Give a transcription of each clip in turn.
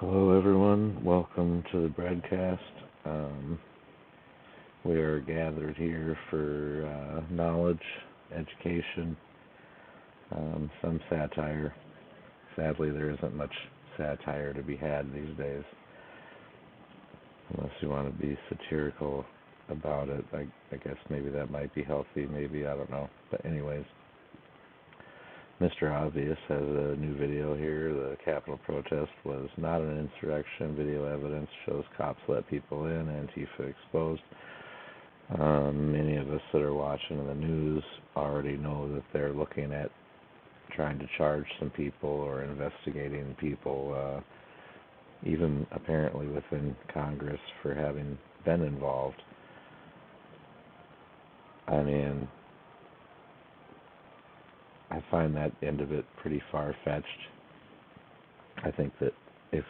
Hello, everyone. Welcome to the broadcast. Um, we are gathered here for knowledge, education, some satire. Sadly, there isn't much satire to be had these days, unless you want to be satirical about it. I guess maybe that might be healthy. Maybe I don't know. But anyways, Mr. Obvious has a new video here. The Capitol protest was not an insurrection. Video evidence shows cops let people in. Antifa exposed. Many of us that are watching the news already know that they're looking at trying to charge some people or investigating people, even apparently within Congress, for having been involved. I mean, I find that end of it pretty far-fetched. I think that if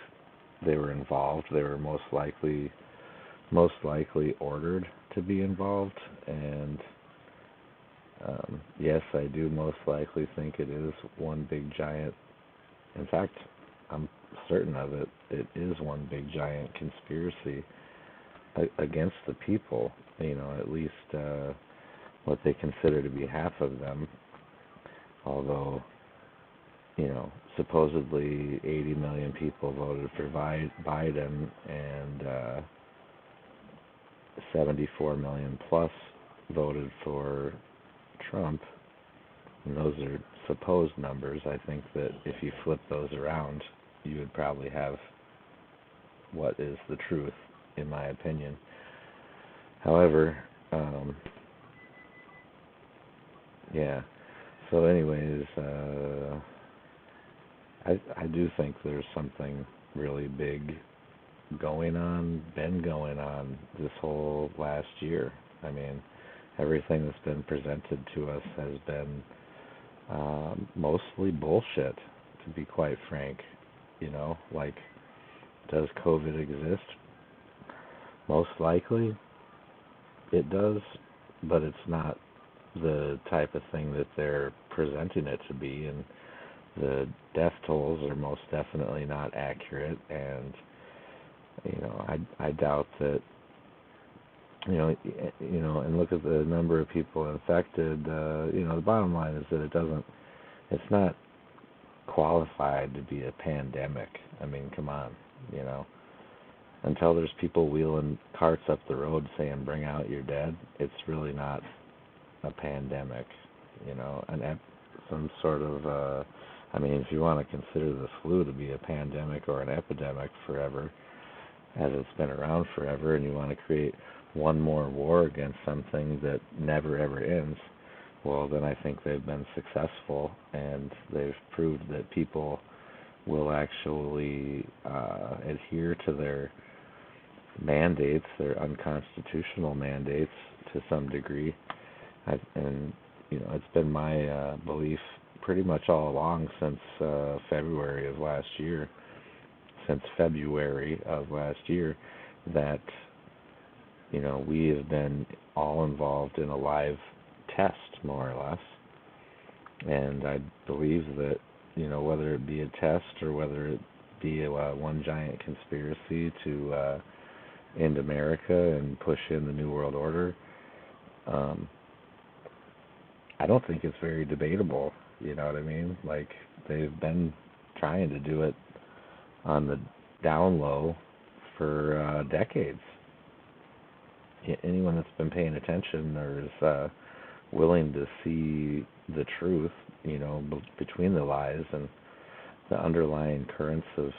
they were involved, they were most likely ordered to be involved. And yes, I do most likely think it is one big giant. In fact, I'm certain of it. It is one big giant conspiracy against the people. At least what they consider to be half of them. Although, supposedly 80 million people voted for Biden and 74 million plus voted for Trump. And those are supposed numbers. I think that if you flip those around, you would probably have what is the truth, in my opinion. However, yeah. So anyways, I do think there's something really big been going on this whole last year. I mean, everything that's been presented to us has been mostly bullshit, to be quite frank. Like, does COVID exist? Most likely it does, but it's not the type of thing that they're presenting it to be, and the death tolls are most definitely not accurate, and I doubt that, and look at the number of people infected. The bottom line is that it's not qualified to be a pandemic. I mean, come on, until there's people wheeling carts up the road saying bring out your dead, it's really not a pandemic, some sort of, if you want to consider the flu to be a pandemic or an epidemic forever, as it's been around forever, and you want to create one more war against something that never ever ends, well, then I think they've been successful, and they've proved that people will actually adhere to their mandates, their unconstitutional mandates, to some degree. It's been my belief pretty much all along since February of last year, that we have been all involved in a live test, more or less. And I believe that, whether it be a test or whether it be one giant conspiracy to end America and push in the New World Order, I don't think it's very debatable. You know what I mean? Like, they've been trying to do it on the down low for decades. Anyone that's been paying attention or is willing to see the truth, between the lies and the underlying currents of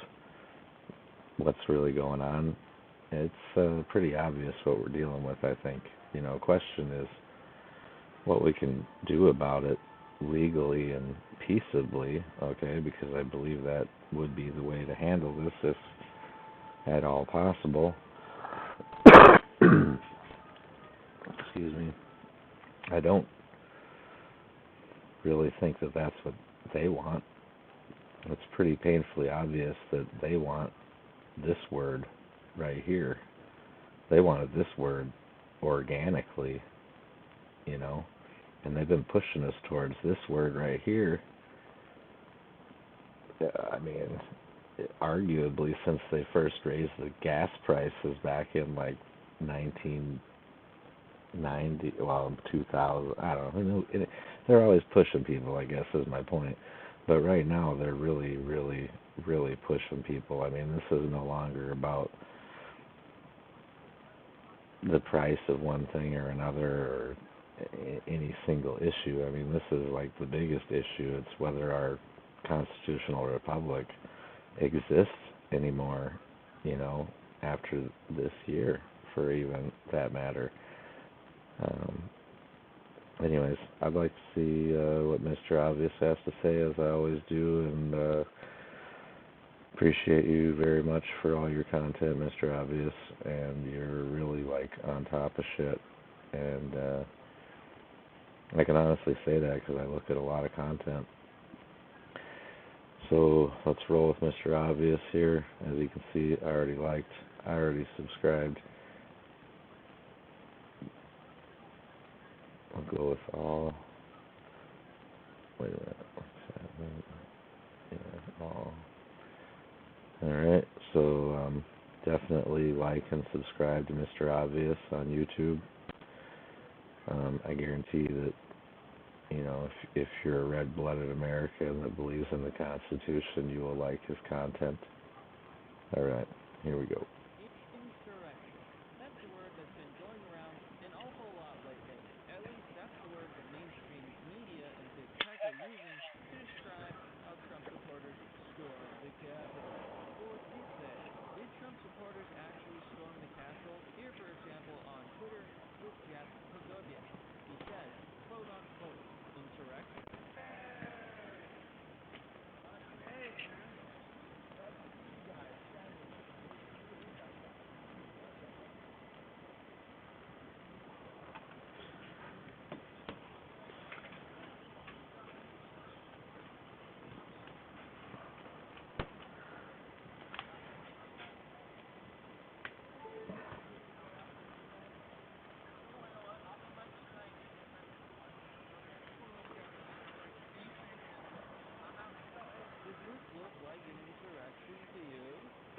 what's really going on, it's pretty obvious what we're dealing with, I think. Question is what we can do about it legally and peaceably, okay, because I believe that would be the way to handle this if at all possible. Excuse me. I don't really think that that's what they want. It's pretty painfully obvious that they want this word right here. They wanted this word organically, and they've been pushing us towards this word right here. I mean, arguably since they first raised the gas prices back in like 1990, well 2000, I don't know. They're always pushing people, I guess is my point. But right now they're really, really, really pushing people. I mean, this is no longer about the price of one thing or another or any single issue. I mean, this is like the biggest issue. It's whether our constitutional republic exists anymore, you know, after this year, for even that matter. Um, Anyways, I'd like to see what Mr. Obvious has to say, as I always do, and appreciate you very much for all your content, Mr. Obvious, and you're really like on top of shit. And I can honestly say that because I look at a lot of content. So let's roll with Mr. Obvious here. As you can see, I already subscribed. I'll go with all. Wait a minute. Yeah, all. Alright, so definitely like and subscribe to Mr. Obvious on YouTube. I guarantee that, you know, if you're a red-blooded American that believes in the Constitution, you will like his content. Alright, here we go. Insurrection. That's a word that's been going around an awful lot lately. At least that's the word that mainstream media and big tech are using to describe how Trump supporters stormed the Capitol. But what did they? Did Trump supporters actually storm the Capitol? Here, for example, on Twitter with Jeff Pogodian. He says, quote unquote, insurrection. Does this look like an insurrection to you?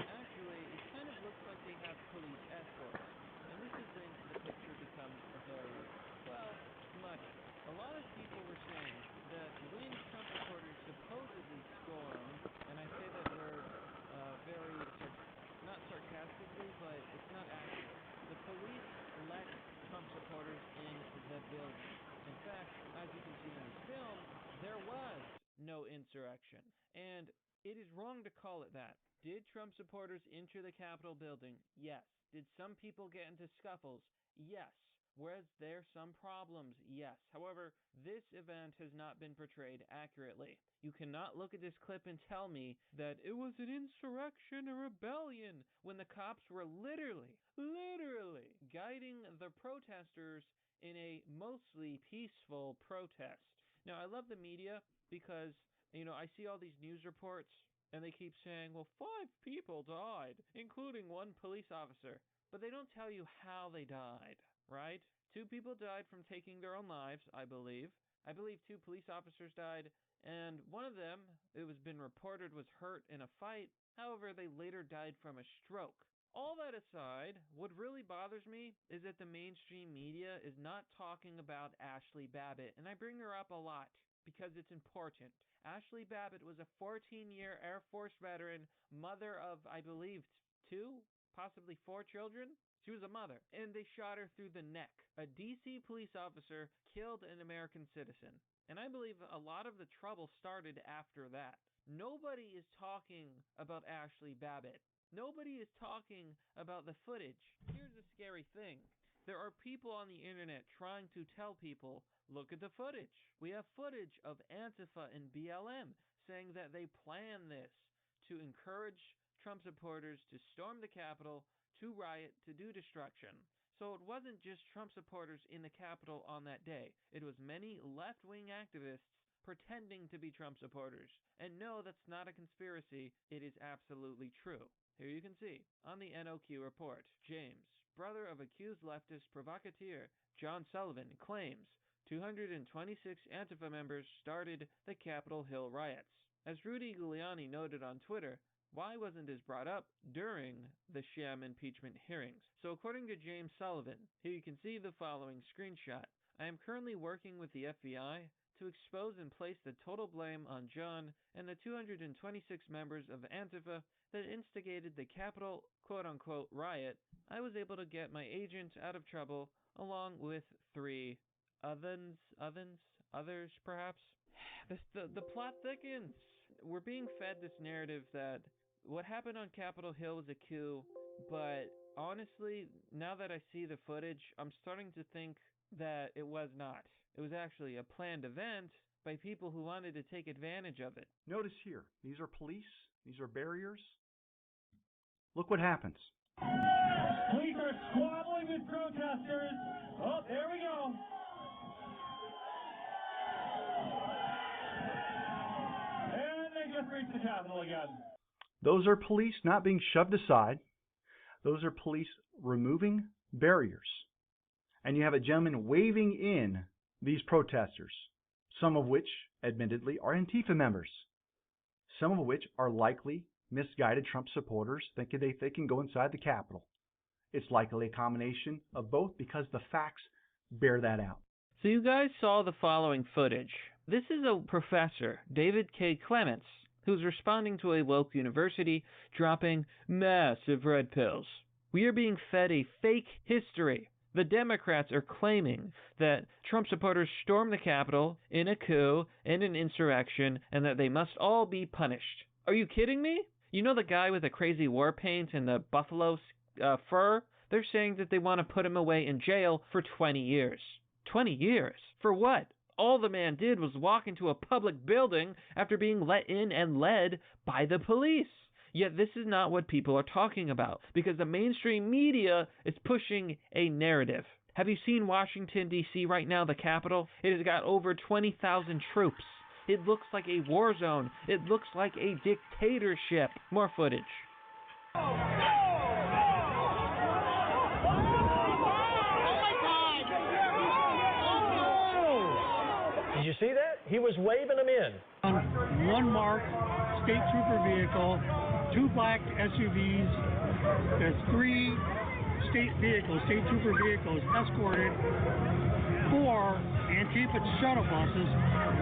Actually, it kind of looks like they have police escorts. And this is when the picture becomes very, well, muddy. A lot of people were saying that when Trump supporters supposedly stormed, and I say that word very, not sarcastically, but it's not accurate. The police let Trump supporters in the building. In fact, as you can see in this film, there was no insurrection. And it is wrong to call it that. Did Trump supporters enter the Capitol building? Yes. Did some people get into scuffles? Yes. Was there some problems? Yes. However, this event has not been portrayed accurately. You cannot look at this clip and tell me that it was an insurrection, a rebellion, when the cops were literally guiding the protesters in a mostly peaceful protest. Now, I love the media because, I see all these news reports and they keep saying, well, 5 people died, including one police officer. But they don't tell you how they died, right? 2 people died from taking their own lives, I believe. I believe 2 police officers died, and one of them, it was been reported, was hurt in a fight. However, they later died from a stroke. All that aside, what really bothers me is that the mainstream media is not talking about Ashley Babbitt, and I bring her up a lot because it's important. Ashley Babbitt was a 14-year Air Force veteran, mother of, I believe, 2, possibly 4 children. She was a mother, and they shot her through the neck. A DC police officer killed an American citizen. And I believe a lot of the trouble started after that. Nobody is talking about Ashley Babbitt. Nobody is talking about the footage. Here's the scary thing. There are people on the internet trying to tell people, look at the footage. We have footage of Antifa and BLM saying that they planned this to encourage Trump supporters to storm the Capitol, to riot, to do destruction. So it wasn't just Trump supporters in the Capitol on that day. It was many left-wing activists pretending to be Trump supporters. And no, that's not a conspiracy. It is absolutely true. Here you can see, on the NOQ report, James, brother of accused leftist provocateur John Sullivan, claims 226 Antifa members started the Capitol Hill riots. As Rudy Giuliani noted on Twitter, Why wasn't this brought up during the sham impeachment hearings? So according to James Sullivan, here you can see the following screenshot. I am currently working with the FBI to expose and place the total blame on John and the 226 members of Antifa that instigated the Capitol quote-unquote riot. I was able to get my agent out of trouble along with 3 others perhaps. The plot thickens. We're being fed this narrative that what happened on Capitol Hill was a coup, but honestly, now that I see the footage, I'm starting to think that it was not. It was actually a planned event by people who wanted to take advantage of it. Notice here, these are police, these are barriers. Look what happens. Police are squabbling with protesters. Oh, there we go. And they just reached the Capitol again. Those are police not being shoved aside. Those are police removing barriers. And you have a gentleman waving in these protesters, some of which, admittedly, are Antifa members, some of which are likely misguided Trump supporters thinking they can go inside the Capitol. It's likely a combination of both because the facts bear that out. So you guys saw the following footage. This is a professor, David K. Clements, who's responding to a woke university dropping massive red pills. We are being fed a fake history. The Democrats are claiming that Trump supporters stormed the Capitol in a coup and an insurrection and that they must all be punished. Are you kidding me? You know the guy with the crazy war paint and the buffalo fur? They're saying that they want to put him away in jail for 20 years. 20 years? For what? All the man did was walk into a public building after being let in and led by the police. Yet this is not what people are talking about, because the mainstream media is pushing a narrative. Have you seen Washington, D.C. right now, the Capitol? It has got over 20,000 troops. It looks like a war zone. It looks like a dictatorship. More footage. Did you see that? He was waving them in. One marked state trooper vehicle, 2 black SUVs. There's 3 state trooper vehicles escorted, 4 Antifa shuttle buses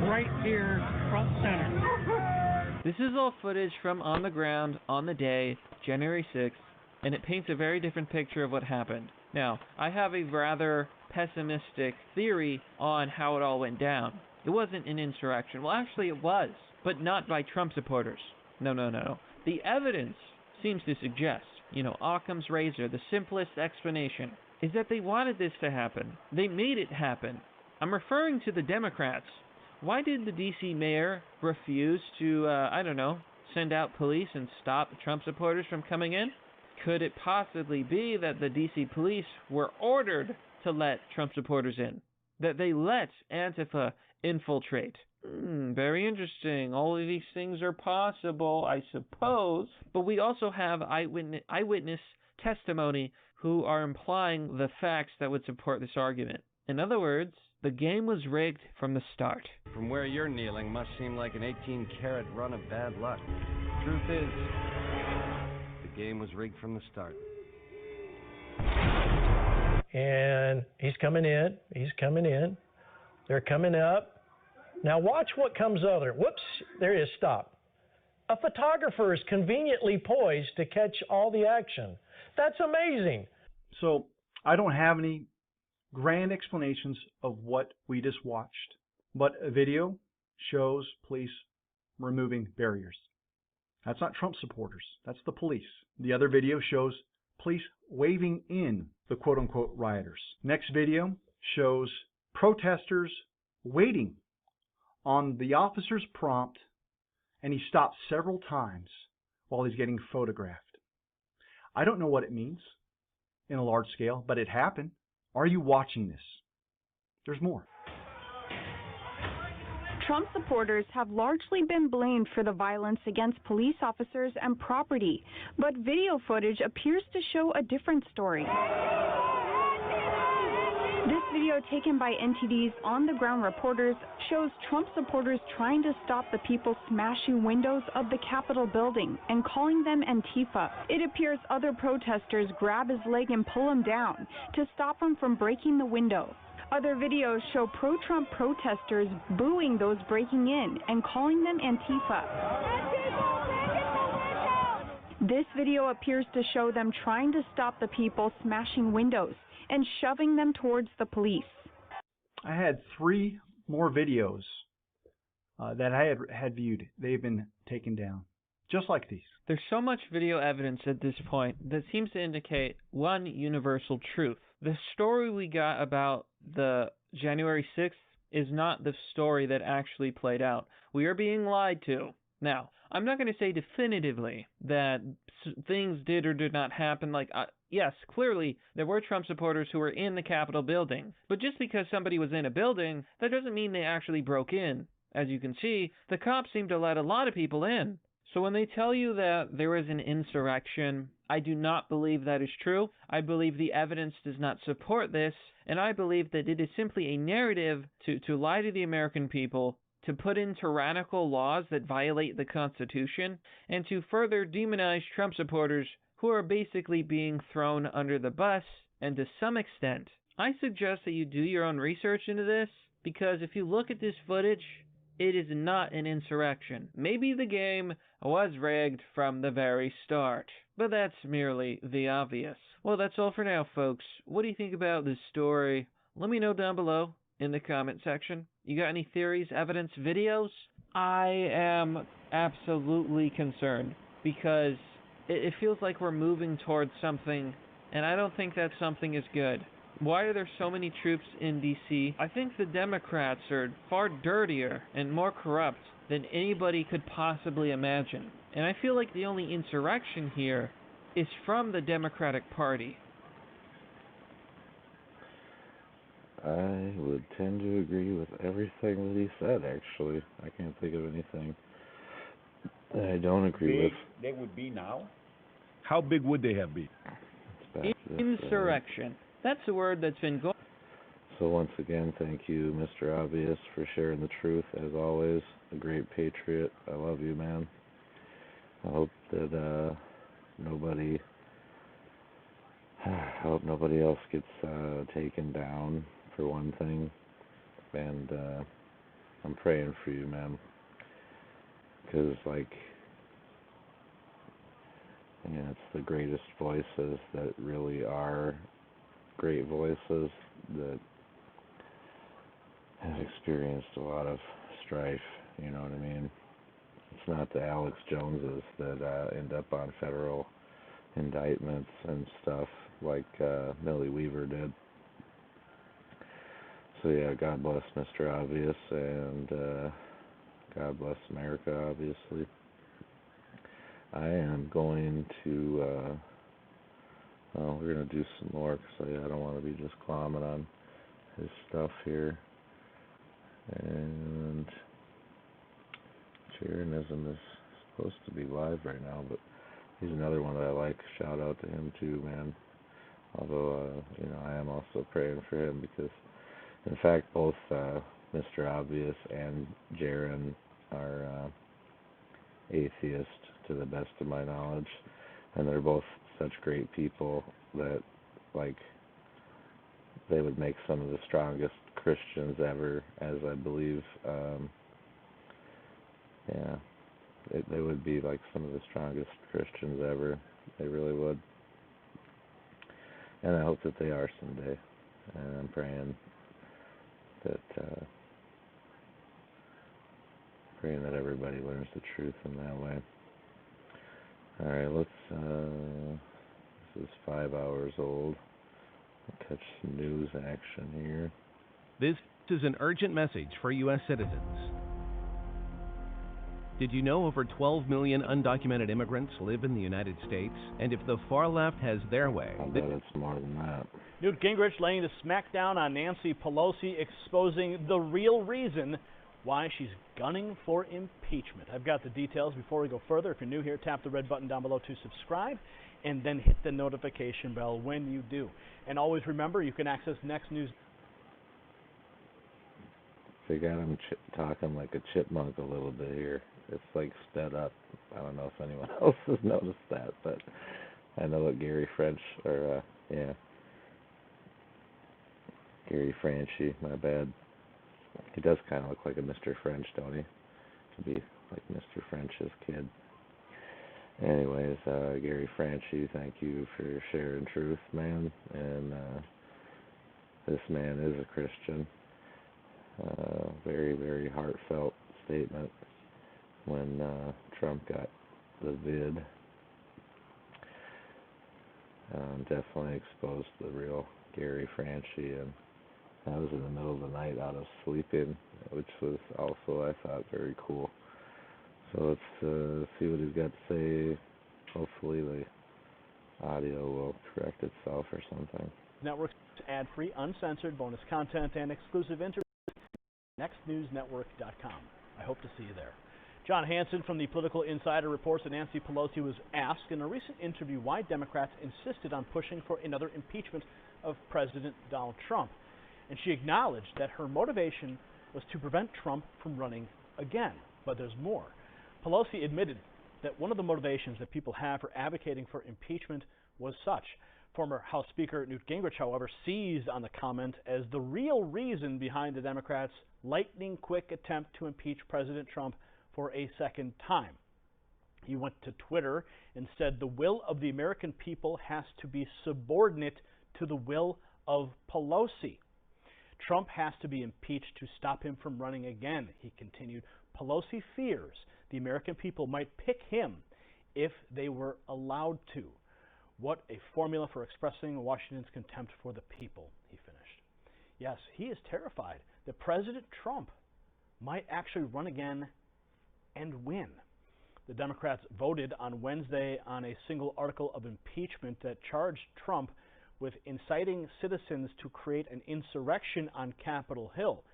right here front center. This is all footage from on the ground on the day, January 6th, and it paints a very different picture of what happened. Now, I have a rather pessimistic theory on how it all went down. It wasn't an insurrection. Well, actually it was, but not by Trump supporters. No. The evidence seems to suggest, Occam's razor, the simplest explanation, is that they wanted this to happen. They made it happen. I'm referring to the Democrats. Why did the D.C. mayor refuse to, send out police and stop Trump supporters from coming in? Could it possibly be that the D.C. police were ordered to let Trump supporters in? That they let Antifa infiltrate? Very interesting. All of these things are possible, I suppose. But we also have eyewitness testimony who are implying the facts that would support this argument. In other words, the game was rigged from the start. From where you're kneeling must seem like an 18-carat run of bad luck. Truth is, the game was rigged from the start. And he's coming in. They're coming up. Now watch what comes over. Whoops, there is, stop. A photographer is conveniently poised to catch all the action. That's amazing. So I don't have any grand explanations of what we just watched, but a video shows police removing barriers. That's not Trump supporters. That's the police. The other video shows police waving in the quote-unquote rioters. Next video shows protesters waiting on the officer's prompt, and he stops several times while he's getting photographed. I don't know what it means in a large scale, but it happened. Are you watching this? There's more. Trump supporters have largely been blamed for the violence against police officers and property, but video footage appears to show a different story. This video video taken by NTD's on-the-ground reporters shows Trump supporters trying to stop the people smashing windows of the Capitol building and calling them Antifa. It appears other protesters grab his leg and pull him down to stop him from breaking the window. Other videos show pro-Trump protesters booing those breaking in and calling them Antifa. This video appears to show them trying to stop the people smashing windows and shoving them towards the police. I had 3 more videos that I had viewed. They've been taken down, just like these. There's so much video evidence at this point that seems to indicate one universal truth. The story we got about the January 6th is not the story that actually played out. We are being lied to. Now, I'm not going to say definitively that things did or did not happen. Yes, clearly there were Trump supporters who were in the Capitol building. But just because somebody was in a building, that doesn't mean they actually broke in. As you can see, the cops seem to let a lot of people in. So when they tell you that there was an insurrection, I do not believe that is true. I believe the evidence does not support this, and I believe that it is simply a narrative to lie to the American people, to put in tyrannical laws that violate the Constitution, and to further demonize Trump supporters who are basically being thrown under the bus. And to some extent, I suggest that you do your own research into this, because if you look at this footage, it is not an insurrection. Maybe the game was rigged from the very start, but that's merely the obvious. Well, that's all for now, folks. What do you think about this story? Let me know down below in the comment section. You got any theories, evidence, videos? I am absolutely concerned because it feels like we're moving towards something, and I don't think that something is good. Why are there so many troops in D.C.? I think the Democrats are far dirtier and more corrupt than anybody could possibly imagine. And I feel like the only insurrection here is from the Democratic Party. I would tend to agree with everything that he said, actually. I can't think of anything that I don't agree with. They would be now? How big would they have been? Insurrection. That's a word that's been going. So once again, thank you, Mr. Obvious, for sharing the truth, as always. A great patriot. I love you, man. I hope that nobody else gets taken down, for one thing. And I'm praying for you, man. Because, it's the greatest voices that really are great voices that have experienced a lot of strife, you know what I mean? It's not the Alex Joneses that end up on federal indictments and stuff like Millie Weaver did. So yeah, God bless Mr. Obvious, and God bless America, obviously. I am going to, we're going to do some more, because I don't want to be just clomming on his stuff here. And Tyrannism is supposed to be live right now, but he's another one that I like. Shout out to him too, man. Although, I am also praying for him, because, in fact, both Mr. Obvious and Jaron are atheist, to the best of my knowledge, and they're both such great people that, they would make some of the strongest Christians ever, as I believe, they would be some of the strongest Christians ever. They really would. And I hope that they are someday. And I'm praying that everybody learns the truth in that way. Alright, this is 5 hours old. I'll catch some news action here. This is an urgent message for U.S. citizens. Did you know over 12 million undocumented immigrants live in the United States? And if the far left has their way... I bet it's more than that. Newt Gingrich laying the smackdown on Nancy Pelosi, exposing the real reason why she's gunning for impeachment. I've got the details. Before we go further, if you're new here, tap the red button down below to subscribe, and then hit the notification bell when you do. And always remember, you can access next news They got him talking like a chipmunk a little bit here. It's like sped up. I don't know if anyone else has noticed that, but I know what Gary Franchi, my bad. He does kind of look like a Mr. French, don't he? To be like Mr. French's kid. Anyways, Gary Franchi, thank you for sharing truth, man. And this man is a Christian. Very, very heartfelt statement when Trump got the vid. Definitely exposed the real Gary Franchi, and I was in the middle of the night out of sleeping, which was also, I thought, very cool. So let's see what he's got to say. Hopefully the audio will correct itself or something. Networks ad-free, uncensored, bonus content, and exclusive interviews. nextnewsnetwork.com. I hope to see you there. John Hanson from the Political Insider reports that Nancy Pelosi was asked in a recent interview why Democrats insisted on pushing for another impeachment of President Donald Trump. And she acknowledged that her motivation was to prevent Trump from running again. But there's more. Pelosi admitted that one of the motivations that people have for advocating for impeachment was such. Former House Speaker Newt Gingrich, however, seized on the comment as the real reason behind the Democrats' lightning-quick attempt to impeach President Trump for a second time. He went to Twitter and said the will of the American people has to be subordinate to the will of Pelosi. Trump has to be impeached to stop him from running again, he continued. Pelosi fears the American people might pick him if they were allowed to. What a formula for expressing Washington's contempt for the people, he finished. Yes, he is terrified that President Trump might actually run again and win. The Democrats voted on Wednesday on a single article of impeachment that charged Trump with inciting citizens to create an insurrection on Capitol Hill.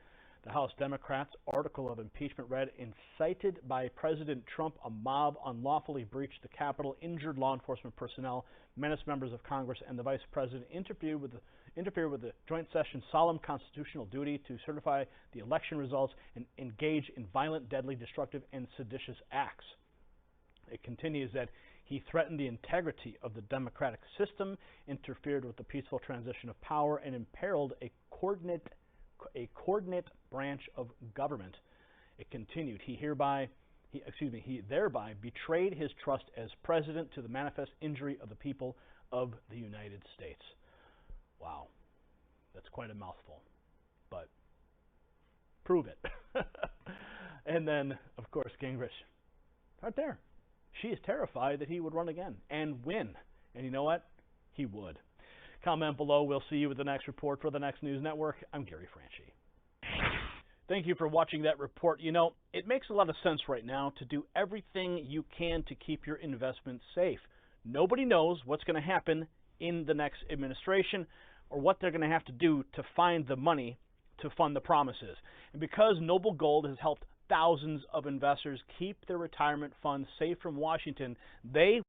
The House Democrats' article of impeachment read, incited by President Trump, a mob unlawfully breached the Capitol, injured law enforcement personnel, menaced members of Congress, and the Vice President interfered with the joint session's solemn constitutional duty to certify the election results and engage in violent, deadly, destructive, and seditious acts. It continues that he threatened the integrity of the democratic system, interfered with the peaceful transition of power, and imperiled a coordinate branch of government. It continued, he thereby betrayed his trust as president to the manifest injury of the people of the United States. Wow, that's quite a mouthful, but prove it. And then, of course, Gingrich, right there. She is terrified that he would run again and win. And you know what? He would. Comment below. We'll see you with the next report for the Next News Network. I'm Gary Franchi. Thank you for watching that report. You know, it makes a lot of sense right now to do everything you can to keep your investments safe. Nobody knows what's going to happen in the next administration or what they're going to have to do to find the money to fund the promises. And because Noble Gold has helped thousands of investors keep their retirement funds safe from Washington, the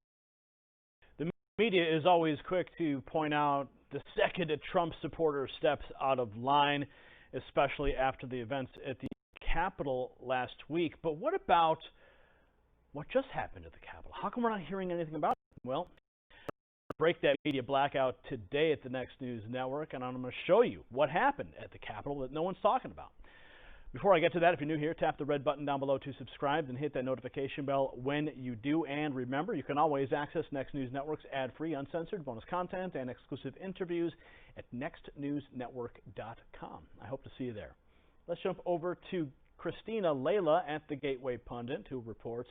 media is always quick to point out the second a Trump supporter steps out of line, especially after the events at the Capitol last week. But what about what just happened at the Capitol? How come we're not hearing anything about it? Well, break that media blackout today at the Next News Network, and I'm going to show you what happened at the Capitol that no one's talking about. Before I get to that, if you're new here, tap the red button down below to subscribe, and hit that notification bell when you do. And remember, you can always access Next News Network's ad-free, uncensored, bonus content, and exclusive interviews at nextnewsnetwork.com. I hope to see you there. Let's jump over to Christina Layla at the Gateway Pundit, who reports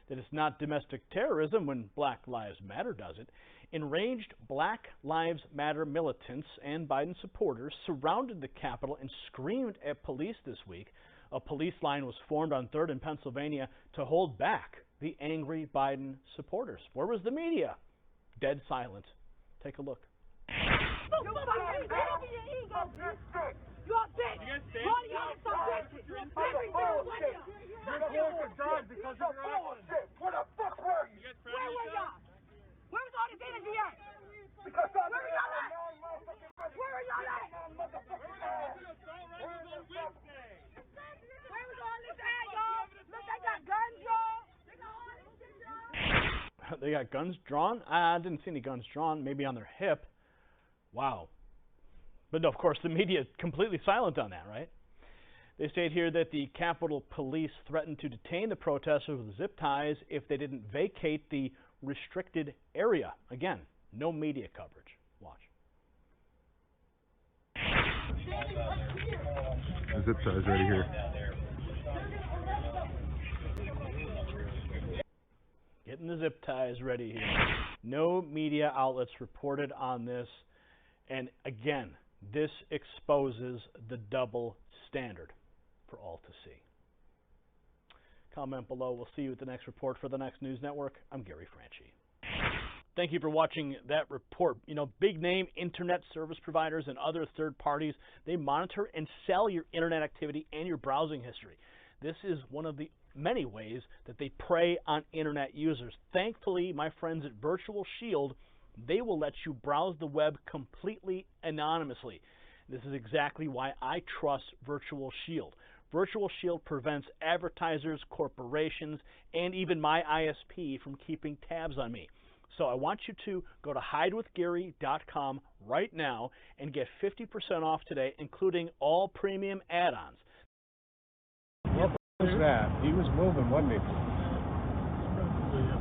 that it's not domestic terrorism when Black Lives Matter does it. Enraged Black Lives Matter militants and Biden supporters surrounded the Capitol and screamed at police this week. A police line was formed on 3rd and Pennsylvania to hold back the angry Biden supporters. Where was the media? Dead silent. Take a look. Where's all this energy at? Because where are y'all at? Where are y'all at? They got guns drawn? I didn't see any guns drawn. Maybe on their hip. Wow. But no, of course, the media completely silent on that, right? They state here that the Capitol Police threatened to detain the protesters with zip ties if they didn't vacate the restricted area. Again, no media coverage. Watch. The zip ties right here. Getting the zip ties ready here. No media outlets reported on this. And again, this exposes the double standard for all to see. Comment below. We'll see you at the next report for the Next News Network. I'm Gary Franchi. Thank you for watching that report. You know, big name internet service providers and other third parties, they monitor and sell your internet activity and your browsing history. This is one of the many ways that they prey on internet users. Thankfully, my friends at Virtual Shield, they will let you browse the web completely anonymously. This is exactly why I trust Virtual Shield. Virtual Shield prevents advertisers, corporations, and even my ISP from keeping tabs on me. So I want you to go to hidewithgary.com right now and get 50% off today, including all premium add-ons. What was that? He was moving, wasn't he?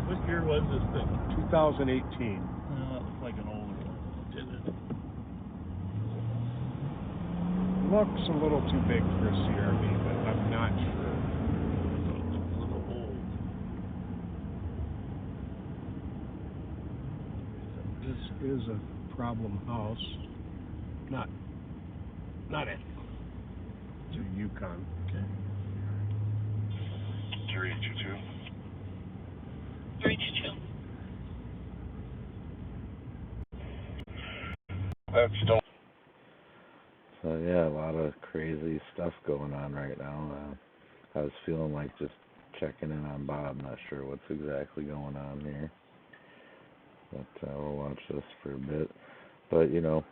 What year was this thing? 2018. It looks like an older one, didn't it? Looks a little too big for a CRV, but I'm not sure. It's a little old. This is a problem house. Not it. It's a Yukon. Okay. 322. 322. That's still. So yeah, a lot of crazy stuff going on right now. I was feeling like just checking in on Bob. Not sure what's exactly going on here, but we'll watch this for a bit. But you know,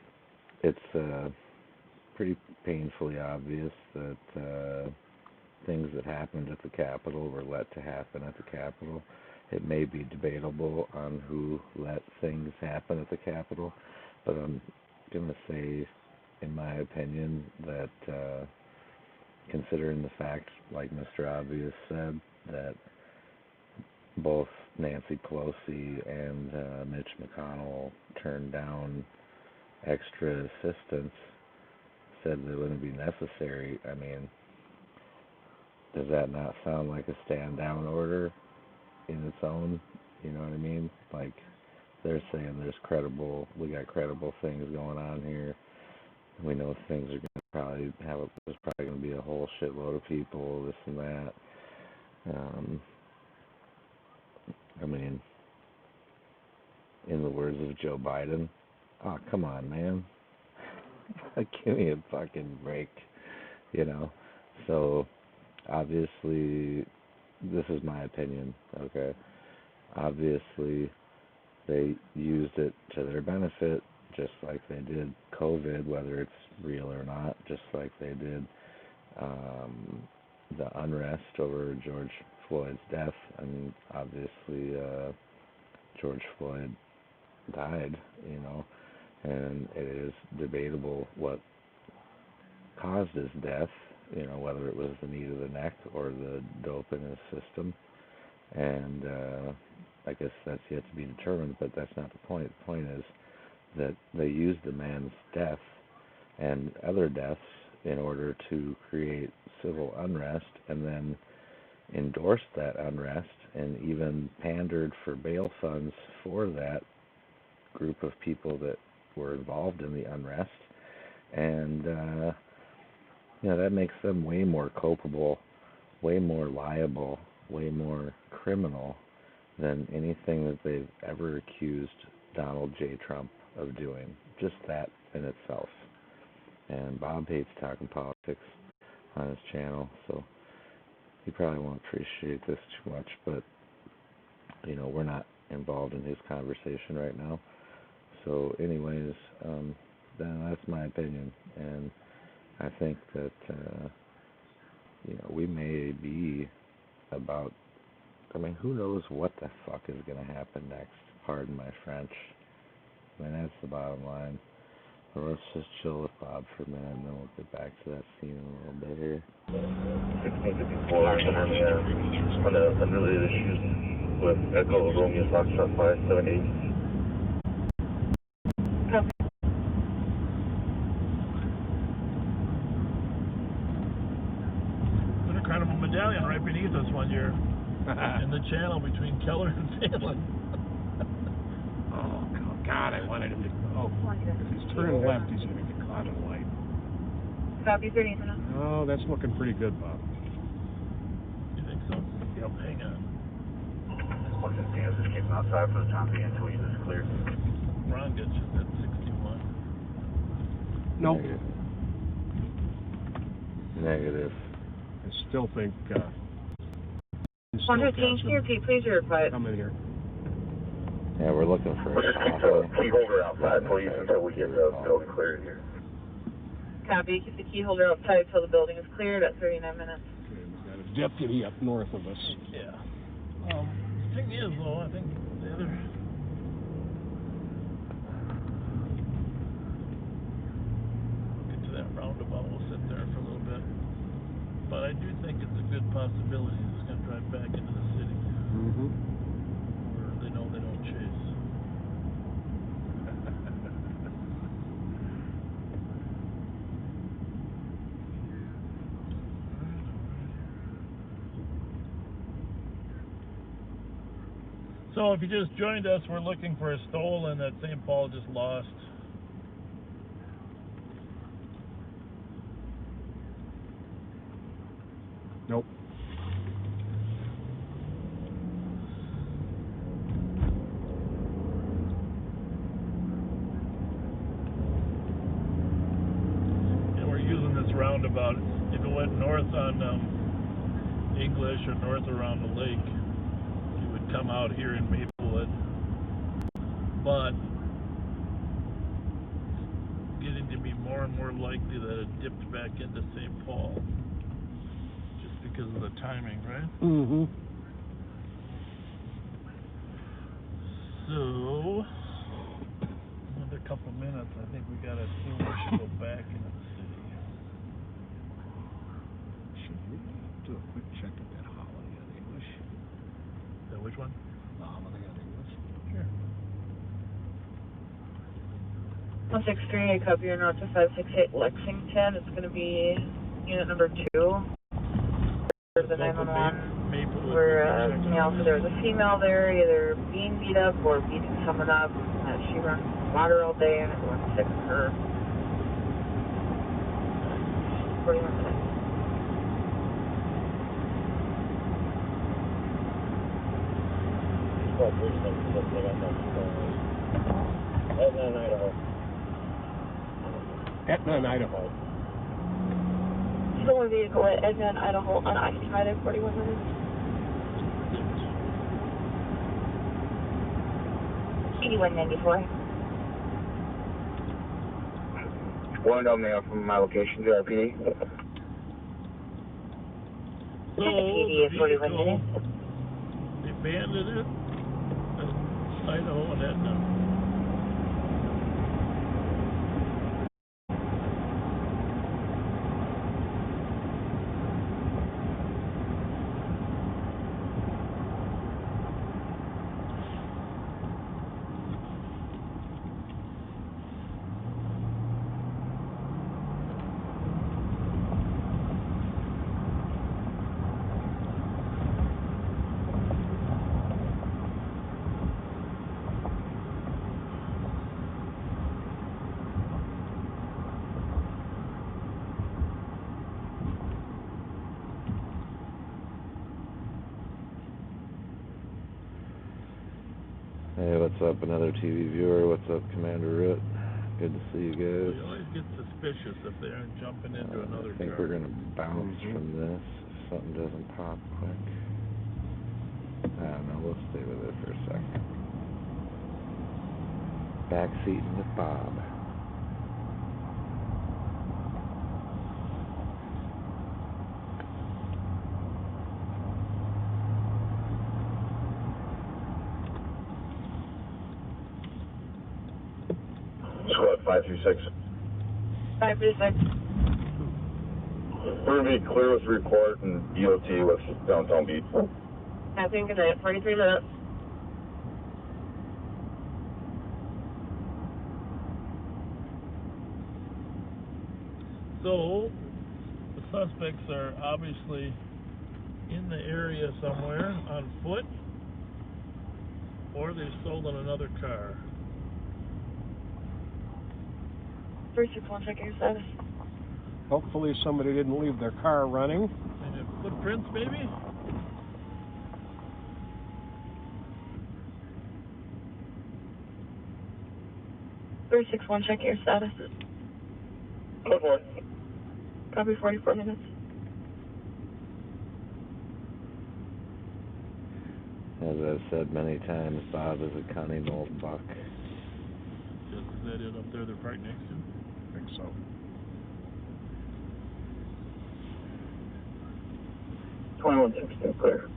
it's pretty painfully obvious that things that happened at the Capitol were let to happen at the Capitol. It may be debatable on who let things happen at the Capitol, but I'm going to say, in my opinion, that considering the fact, like Mr. Obvious said, that both Nancy Pelosi and Mitch McConnell turned down extra assistance, said that it wouldn't be necessary. I mean, does that not sound like a stand down order in its own? You know what I mean? Like, they're saying we got credible things going on here. We know things are going to there's probably going to be a whole shitload of people, this and that. I mean, in the words of Joe Biden, oh, come on, man. Give me a fucking break, you know? So, obviously, this is my opinion, okay? Obviously, they used it to their benefit, just like they did COVID, whether it's real or not, just like they did the unrest over George Floyd's death. I mean, obviously, George Floyd died, you know, and it is debatable what caused his death, you know, whether it was the knee to the neck or the dope in his system. And I guess that's yet to be determined, but that's not the point. The point is that they used the man's death and other deaths in order to create civil unrest, and then endorsed that unrest and even pandered for bail funds for that group of people that were involved in the unrest. And you know, that makes them way more culpable, way more liable, way more criminal than anything that they've ever accused Donald J. Trump of doing. Just that in itself. And Bob hates talking politics on his channel, so he probably won't appreciate this too much, but you know, we're not involved in his conversation right now. So anyways, then that's my opinion, and I think that you know, we may be about I mean, who knows what the fuck is going to happen next? Pardon my French. I mean, that's the bottom line. So let's just chill with Bob for a minute, and then we'll get back to that scene a little bit here. 1654 on the unrelated issues with Echo Romeo Foxtrot 578. There's a kind of a medallion right beneath us one year in the channel between Keller and Salem. Oh, God, I wanted him to go. If he's turning left, he's going to get caught in a light. Copy 30. Oh, that's looking pretty good, Bob. You think so? Yep. Hang on. Just keep outside for the time being until he's clear. Ron gets you at 61. Nope. Negative. I still think... Change to repeat, please, you're quiet. Come in here. Yeah, we're looking for a Key holder outside, please, until we get the building cleared here. Copy. Keep the key holder outside until the building is cleared at 39 minutes. Okay, we've got a deputy up north of us. Yeah. The thing is, though, I think the other... Get to that roundabout, we'll sit there for a little bit. But I do think it's a good possibility he's going to drive back into the city. Mm-hmm. Where they know they don't chase. So if you just joined us, we're looking for a stolen that St. Paul just lost. Nope. And we're using this roundabout. If it went north on English or north around the lake, you would come out here in Maplewood. But it's getting to be more and more likely that it dipped back into St. Paul. Just because of the timing, right? Mm-hmm. So, another couple minutes, I think we gotta assume we should go back into the city. Should we do a quick check of that holiday on English? Which one? The holiday on English. Sure. 163, I copy your note to 568 Lexington. It's going to be unit number 2. There's a 911. Where there was a female there, either being beat up or beating someone up. She runs water all day and everyone's sick of her. 41 minutes. Etna, Idaho. Etna, Idaho. Stolen vehicle at Edna, Idaho, unoccupied at 41 minutes. CD-194. One on mail from my location to RPD. So, PD at 41 minutes. They abandoned it at Idaho and Etna. Hey, what's up, another TV viewer? What's up, Commander Root? Good to see you guys. We always get suspicious if they aren't jumping into another I think car. we're going to bounce from this if something doesn't pop quick. I don't know, we'll stay with it for a second. Backseating with Bob. Squad 536. 536. We're going to be clear with report and EOT with downtown beat. I think good night. 43 minutes. So, the suspects are obviously in the area somewhere on foot, or they've stolen another car. 361, check your status. Hopefully somebody didn't leave their car running. And have footprints, maybe? Three 6-1, check your status. Go for it. Copy, 44 minutes. As I've said many times, Bob is a cunning old buck. Is that it up there they're parked next to? I think so. 2116, clear.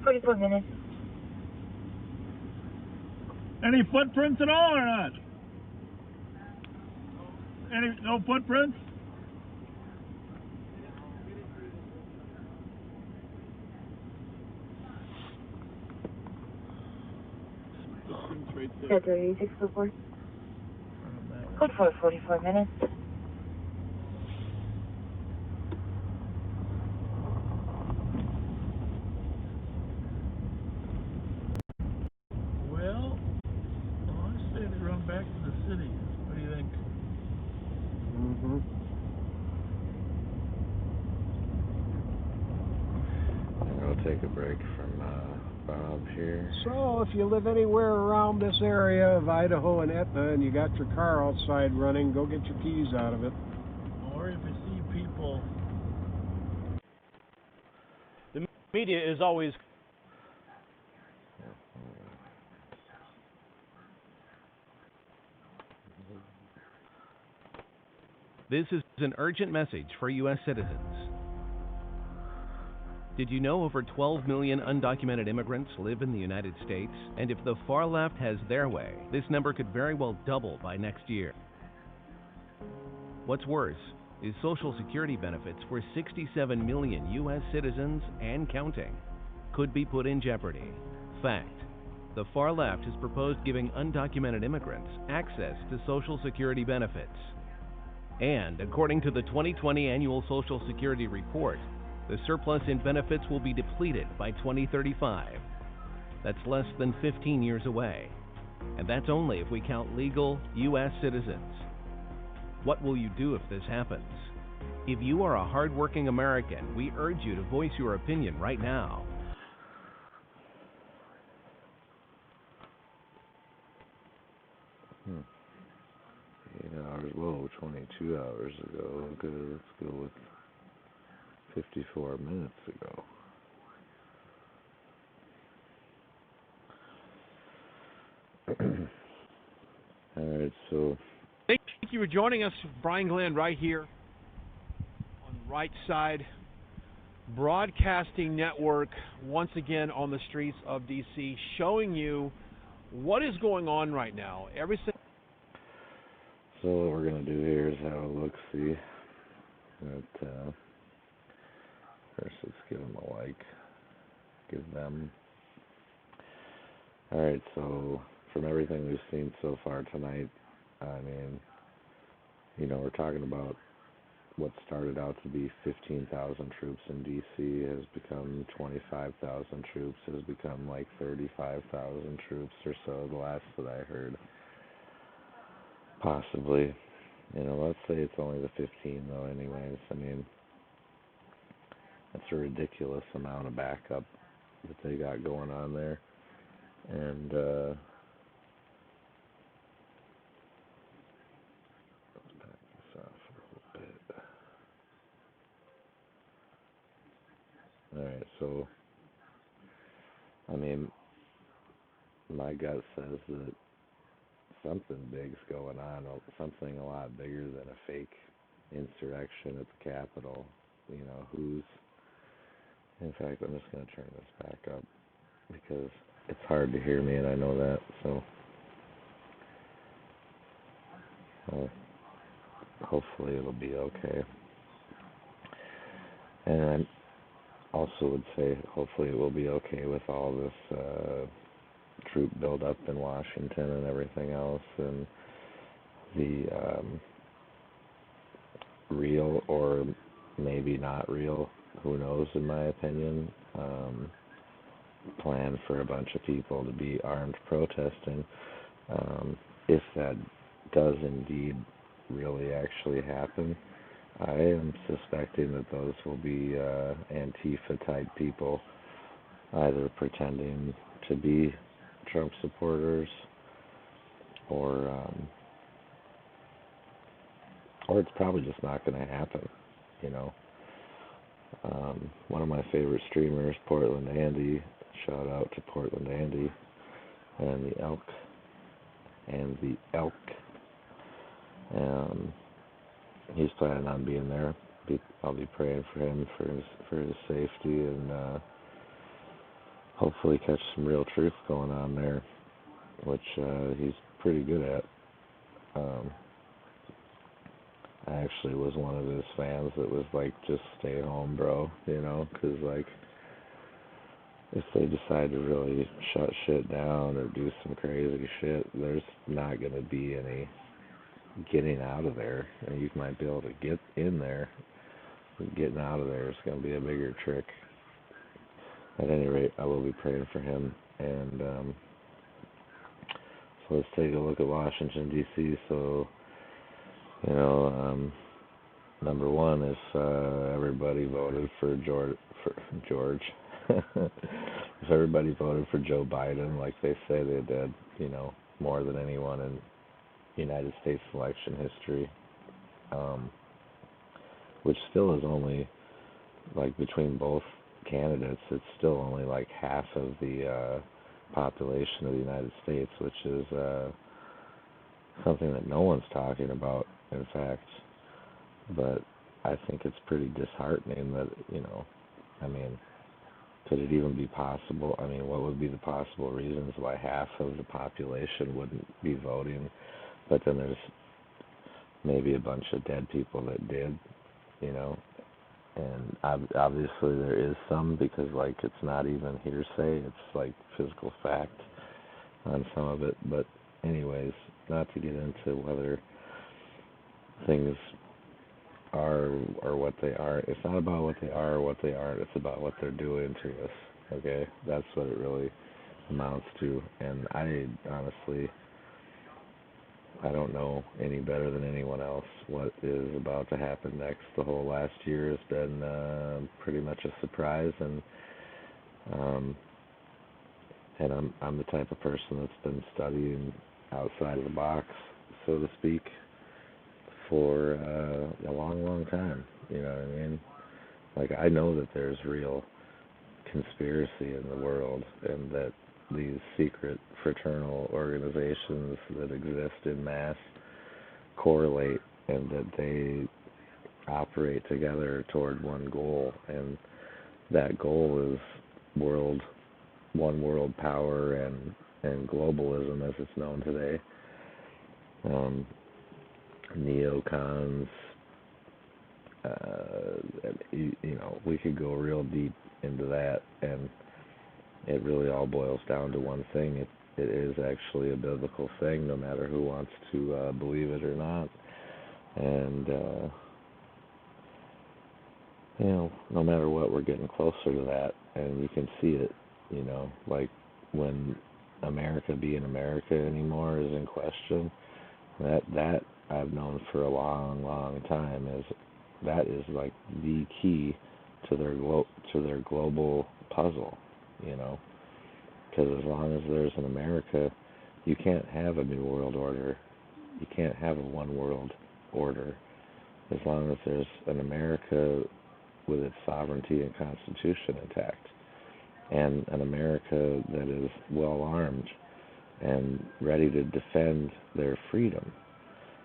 44 minutes. Any footprints at all or not? No footprints? Right there. 3624. Code for 44 minutes. Well, I say they run back to the city. What do you think? Mm-hmm. I'll take a break from Bob here. So, if you live anywhere around this area of Idaho and Etna and you got your car outside running, go get your keys out of it. Or if you see people... The media is always... This is an urgent message for U.S. citizens. Did you know over 12 million undocumented immigrants live in the United States? And if the far left has their way, this number could very well double by next year. What's worse is Social Security benefits for 67 million U.S. citizens and counting could be put in jeopardy. Fact: the far left has proposed giving undocumented immigrants access to Social Security benefits. And according to the 2020 Annual Social Security Report, the surplus in benefits will be depleted by 2035. That's less than 15 years away. And that's only if we count legal U.S. citizens. What will you do if this happens? If you are a hardworking American, we urge you to voice your opinion right now. Hmm. 8 hours, whoa, 22 hours ago. Good, let's go with 54 minutes ago. All right, so... Thank you for joining us. Brian Glenn right here on Right Side Broadcasting Network, once again on the streets of D.C., showing you what is going on right now. So what we're going to do here is have a look-see. First, let's give them a like. Give them... All right, so from everything we've seen so far tonight, I mean, you know, we're talking about what started out to be 15,000 troops in D.C. has become 25,000 troops, has become like 35,000 troops or so, the last that I heard. Possibly. You know, let's say it's only the 15, though, anyways. I mean, that's a ridiculous amount of backup that they got going on there. And, let's back this off a little bit. Alright, so, I mean, my gut says that something big's going on, something a lot bigger than a fake insurrection at the Capitol. You know, in fact, I'm just going to turn this back up because it's hard to hear me and I know that, so. Hopefully it'll be okay. And I also would say hopefully it will be okay with all this troop buildup in Washington and everything else, and the real or maybe not real, who knows, in my opinion, plan for a bunch of people to be armed protesting. If that does indeed really actually happen, I am suspecting that those will be Antifa-type people, either pretending to be Trump supporters or it's probably just not going to happen, you know. One of my favorite streamers, Portland Andy, shout out to Portland Andy and the Elk. He's planning on being there. I'll be praying for him for his safety, and hopefully catch some real truth going on there, which he's pretty good at. I actually was one of his fans that was like, just stay home, bro, you know, because like, if they decide to really shut shit down or do some crazy shit, there's not going to be any getting out of there. And you might be able to get in there, but getting out of there is going to be a bigger trick. At any rate, I will be praying for him. And so let's take a look at Washington, D.C. So, you know, number one is everybody voted for George. If everybody voted for Joe Biden, like they say they did, you know, more than anyone in United States election history, which still is only, like, between both candidates, it's still only like half of the population of the United States, which is something that no one's talking about, in fact. But I think it's pretty disheartening that, you know, I mean, could it even be possible? I mean, what would be the possible reasons why half of the population wouldn't be voting? But then there's maybe a bunch of dead people that did, you know. And obviously there is some, because, like, it's not even hearsay. It's, like, physical fact on some of it. But anyways, not to get into whether things are or what they aren't. It's not about what they are or what they aren't. It's about what they're doing to us. Okay, that's what it really amounts to. And I honestly, I don't know any better than anyone else what is about to happen next. The whole last year has been pretty much a surprise, and I'm the type of person that's been studying outside of the box, so to speak, for a long, long time. You know what I mean? Like, I know that there's real conspiracy in the world, and that these secret fraternal organizations that exist in mass correlate, and that they operate together toward one goal, and that goal is one world power and globalism as it's known today. Neocons, you know, we could go real deep into that, and it really all boils down to one thing. It is actually a biblical thing, no matter who wants to believe it or not. And you know, no matter what, we're getting closer to that, and you can see it. You know, like, when America being America anymore is in question, that I've known for a long, long time, is that is like the key to their global puzzle, you know. Because as long as there's an America, you can't have a new world order. You can't have a one world order. As long as there's an America with its sovereignty and constitution intact, and an America that is well armed and ready to defend their freedom,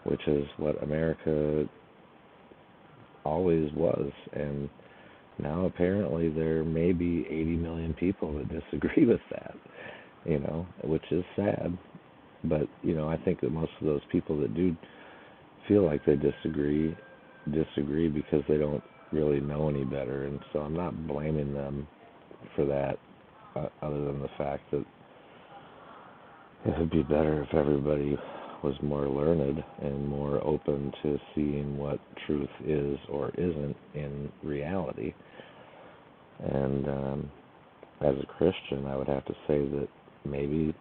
which is what America always was. And now apparently there may be 80 million people that disagree with that, you know, which is sad. But, you know, I think that most of those people that do feel like they disagree because they don't really know any better, and so I'm not blaming them for that, other than the fact that it would be better if everybody was more learned and more open to seeing what truth is or isn't in reality. And as a Christian, I would have to say that maybe,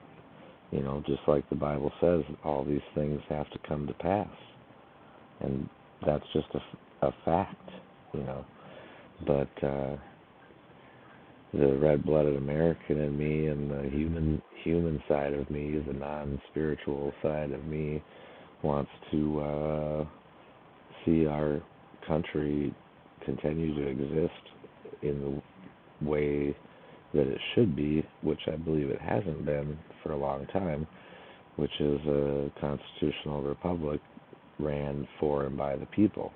just like the Bible says, all these things have to come to pass. And that's just a fact, But the red-blooded American in me and the human side of me, the non-spiritual side of me, wants to see our country continue to exist in the way that it should be, which I believe it hasn't been for a long time, which is a constitutional republic ran for and by the people,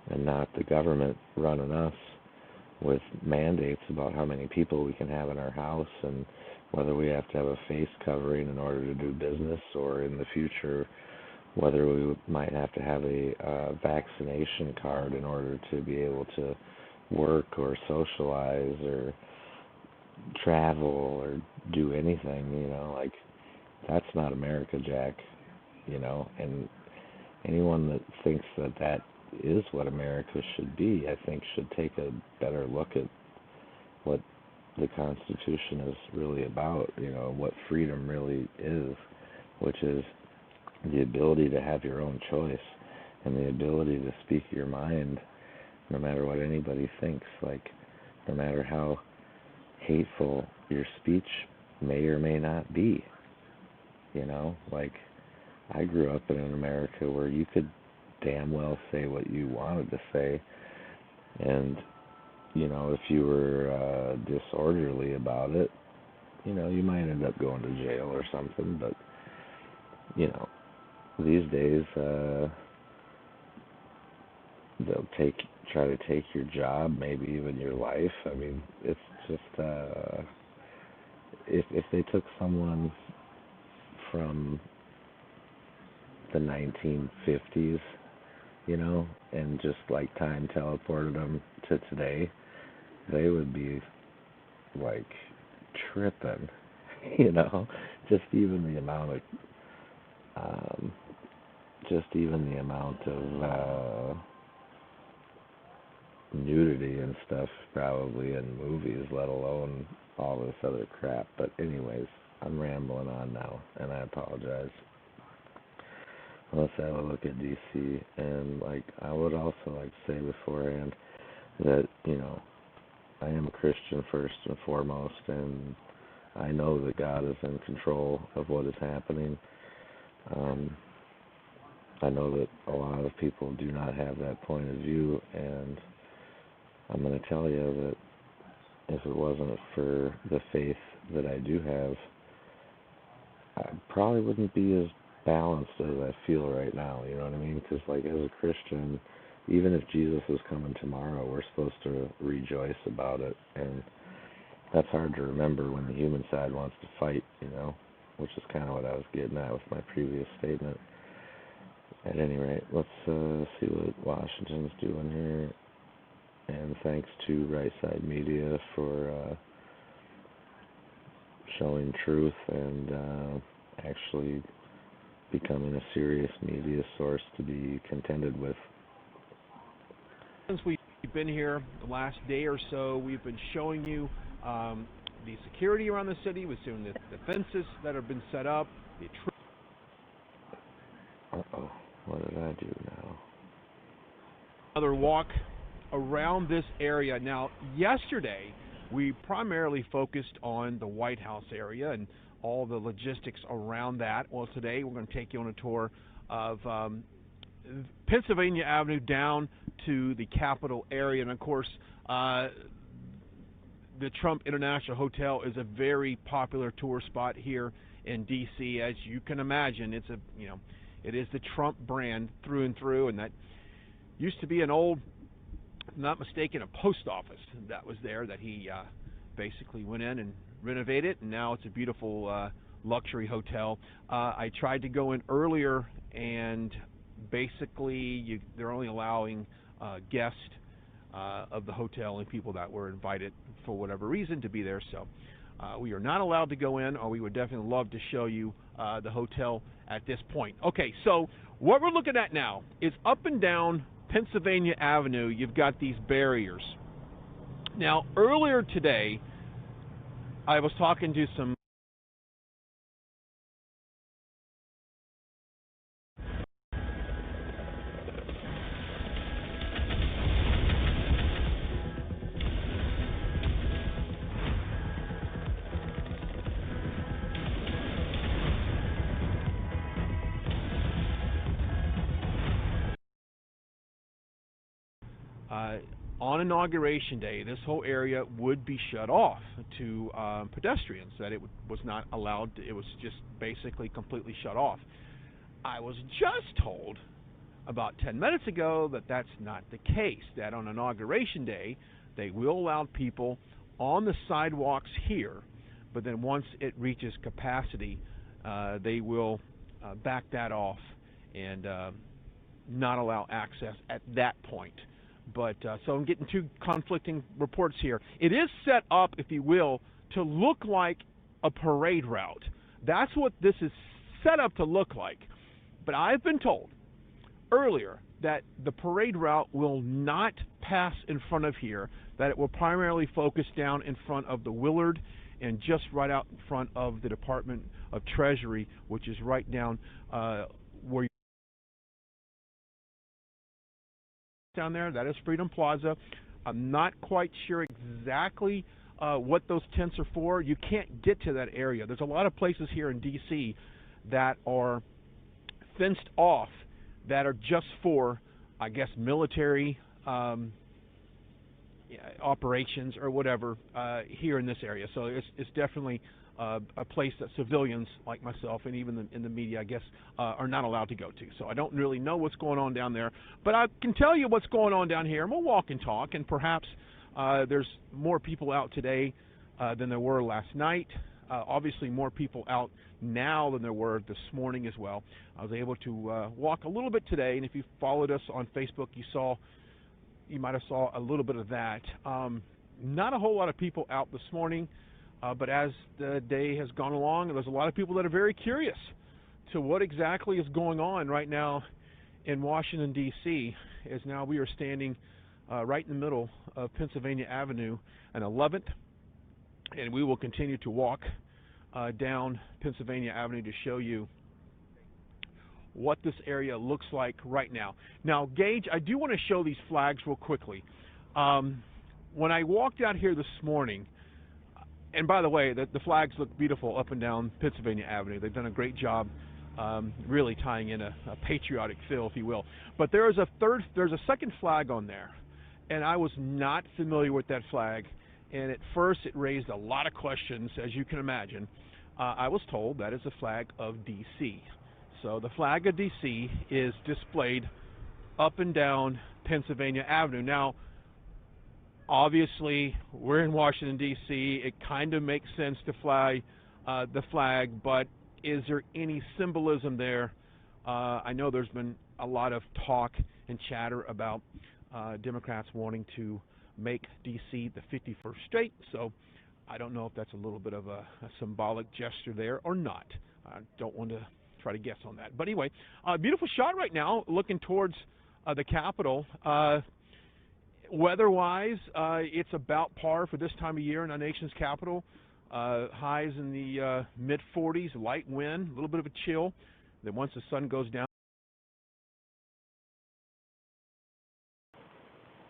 and not the government running us with mandates about how many people we can have in our house and whether we have to have a face covering in order to do business, or in the future whether we might have to have a vaccination card in order to be able to work or socialize or travel or do anything, like that's not America, Jack, and anyone that thinks that that is what America should be, I think should take a better look at what the Constitution is really about, what freedom really is, which is the ability to have your own choice and the ability to speak your mind no matter what anybody thinks, like no matter how hateful your speech may or may not be, like I grew up in an America where you could damn well say what you wanted to say, and if you were disorderly about it, you might end up going to jail or something. But these days they'll try to take your job, maybe even your life. I mean, it's just if they took someone from the 1950s, and just like time teleported them to today, they would be like tripping, just even the amount of nudity and stuff probably in movies, let alone all this other crap. But anyways, I'm rambling on now, and I apologize. Let's have a look at DC, and I would also like to say beforehand that I am a Christian first and foremost, and I know that God is in control of what is happening. I know that a lot of people do not have that point of view, and I'm going to tell you that if it wasn't for the faith that I do have, I probably wouldn't be as balanced as I feel right now, you know what I mean? Because as a Christian, even if Jesus is coming tomorrow, we're supposed to rejoice about it, and that's hard to remember when the human side wants to fight, which is kind of what I was getting at with my previous statement. At any rate, let's see what Washington's doing here, and thanks to Right Side Media for showing truth and actually becoming a serious media source to be contended with. Since we've been here the last day or so, we've been showing you the security around the city. We've seen the fences that have been set up. Uh-oh, what did I do now? Another walk around this area. Now, yesterday, we primarily focused on the White House area and all the logistics around that. Well, today we're going to take you on a tour of Pennsylvania Avenue down to the Capitol area, and of course, the Trump International Hotel is a very popular tour spot here in D.C. As you can imagine, it is the Trump brand through and through, and that used to be an old, if not mistaken, a post office that was there that he basically went in and renovated, and now it's a beautiful luxury hotel. I tried to go in earlier and basically, they're only allowing guests of the hotel and people that were invited for whatever reason to be there. So we are not allowed to go in, or we would definitely love to show you the hotel at this point. Okay, so what we're looking at now is up and down Pennsylvania Avenue. You've got these barriers. Now, earlier today, I was talking to some on Inauguration Day, this whole area would be shut off to pedestrians, that it was not allowed to, it was just basically completely shut off. I was just told about 10 minutes ago that that's not the case, that on Inauguration Day, they will allow people on the sidewalks here, but then once it reaches capacity, they will back that off and not allow access at that point. But so I'm getting two conflicting reports here. It is set up, if you will, to look like a parade route. That's what this is set up to look like. But I've been told earlier that the parade route will not pass in front of here, that it will primarily focus down in front of the Willard and just right out in front of the Department of Treasury, which is right down where you down there. That is Freedom Plaza. I'm not quite sure exactly what those tents are for. You can't get to that area. There's a lot of places here in D.C. that are fenced off that are just for, I guess, military operations or whatever here in this area. So it's definitely a place that civilians like myself and even in the media, I guess, are not allowed to go to. So I don't really know what's going on down there, but I can tell you what's going on down here, and we'll walk and talk, and perhaps there's more people out today than there were last night. Obviously more people out now than there were this morning as well. I was able to walk a little bit today, and if you followed us on Facebook, you might have saw a little bit of that. Not a whole lot of people out this morning. But as the day has gone along, there's a lot of people that are very curious to what exactly is going on right now in Washington, D.C., as now we are standing right in the middle of Pennsylvania Avenue and 11th, and we will continue to walk down Pennsylvania Avenue to show you what this area looks like right now. Now, Gage, I do want to show these flags real quickly. When I walked out here this morning, and by the way, the flags look beautiful up and down Pennsylvania Avenue. They've done a great job really tying in a patriotic feel, if you will. But there's a second flag on there, and I was not familiar with that flag. And at first it raised a lot of questions, as you can imagine. I was told that is a flag of D.C. So the flag of D.C. is displayed up and down Pennsylvania Avenue. Now, obviously, we're in Washington, D.C. It kind of makes sense to fly the flag, but is there any symbolism there? I know there's been a lot of talk and chatter about Democrats wanting to make D.C. the 51st state, so I don't know if that's a little bit of a symbolic gesture there or not. I don't want to try to guess on that. But anyway, beautiful shot right now, looking towards the Capitol. Weather-wise, it's about par for this time of year in our nation's capital. Highs in the mid-40s, light wind, a little bit of a chill. Then once the sun goes down.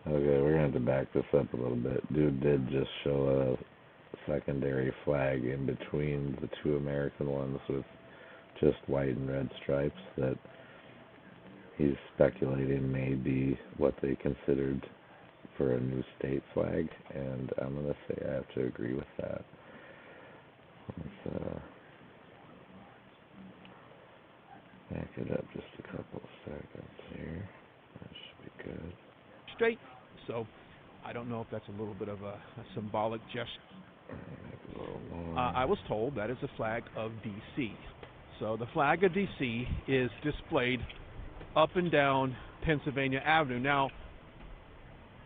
Okay, we're going to have to back this up a little bit. Dude did just show a secondary flag in between the two American ones with just white and red stripes that he's speculating may be what they considered for a new state flag, and I'm going to say I have to agree with that. Let's back it up just a couple of seconds here. That should be good. Straight. So I don't know if that's a little bit of a symbolic gesture. I was told that is a flag of D.C. So the flag of D.C. is displayed up and down Pennsylvania Avenue. Now,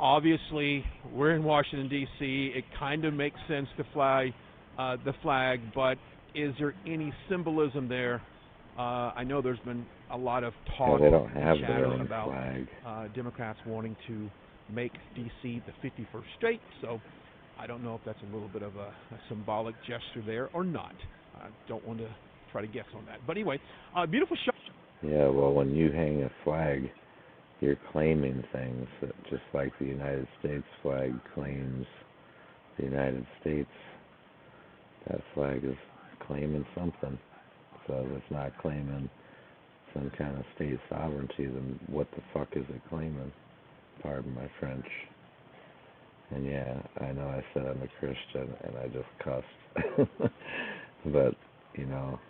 obviously, we're in Washington, D.C. It kind of makes sense to fly the flag, but is there any symbolism there? I know there's been a lot of talk they don't have and their chatter own about flag. Democrats wanting to make D.C. the 51st state, so I don't know if that's a little bit of a symbolic gesture there or not. I don't want to try to guess on that. But anyway, beautiful shot. Yeah, well, when you hang a flag, you're claiming things, just like the United States flag claims the United States. That flag is claiming something. So if it's not claiming some kind of state sovereignty, then what the fuck is it claiming? Pardon my French. And yeah, I know I said I'm a Christian and I just cussed. But, you know,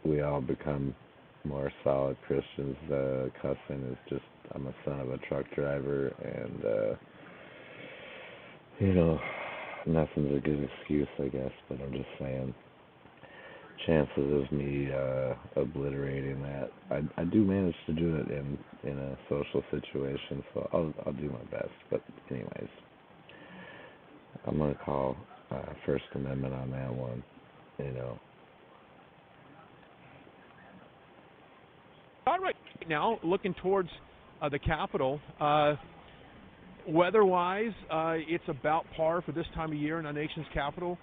we all become more solid Christians. Cussing is just, I'm a son of a truck driver, and, you know, nothing's a good excuse, I guess, but I'm just saying, chances of me obliterating that, I do manage to do it in a social situation, so I'll do my best. But anyways, I'm gonna call First Amendment on that one, you know. All right, now looking towards the Capitol. Weather-wise, it's about par for this time of year in our nation's capital.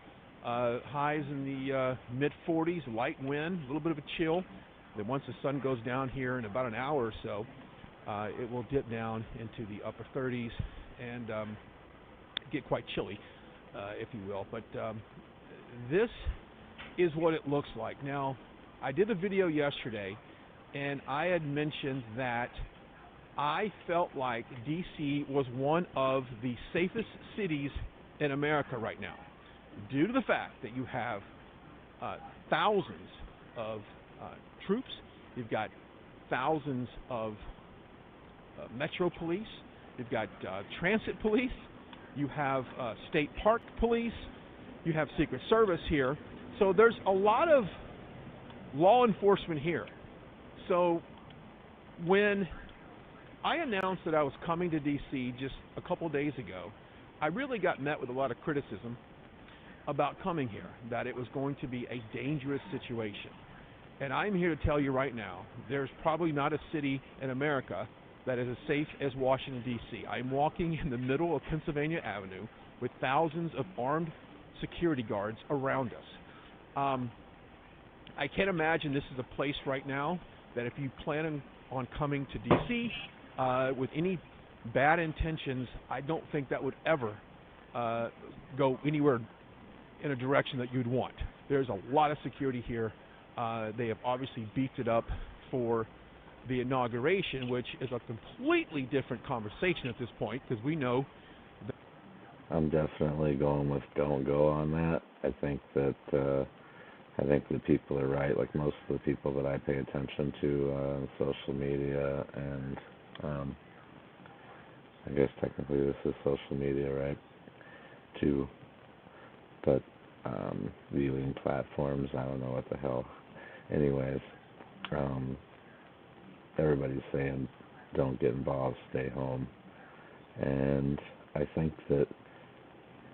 Highs in the mid-40s, light wind, a little bit of a chill. Then once the sun goes down here in about an hour or so, it will dip down into the upper 30s and get quite chilly, if you will. But this is what it looks like. Now, I did a video yesterday, and I had mentioned that I felt like D.C. was one of the safest cities in America right now, due to the fact that you have thousands of troops, you've got thousands of metro police, you've got transit police, you have state park police, you have Secret Service here. So there's a lot of law enforcement here. So when I announced that I was coming to D.C. just a couple days ago, I really got met with a lot of criticism about coming here, that it was going to be a dangerous situation. And I'm here to tell you right now, there's probably not a city in America that is as safe as Washington, D.C. I'm walking in the middle of Pennsylvania Avenue with thousands of armed security guards around us. I can't imagine this is a place right now that if you plan on coming to D.C. With any bad intentions, I don't think that would ever go anywhere in a direction that you'd want. There's a lot of security here. They have obviously beefed it up for the inauguration, which is a completely different conversation at this point, because we know that I'm definitely going with don't go on that. I think that the people are right. Like most of the people that I pay attention to on social media, and I guess technically this is social media, right? Too, but viewing platforms, I don't know what the hell. Anyways, everybody's saying don't get involved, stay home, and I think that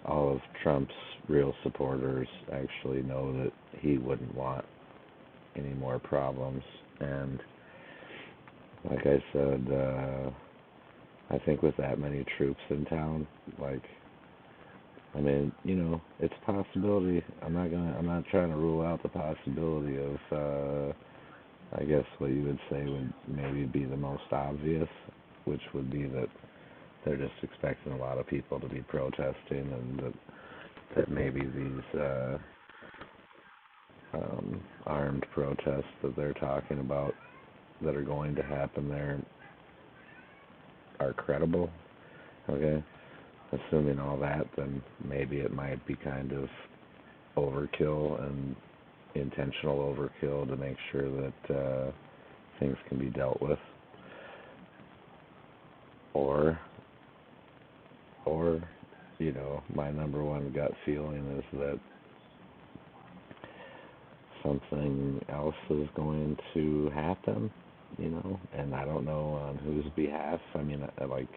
all of Trump's real supporters actually know that he wouldn't want any more problems. And like I said, I think with that many troops in town, like, I mean, you know, it's a possibility. I'm not trying to rule out the possibility of, I guess what you would say would maybe be the most obvious, which would be that they're just expecting a lot of people to be protesting, and that maybe these armed protests that they're talking about that are going to happen there are credible. Okay? Assuming all that, then maybe it might be kind of overkill and intentional overkill to make sure that things can be dealt with. Or, you know, my number one gut feeling is that something else is going to happen, and I don't know on whose behalf. I mean, like,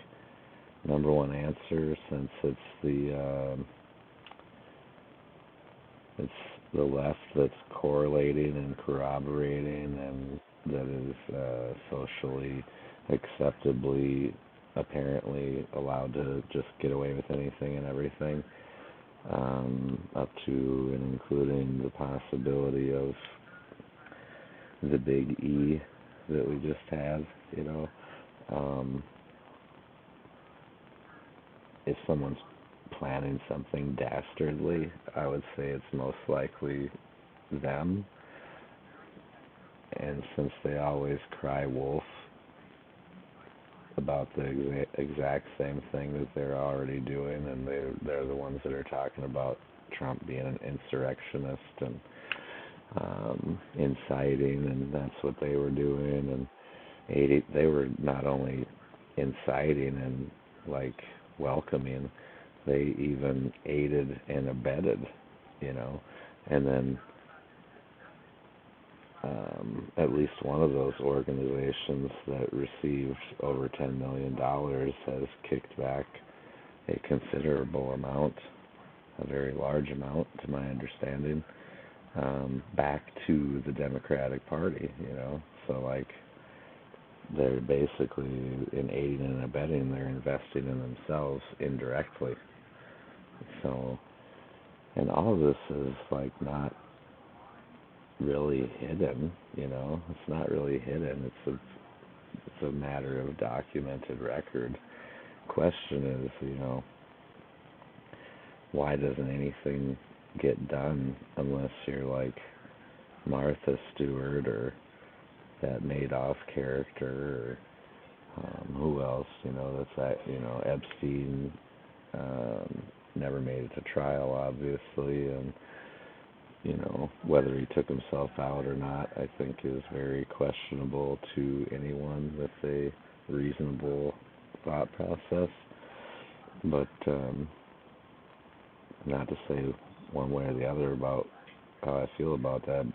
number one answer, since it's the left that's correlating and corroborating, and that is socially acceptably, apparently allowed to just get away with anything and everything, up to and including the possibility of the big E that we just had, if someone's planning something dastardly, I would say it's most likely them. And since they always cry wolf about the exact same thing that they're already doing, and they're the ones that are talking about Trump being an insurrectionist and inciting, and that's what they were doing, and they were not only inciting and like welcoming, they even aided and abetted, and then at least one of those organizations that received over $10 million has kicked back a considerable amount, a very large amount to my understanding, back to the Democratic Party, so like they're basically, in aiding and abetting, they're investing in themselves indirectly. So, and all of this is like not really hidden, it's not really hidden. It's a matter of documented record. Question is, why doesn't anything get done unless you're like Martha Stewart or that Madoff character, or who else, that's that, Epstein, never made it to trial, obviously, and whether he took himself out or not, I think is very questionable to anyone with a reasonable thought process. But not to say one way or the other about how I feel about that,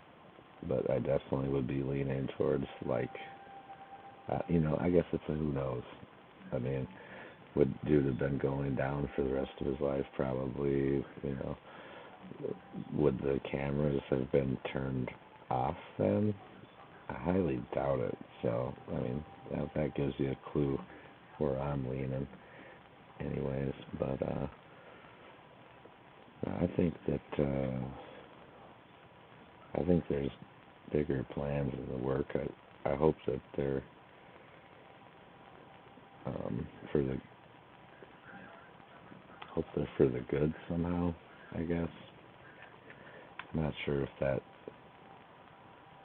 but I definitely would be leaning towards, like, I guess it's a who knows. I mean, would dude have been going down for the rest of his life? Probably, Would the cameras have been turned off then? I highly doubt it. So, I mean, that gives you a clue where I'm leaning. Anyways, but I think there's bigger plans in the work. I hope that they're for the good somehow, I guess. I'm not sure if that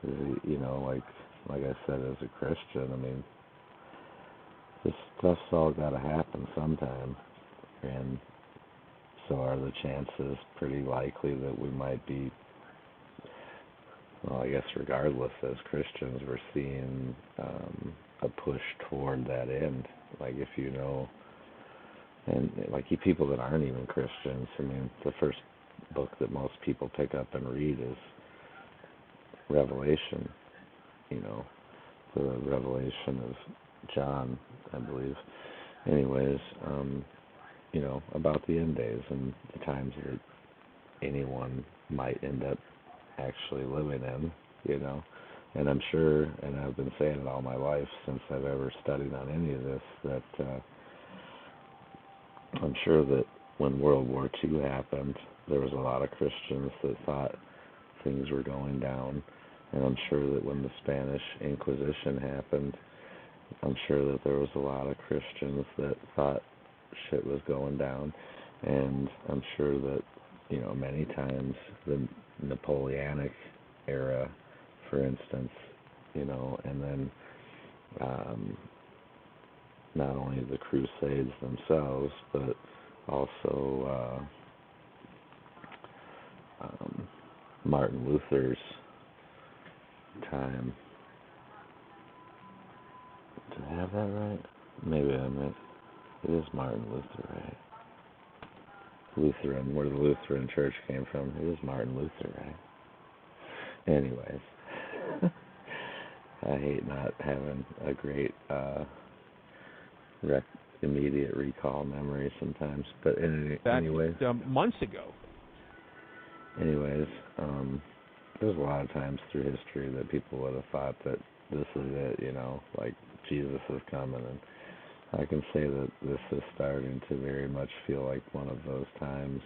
is, like I said, as a Christian, I mean, this stuff's all got to happen sometime, and so are the chances pretty likely that we might be, well, I guess regardless, as Christians, we're seeing a push toward that end. Like, if and like you people that aren't even Christians, I mean, the first book that most people pick up and read is Revelation, the Revelation of John, I believe. Anyways, about the end days and the times that anyone might end up actually living in, And I'm sure, and I've been saying it all my life since I've ever studied on any of this, that I'm sure that when World War II happened, there was a lot of Christians that thought things were going down. And I'm sure that when the Spanish Inquisition happened, I'm sure that there was a lot of Christians that thought shit was going down. And I'm sure that, many times the Napoleonic era, for instance, and then not only the Crusades themselves, but also Martin Luther's time. Did I have that right? Maybe I meant it is Martin Luther, right? Lutheran, where the Lutheran Church came from. It is Martin Luther, right? Anyways, I hate not having a great immediate recall memory sometimes. But anyways, months ago. Anyways, there's a lot of times through history that people would have thought that this is it, you know, like Jesus is coming, and I can say that this is starting to very much feel like one of those times.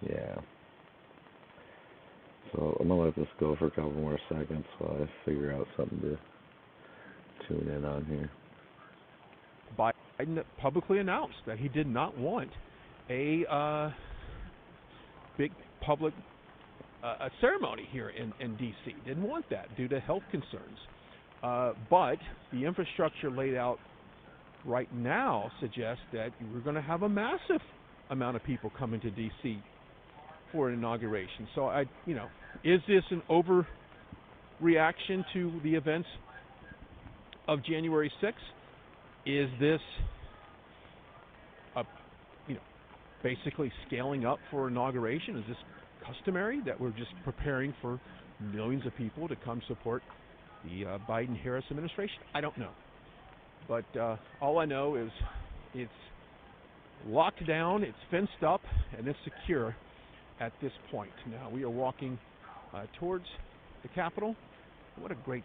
Yeah. So I'm gonna let this go for a couple more seconds while I figure out something to tune in on here. Biden publicly announced that he did not want a big public a ceremony here in D.C. Didn't want that due to health concerns. But the infrastructure laid out right now suggests that we're going to have a massive amount of people coming to D.C. for an inauguration. So is this an overreaction to the events of January 6th? Is this basically scaling up for inauguration? Is this customary that we're just preparing for millions of people to come support the Biden-Harris administration? I don't know. But all I know is it's locked down, it's fenced up, and it's secure at this point. Now we are walking towards the Capitol. What a great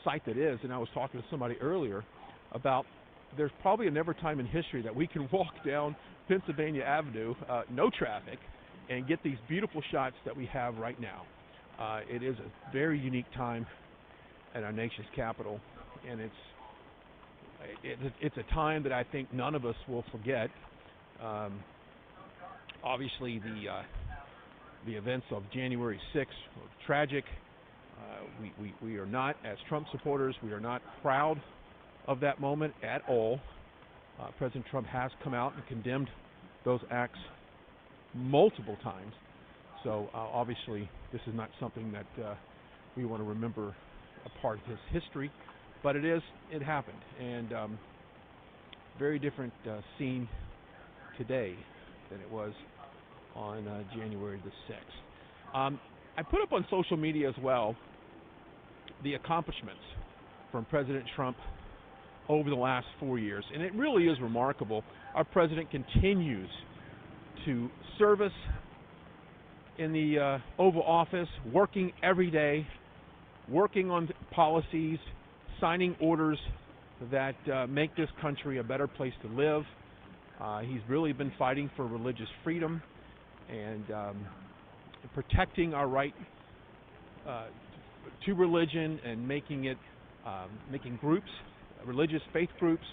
sight that is. And I was talking to somebody earlier about there's probably never time in history that we can walk down Pennsylvania Avenue, no traffic, and get these beautiful shots that we have right now. It is a very unique time at our nation's capital, and it's a time that I think none of us will forget. Obviously, the events of January 6th were tragic. We are not, as Trump supporters, we are not proud of that moment at all. President Trump has come out and condemned those acts multiple times. So obviously this is not something that we want to remember a part of his history, but it happened, and very different scene today than it was on January the 6th. I put up on social media as well the accomplishments from President Trump over the last 4 years, and it really is remarkable. Our president continues to service in the Oval Office, working every day, working on policies, signing orders that make this country a better place to live. He's really been fighting for religious freedom and protecting our right to religion and making groups, religious faith groups,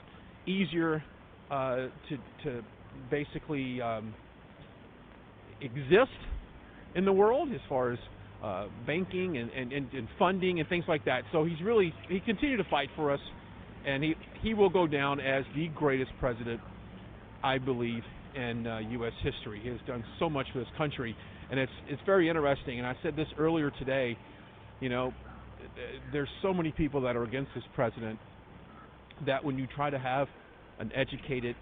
easier to basically exist in the world as far as banking and funding and things like that. So he continued to fight for us, and he will go down as the greatest president, I believe, in U.S. history. He has done so much for this country, and it's very interesting. And I said this earlier today. There's so many people that are against this president that when you try to have an educated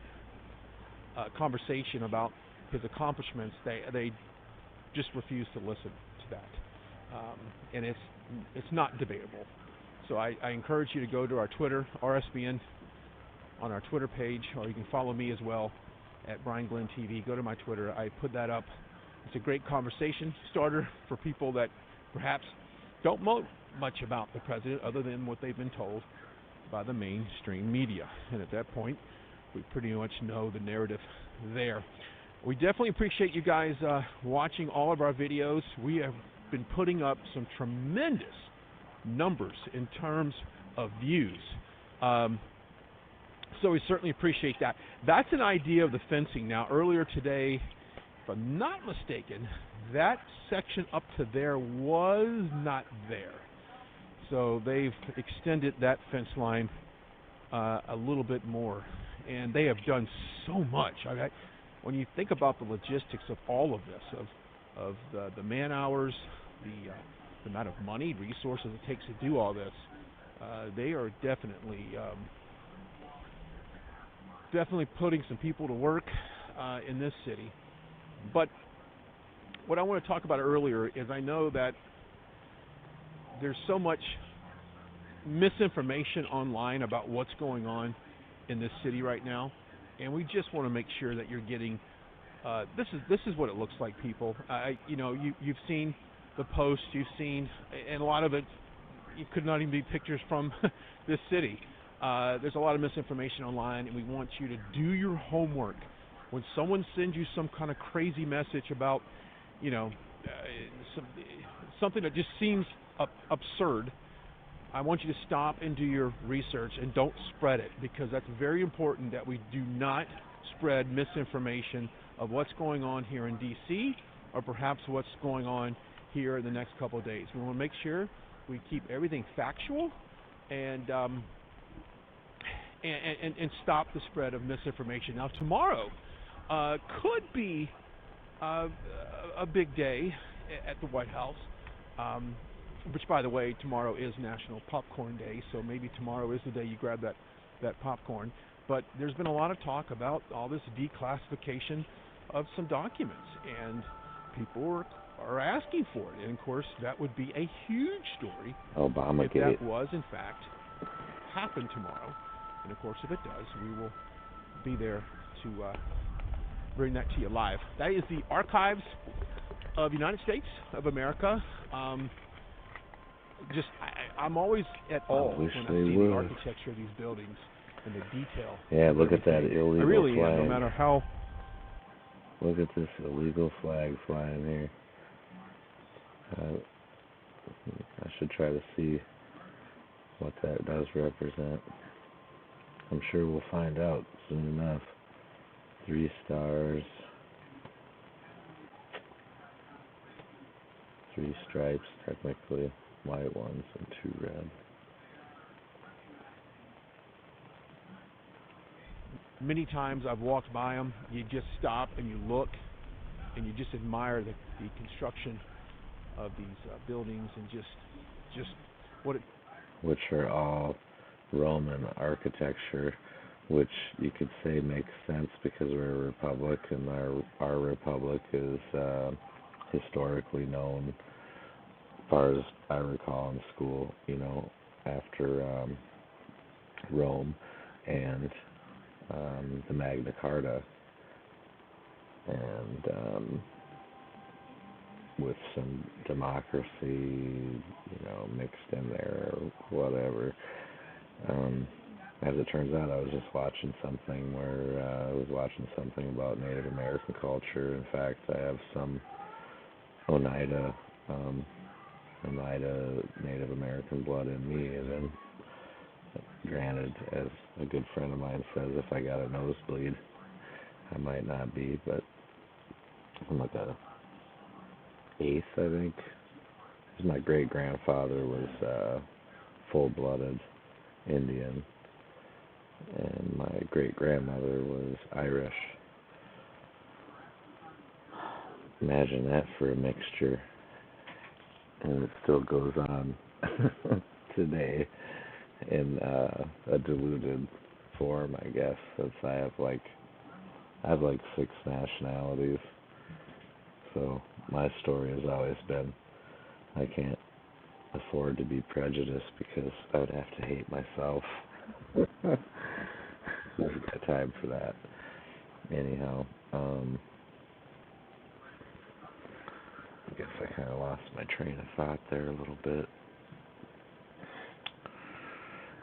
conversation about his accomplishments, they just refuse to listen to that, and it's not debatable. So I encourage you to go to our Twitter, RSBN, on our Twitter page, or you can follow me as well at Brian Glenn TV. Go to my Twitter. I put that up. It's a great conversation starter for people that perhaps don't know much about the president other than what they've been told by the mainstream media. And at that point, we pretty much know the narrative there. We definitely appreciate you guys watching all of our videos. We have been putting up some tremendous numbers in terms of views. So we certainly appreciate that. That's an idea of the fencing. Now, earlier today, if I'm not mistaken, that section up to there was not there. So they've extended that fence line a little bit more. And they have done so much. When you think about the logistics of all of this, of the man hours, the amount of money, resources it takes to do all this, they are definitely putting some people to work in this city. But what I want to talk about earlier is I know that there's so much misinformation online about what's going on in this city right now, and we just want to make sure that you're getting. This is what it looks like, people. You've seen the posts, you've seen, and a lot of it, it could not even be pictures from this city. There's a lot of misinformation online, and we want you to do your homework. When someone sends you some kind of crazy message about, something that just seems absurd, I want you to stop and do your research and don't spread it, because that's very important that we do not spread misinformation of what's going on here in D.C. or perhaps what's going on here in the next couple of days. We want to make sure we keep everything factual and stop the spread of misinformation. Now, tomorrow could be a big day at the White House, which, by the way, tomorrow is National Popcorn Day, so maybe tomorrow is the day you grab that popcorn. But there's been a lot of talk about all this declassification of some documents, and people are asking for it. And, of course, that would be a huge story if that was, in fact, happen tomorrow. And, of course, if it does, we will be there to bring that to you live. That is the Archives of the United States of America. I'm always at awe when I see the architecture of these buildings and the detail. Yeah, look at that illegal I really flag. am, no matter how. Look at this illegal flag flying here. I should try to see what that does represent. I'm sure we'll find out soon enough. 3 stars, 3 stripes, technically, white ones and 2 red. Many times I've walked by them, you just stop and you look and you just admire the construction of these buildings and just what it... Which are all Roman architecture, which you could say makes sense because we're a republic, and our republic is historically known, as far as I recall in school, after Rome and the Magna Carta, and with some democracy, mixed in there or whatever. As it turns out, I was just watching something about Native American culture. In fact, I have some Oneida Native American blood in me, and then, granted, as a good friend of mine says, if I got a nosebleed, I might not be, but I'm like a 8th, I think. My great-grandfather was full-blooded Indian, and my great-grandmother was Irish. Imagine that for a mixture. And it still goes on today in a diluted form, I guess, since I have like 6 nationalities. So my story has always been, I can't afford to be prejudiced because I would have to hate myself. There's got time for that. Anyhow, I guess I kind of lost my train of thought there a little bit.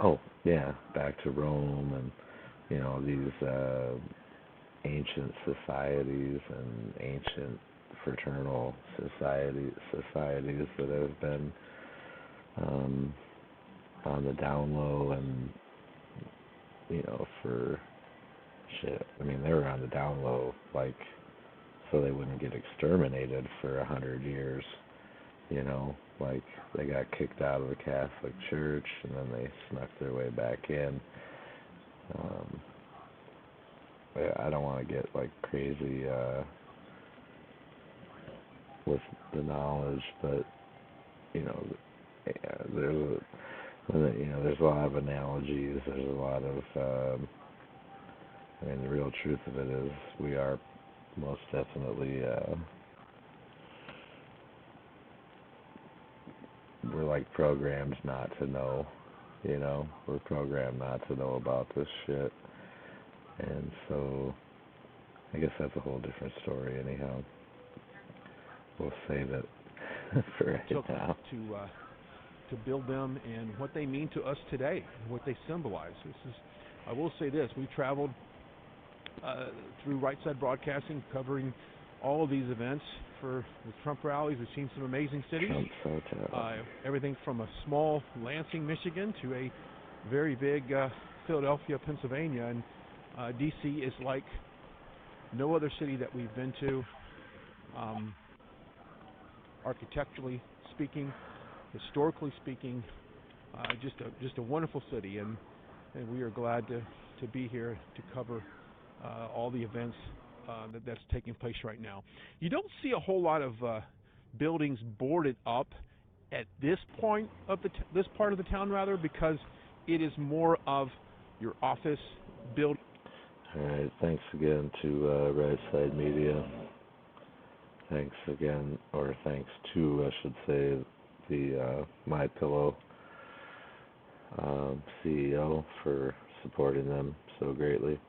Oh, yeah, back to Rome and, these ancient societies and ancient fraternal societies that have been on the down low and, for shit. I mean, they were on the down low, so they wouldn't get exterminated for 100 years, they got kicked out of the Catholic Church and then they snuck their way back in. I don't want to get crazy with the knowledge, but there's a lot of analogies. There's a lot of the real truth of it is we are most definitely we're like programmed not to know, you know, we're programmed not to know about this shit, and so I guess that's a whole different story. Anyhow, we'll save it for right now. To build them and what they mean to us today, what they symbolize. I will say this: we traveled through Right Side Broadcasting, covering all of these events for the Trump rallies. We've seen some amazing cities. Everything from a small Lansing, Michigan, to a very big Philadelphia, Pennsylvania. And D.C. is like no other city that we've been to, architecturally speaking, historically speaking, just a wonderful city, and we are glad to be here to cover all the events that's taking place right now. You don't see a whole lot of buildings boarded up at this point of this part of the town, rather, because it is more of your office building. All right, thanks again to Right Side Media. Thanks again, or thanks to, I should say, the My Pillow CEO for supporting them so greatly.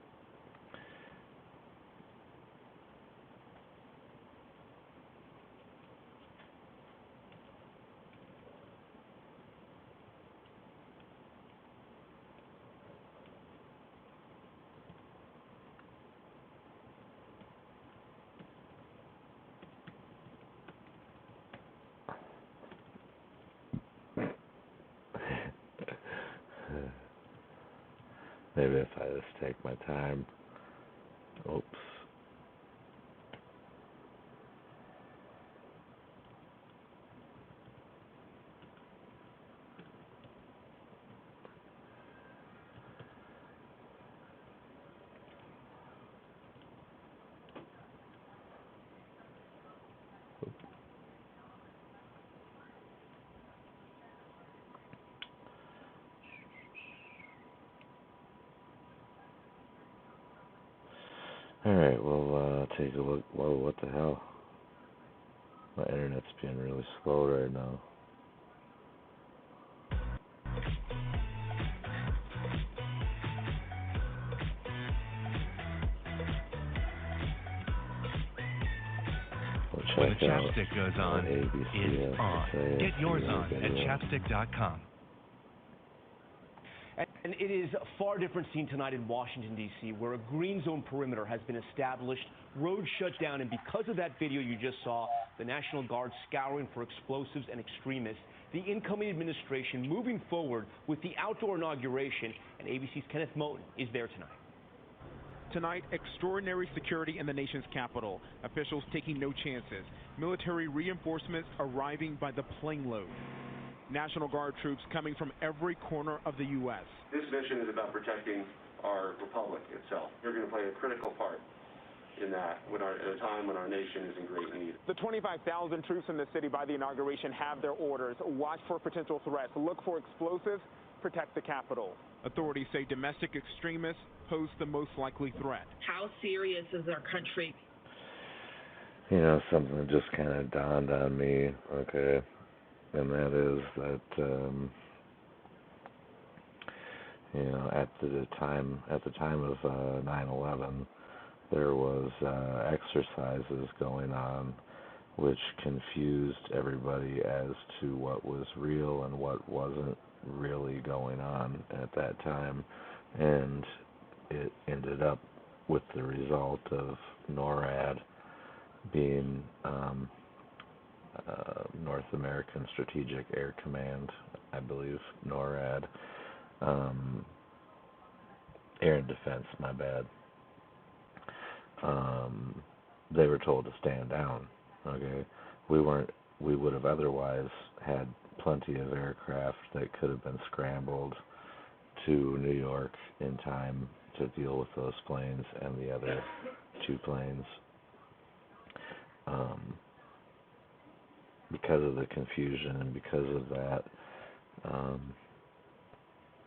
Maybe if I just take my time. Oops. Alright, we'll take a look. Whoa, what the hell? My internet's being really slow right now. When the chapstick goes on, it's on. Get yours on at chapstick.com. And it is a far different scene tonight in Washington, D.C., where a green zone perimeter has been established, roads shut down, and because of that video you just saw, the National Guard scouring for explosives and extremists, the incoming administration moving forward with the outdoor inauguration, and ABC's Kenneth Moten is there tonight. Tonight, extraordinary security in the nation's capital. Officials taking no chances. Military reinforcements arriving by the plane load. National Guard troops coming from every corner of the U.S. This mission is about protecting our republic itself. You're going to play a critical part in that at a time when our nation is in great need. The 25,000 troops in the city by the inauguration have their orders. Watch for potential threats. Look for explosives. Protect the Capitol. Authorities say domestic extremists pose the most likely threat. How serious is our country? You know, something just kind of dawned on me, okay, and that is that, you know, at the time of 9/11, there was exercises going on which confused everybody as to what was real and what wasn't really going on at that time, and it ended up with the result of NORAD being North American Strategic Air Command, I believe, NORAD, Air and Defense, my bad. They were told to stand down, okay? We would have otherwise had plenty of aircraft that could have been scrambled to New York in time to deal with those planes and the other two planes. Because of the confusion and because of that,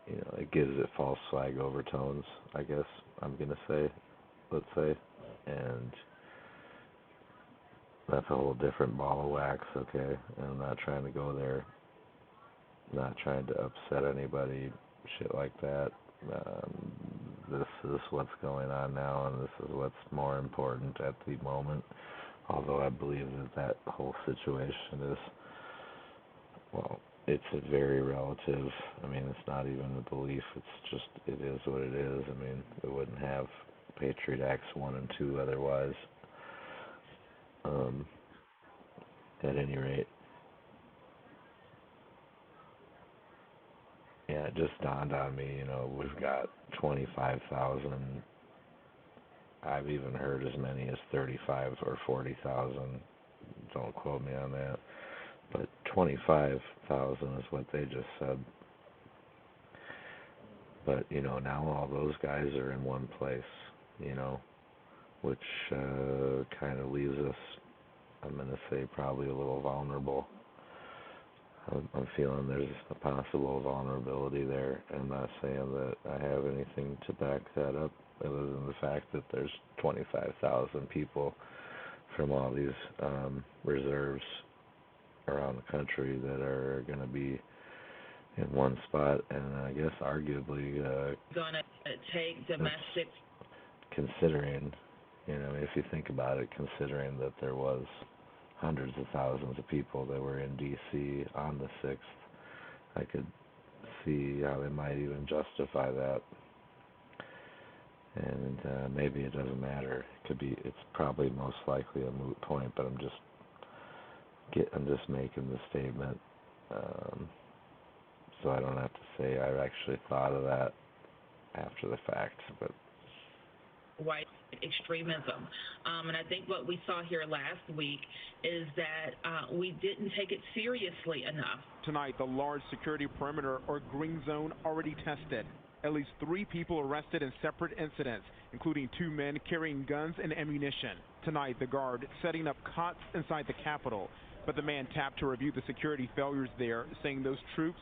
you know, it gives it false flag overtones, I guess I'm going to say, let's say, and that's a whole different ball of wax, okay, and I'm not trying to go there not trying to upset anybody, shit like that. This is what's going on now, and this is what's more important at the moment. Although I believe that whole situation is, well, it's a very relative. I mean, it's not even a belief. It's just, it is what it is. I mean, we wouldn't have Patriot Acts 1 and 2 otherwise. At any rate. Yeah, it just dawned on me, we've got 25,000. I've even heard as many as 35 or 40,000. Don't quote me on that. But 25,000 is what they just said. But, now all those guys are in one place, which kind of leaves us, I'm going to say, probably a little vulnerable. I'm feeling there's a possible vulnerability there. I'm not saying that I have anything to back that up other than the fact that there's 25,000 people from all these reserves around the country that are going to be in one spot, and I guess arguably going to take domestic. Considering, if you think about it, considering that there was hundreds of thousands of people that were in D.C. on the 6th, I could see how they might even justify that. And maybe it doesn't matter. It's probably most likely a moot point, but I'm just making the statement, so I don't have to say I've actually thought of that after the fact, but White extremism. And I think what we saw here last week is that we didn't take it seriously enough. Tonight, the large security perimeter or green zone already tested. At least 3 people arrested in separate incidents, including 2 men carrying guns and ammunition. Tonight, the Guard setting up cots inside the Capitol, but the man tapped to review the security failures there, saying those troops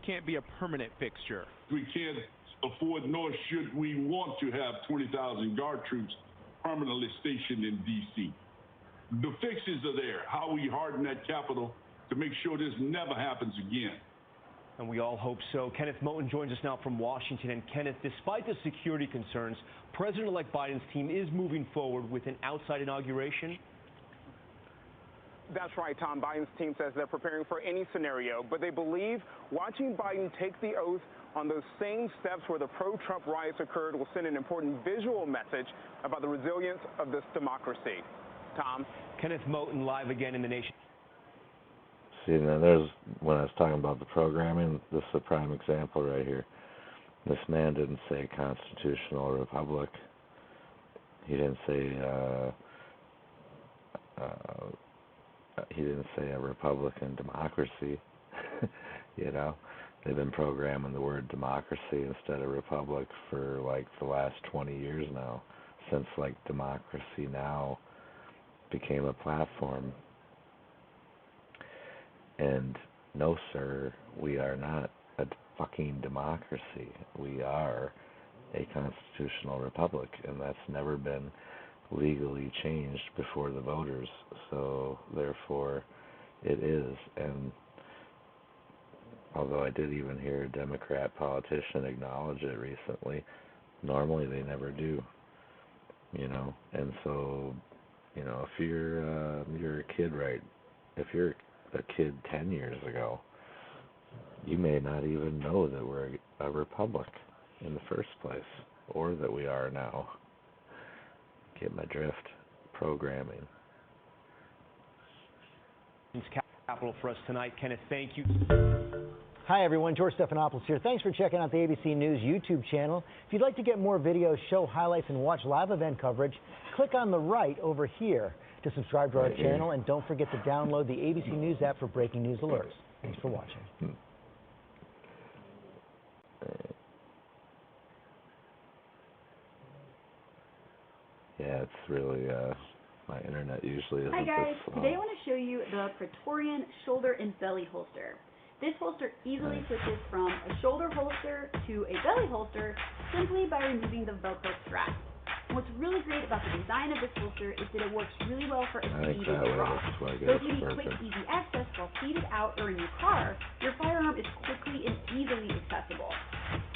can't be a permanent fixture. We can't afford, nor should we want to have 20,000 Guard troops permanently stationed in D.C. The fixes are there. How we harden that Capitol to make sure this never happens again. And we all hope so. Kenneth Moten joins us now from Washington. And Kenneth, despite the security concerns, President-elect Biden's team is moving forward with an outside inauguration. That's right, Tom. Biden's team says they're preparing for any scenario, but they believe watching Biden take the oath on those same steps where the pro-Trump riots occurred will send an important visual message about the resilience of this democracy. Tom? Kenneth Moten live again in the nation. See, now when I was talking about the programming, this is a prime example right here. This man didn't say constitutional republic. He didn't say a republican democracy. They've been programming the word democracy instead of republic for like the last 20 years now, since like Democracy Now! Became a platform. And no, sir, we are not a fucking democracy. We are a constitutional republic, and that's never been legally changed before the voters. So therefore, it is. And although I did even hear a Democrat politician acknowledge it recently, normally they never do. And so, if you're a kid, right? If you're a kid 10 years ago, you may not even know that we're a republic in the first place, or that we are now. Get my drift? Programming. Capital for us tonight. Kenneth, thank you. Hi everyone, George Stephanopoulos here. Thanks for checking out the ABC News YouTube channel. If you'd like to get more videos, show highlights, and watch live event coverage, click on the right over here to subscribe to our channel, and don't forget to download the ABC News app for breaking news alerts. Thanks for watching. Yeah, it's really, my internet usually isn't Hi guys, this slow. today I want to show you the Praetorian shoulder and belly holster. This holster easily switches from a shoulder holster to a belly holster simply by removing the Velcro strap. What's really great about the design of this holster is that it works really well for a I think seated that way drop. looks like So if it's you need quick, working. easy access while seated out or in your car, your firearm is quickly and easily accessible.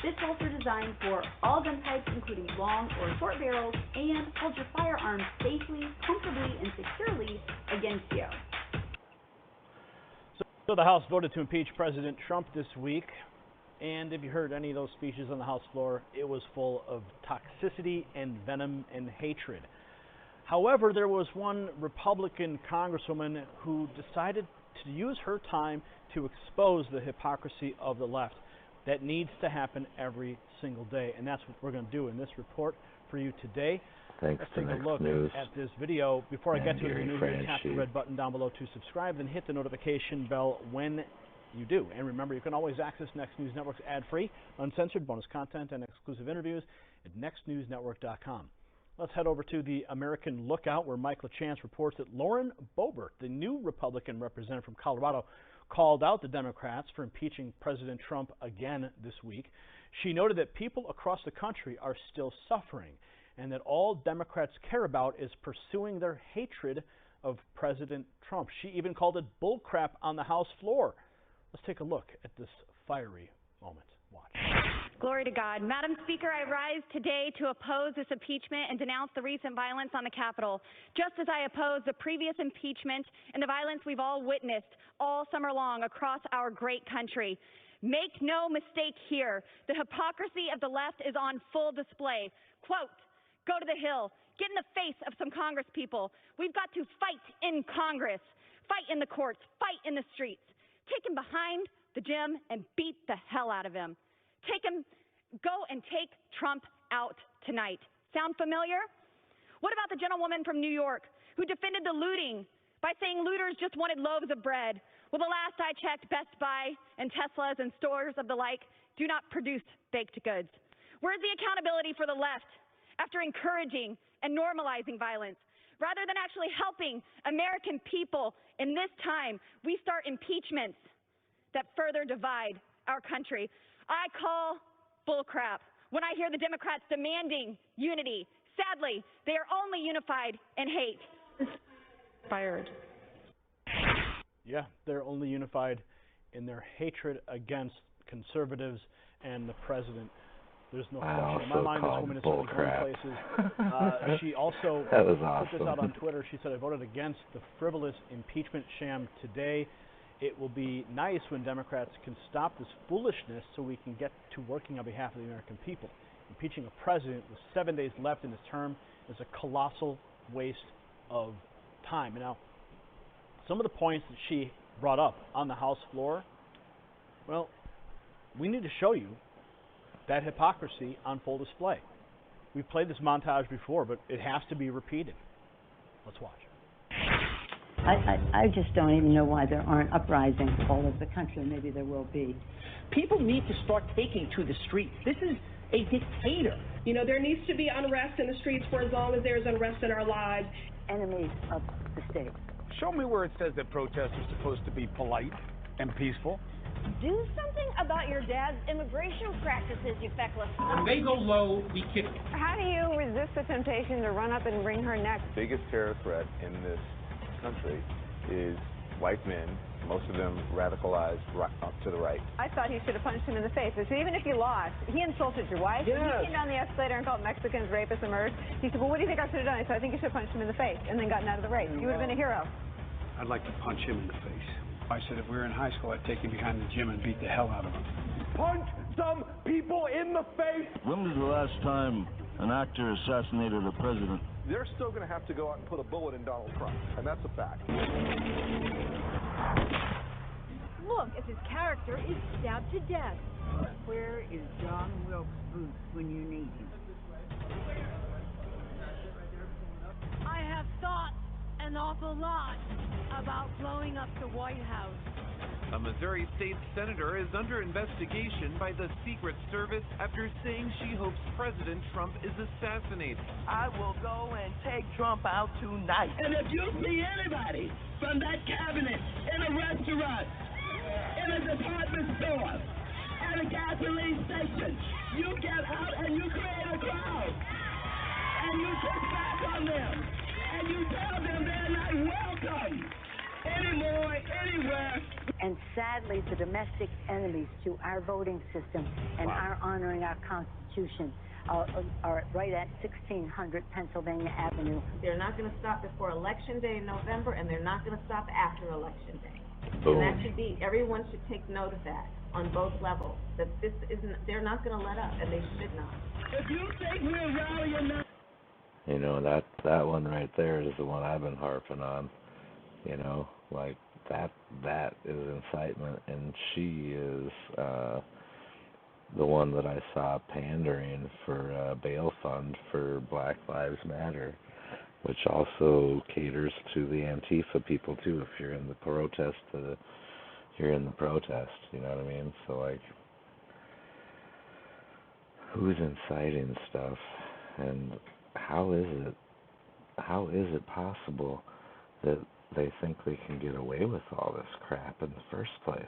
This holster is designed for all gun types, including long or short barrels, and holds your firearm safely, comfortably, and securely against you. So the House voted to impeach President Trump this week, and if you heard any of those speeches on the House floor, it was full of toxicity and venom and hatred. However, there was one Republican congresswoman who decided to use her time to expose the hypocrisy of the left. That needs to happen every single day, and that's what we're going to do in this report for you today. Thanks Let's to take a Next look News at this video. Before I get to it, if you're new here, Gary tap the Franchi. red button down below to subscribe, then hit the notification bell when you do. And remember, you can always access Next News Network's ad-free, uncensored bonus content and exclusive interviews at nextnewsnetwork.com. Let's head over to the American Lookout, where Mike LaChance reports that Lauren Boebert, the new Republican representative from Colorado, called out the Democrats for impeaching President Trump again this week. She noted that people across the country are still suffering, and that all Democrats care about is pursuing their hatred of President Trump. She even called it bullcrap on the House floor. Let's take a look at this fiery moment. Watch. Glory to God. Madam Speaker, I rise today to oppose this impeachment and denounce the recent violence on the Capitol, just as I oppose the previous impeachment and the violence we've all witnessed all summer long across our great country. Make no mistake here, the hypocrisy of the left is on full display. Quote, go to the Hill, get in the face of some Congress people. We've got to fight in Congress, fight in the courts, fight in the streets. Take him behind the gym and beat the hell out of him. Go and take Trump out tonight. Sound familiar? What about the gentlewoman from New York who defended the looting by saying looters just wanted loaves of bread? Well, the last I checked, Best Buy and Teslas and stores of the like do not produce baked goods. Where's the accountability for the left after encouraging and normalizing violence? Rather than actually helping American people in this time, we start impeachments that further divide our country. I call bullcrap when I hear the Democrats demanding unity. Sadly, they are only unified in hate. Fired. Yeah, they're only unified in their hatred against conservatives and the president. There's no question. In my mind, this woman is certainly going places. She also That was put this out awesome. on Twitter. She said, I voted against the frivolous impeachment sham today. It will be nice when Democrats can stop this foolishness so we can get to working on behalf of the American people. Impeaching a president with 7 days left in his term is a colossal waste of time. Now, some of the points that she brought up on the House floor, well, we need to show you that hypocrisy on full display. We've played this montage before, but it has to be repeated. Let's watch. I just don't even know why there aren't uprisings all over the country. Maybe there will be. People need to start taking to the streets. This is a dictator. You know, there needs to be unrest in the streets for as long as there's unrest in our lives. Enemies of the state. Show me where it says that protests are supposed to be polite and peaceful. Do something about your dad's immigration practices, you feckless. When they go low, we kick them. How do you resist the temptation to run up and wring her neck? The biggest terror threat in this country is white men, most of them radicalized up to the right. I thought he should have punched him in the face. I said, even if you lost, he insulted your wife. Yes. He came down the escalator and called Mexicans rapists and murderers. He said, well, what do you think I should have done? I said, I think you should have punched him in the face and then gotten out of the race. You would have been a hero. I'd like to punch him in the face. I said if we were in high school, I'd take him behind the gym and beat the hell out of him. Punch some people in the face! When was the last time an actor assassinated a president? They're still going to have to go out and put a bullet in Donald Trump, and that's a fact. Look, as his character is stabbed to death. Where is John Wilkes Booth when you need him? I have thought an awful lot about blowing up the White House. A Missouri state senator is under investigation by the Secret Service after saying she hopes President Trump is assassinated. I will go and take Trump out tonight. And if you see anybody from that cabinet in a restaurant, in a department store, at a gasoline station, you get out and you create a crowd. and you push back on them, and you tell them they're not welcome anymore, anywhere. And sadly, the domestic enemies to our voting system and our honoring our Constitution are right at 1600 Pennsylvania Avenue. They're not going to stop before Election Day in November, and they're not going to stop after Election Day. Boom. And that should be, everyone should take note of that on both levels, that this isn't, they're not going to let up, and they should not. If you think we're rallying now, You know, that one right there is the one I've been harping on. You know, like that is incitement, and she is the one that I saw pandering for a bail fund for Black Lives Matter, which also caters to the Antifa people too. If you're in the protest, you're in the protest. You know what I mean? So like, who's inciting stuff, and how is it possible that they think they can get away with all this crap in the first place?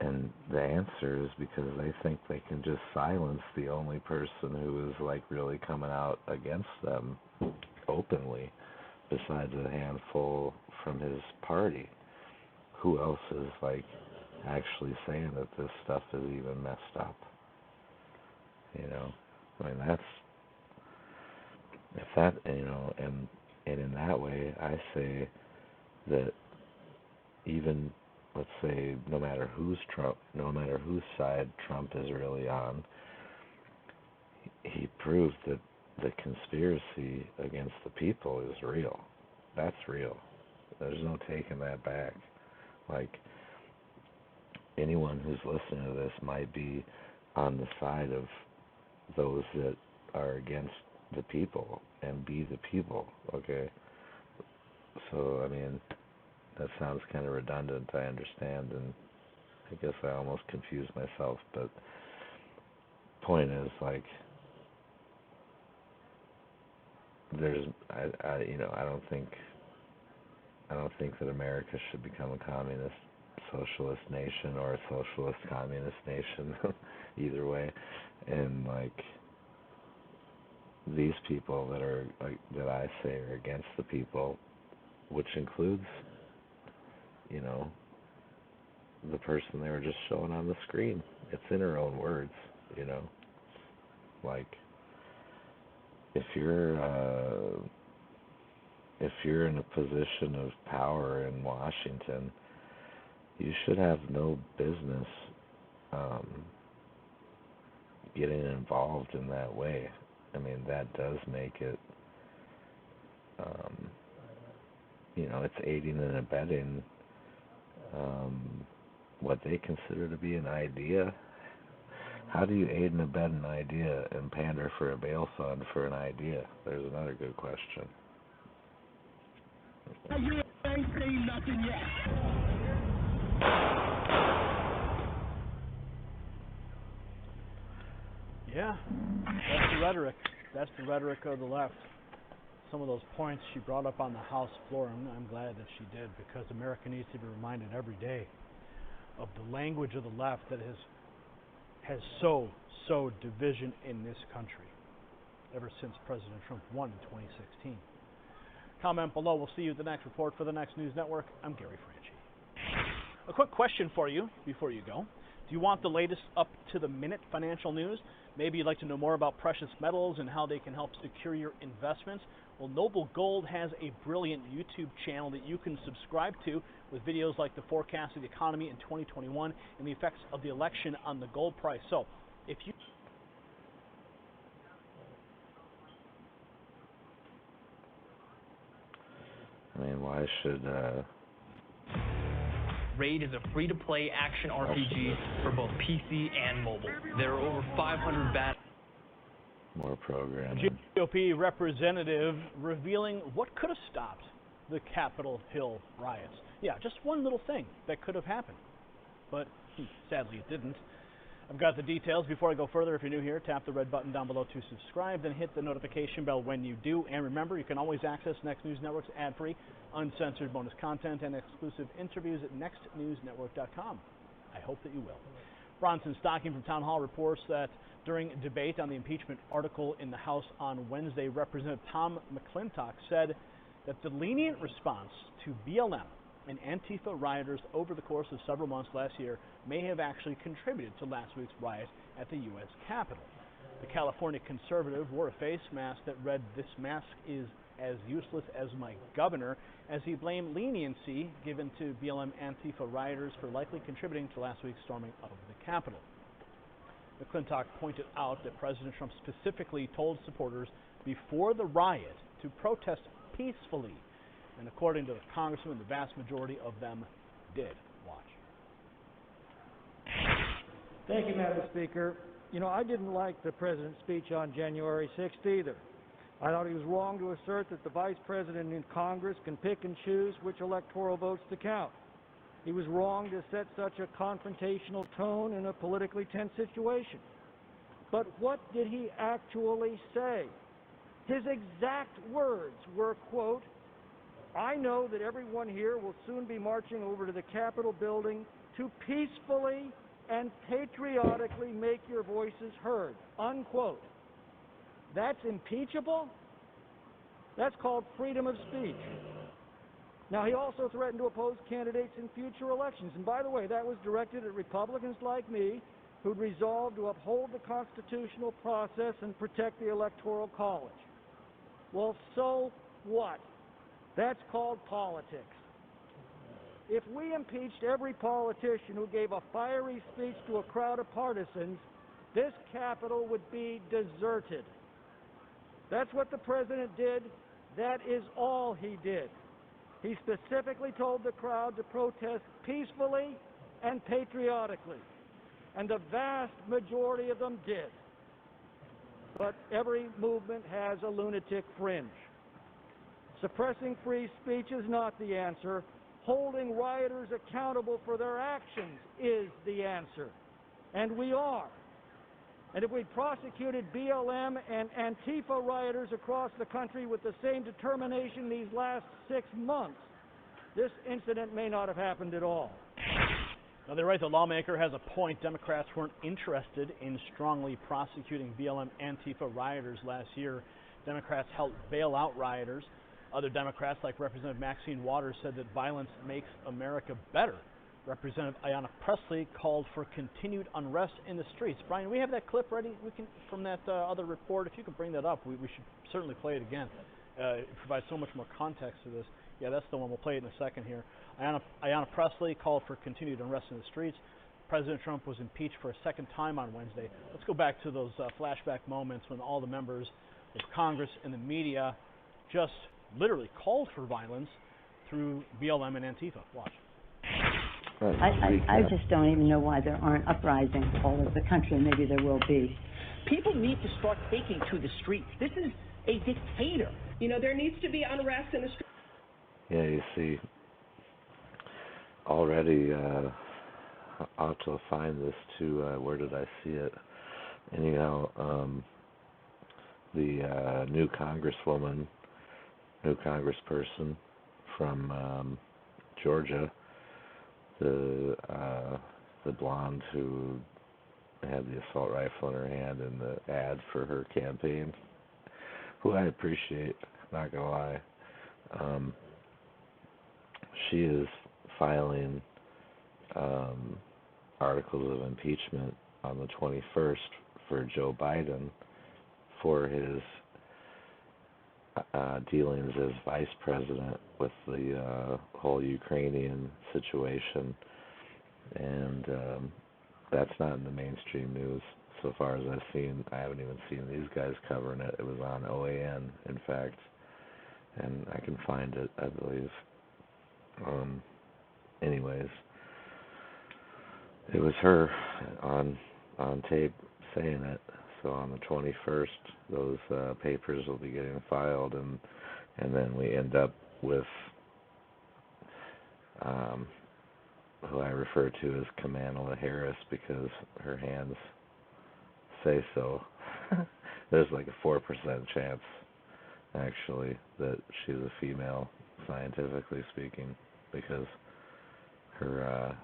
And the answer is because they think they can just silence the only person who is like really coming out against them openly, besides a handful from his party. Who else is like actually saying that this stuff is even messed up? You know, I mean, that's, if that, you know, and in that way, I say that even, let's say, no matter whose side Trump is really on, he proved that the conspiracy against the people is real. That's real. There's no taking that back. Like, anyone who's listening to this might be on the side of those that are against the people and be the people, okay? So, I mean, that sounds kind of redundant, I understand, and I guess I almost confused myself, but point is, like, there's, I don't think that America should become a communist socialist nation or a socialist communist nation, either way, and like, these people that are, like, that I say are against the people, which includes, you know, the person they were just showing on the screen. It's in her own words, you know. Like, if you're in a position of power in Washington, you should have no business getting involved in that way. I mean, that does make it, you know, it's aiding and abetting what they consider to be an idea. How do you aid and abet an idea and pander for a bail fund for an idea? There's another good question. you ain't seen nothing yet. Yeah, that's the rhetoric. That's the rhetoric of the left. Some of those points she brought up on the House floor, and I'm glad that she did, because America needs to be reminded every day of the language of the left that has sowed division in this country ever since President Trump won in 2016. Comment below. We'll see you at the next report for the Next News Network. I'm Gary Franchi. A quick question for you before you go. Do you want the latest up-to-the-minute financial news? Maybe you'd like to know more about precious metals and how they can help secure your investments. Well, Noble Gold has a brilliant YouTube channel that you can subscribe to with videos like the forecast of the economy in 2021 and the effects of the election on the gold price. So, if you I mean, why should Raid is a free-to-play action RPG for both PC and mobile. There are over 500 more programming? GOP representative revealing what could have stopped the Capitol Hill riots. Yeah, just one little thing that could have happened, but sadly it didn't. I've got the details. Before I go further, if you're new here, tap the red button down below to subscribe, then hit the notification bell when you do. And remember, you can always access Next News Network's ad-free, uncensored bonus content and exclusive interviews at nextnewsnetwork.com. I hope that you will. Bronson Stocking from Town Hall reports that during debate on the impeachment article in the House on Wednesday, Representative Tom McClintock said that the lenient response to BLM and Antifa rioters over the course of several months last year may have actually contributed to last week's riot at the U.S. Capitol. The California conservative wore a face mask that read, "This mask is as useless as my governor," as he blamed leniency given to BLM Antifa rioters for likely contributing to last week's storming of the Capitol. McClintock pointed out that President Trump specifically told supporters before the riot to protest peacefully, and according to the congressman, the vast majority of them did. Watch. Thank you, Madam Speaker. You know, I didn't like the president's speech on January 6th either. I thought he was wrong to assert that the vice president in Congress can pick and choose which electoral votes to count. He was wrong to set such a confrontational tone in a politically tense situation. But what did he actually say? His exact words were, quote, "I know that everyone here will soon be marching over to the Capitol building to peacefully and patriotically make your voices heard," unquote. That's impeachable? That's called freedom of speech. Now, he also threatened to oppose candidates in future elections. And by the way, that was directed at Republicans like me who'd resolved to uphold the constitutional process and protect the Electoral College. Well, so what? That's called politics. If we impeached every politician who gave a fiery speech to a crowd of partisans, this Capitol would be deserted. That's what the president did. That is all he did. He specifically told the crowd to protest peacefully and patriotically, and the vast majority of them did. But every movement has a lunatic fringe. Suppressing free speech is not the answer. Holding rioters accountable for their actions is the answer. And we are. And if we prosecuted BLM and Antifa rioters across the country with the same determination these last 6 months, this incident may not have happened at all. Now, they write the lawmaker has a point. Democrats weren't interested in strongly prosecuting BLM Antifa rioters last year. Democrats helped bail out rioters. Other Democrats, like Representative Maxine Waters, said that violence makes America better. Representative Ayanna Pressley called for continued unrest in the streets. Brian, we have that clip ready. We can from that other report. If you can bring that up, we should certainly play it again. It provides so much more context to this. Yeah, that's the one. We'll play it in a second here. Ayanna Pressley called for continued unrest in the streets. President Trump was impeached for a second time on Wednesday. Let's go back to those flashback moments when all the members of Congress and the media just literally called for violence through BLM and Antifa. Watch. I just don't even know why there aren't uprisings all over the country. Maybe there will be. People need to start taking to the streets. This is a dictator. You know, there needs to be unrest in the streets. Yeah, you see, already, I'll have to find this too. Where did I see it? Anyhow, the new congresswoman, new congressperson from Georgia, the blonde who had the assault rifle in her hand in the ad for her campaign, who I appreciate, not gonna lie. She is filing articles of impeachment on the 21st for Joe Biden for his dealings as vice president with the whole Ukrainian situation, and that's not in the mainstream news so far as I've seen. I haven't even seen these guys covering it. It was on OAN, in fact, and I can find it, I believe. Anyways, it was her on tape saying it. So on the 21st, those papers will be getting filed, and then we end up with who I refer to as Kamala Harris because her hands say so. There's like a 4% chance, actually, that she's a female, scientifically speaking, because her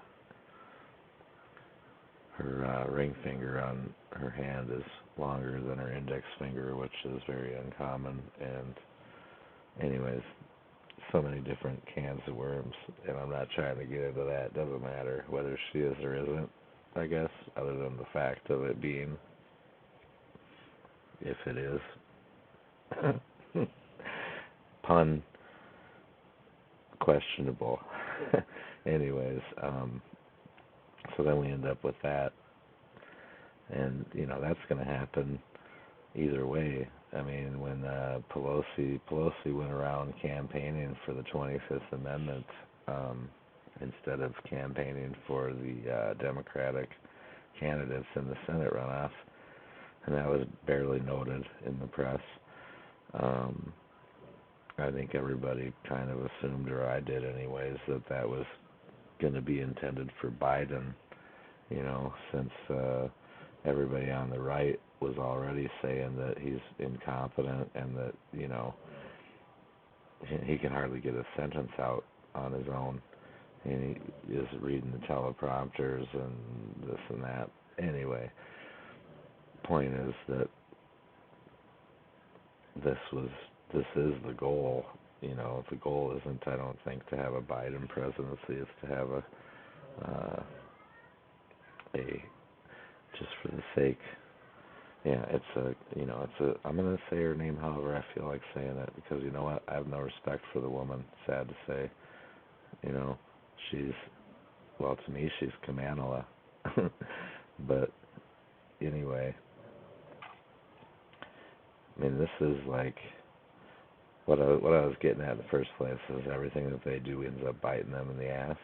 her ring finger on her hand is longer than her index finger, which is very uncommon. And anyways, so many different cans of worms, and I'm not trying to get into that. It doesn't matter whether she is or isn't, I guess, other than the fact of it being, if it is, pun questionable. Anyways, so then we end up with that, and that's going to happen either way. I mean, when Pelosi went around campaigning for the 25th Amendment instead of campaigning for the Democratic candidates in the Senate runoff, and that was barely noted in the press. I think everybody kind of assumed, or I did anyways, that was going to be intended for Biden, since everybody on the right was already saying that he's incompetent and that, he can hardly get a sentence out on his own. And he is reading the teleprompters and this and that. Anyway, point is that this is the goal. The goal isn't, I don't think, to have a Biden presidency. It's to have a just for the sake. Yeah, I'm going to say her name however I feel like saying it, because you know what? I have no respect for the woman, sad to say. To me, she's Kamala. But anyway, I mean, this is like, what I was getting at in the first place is everything that they do ends up biting them in the ass,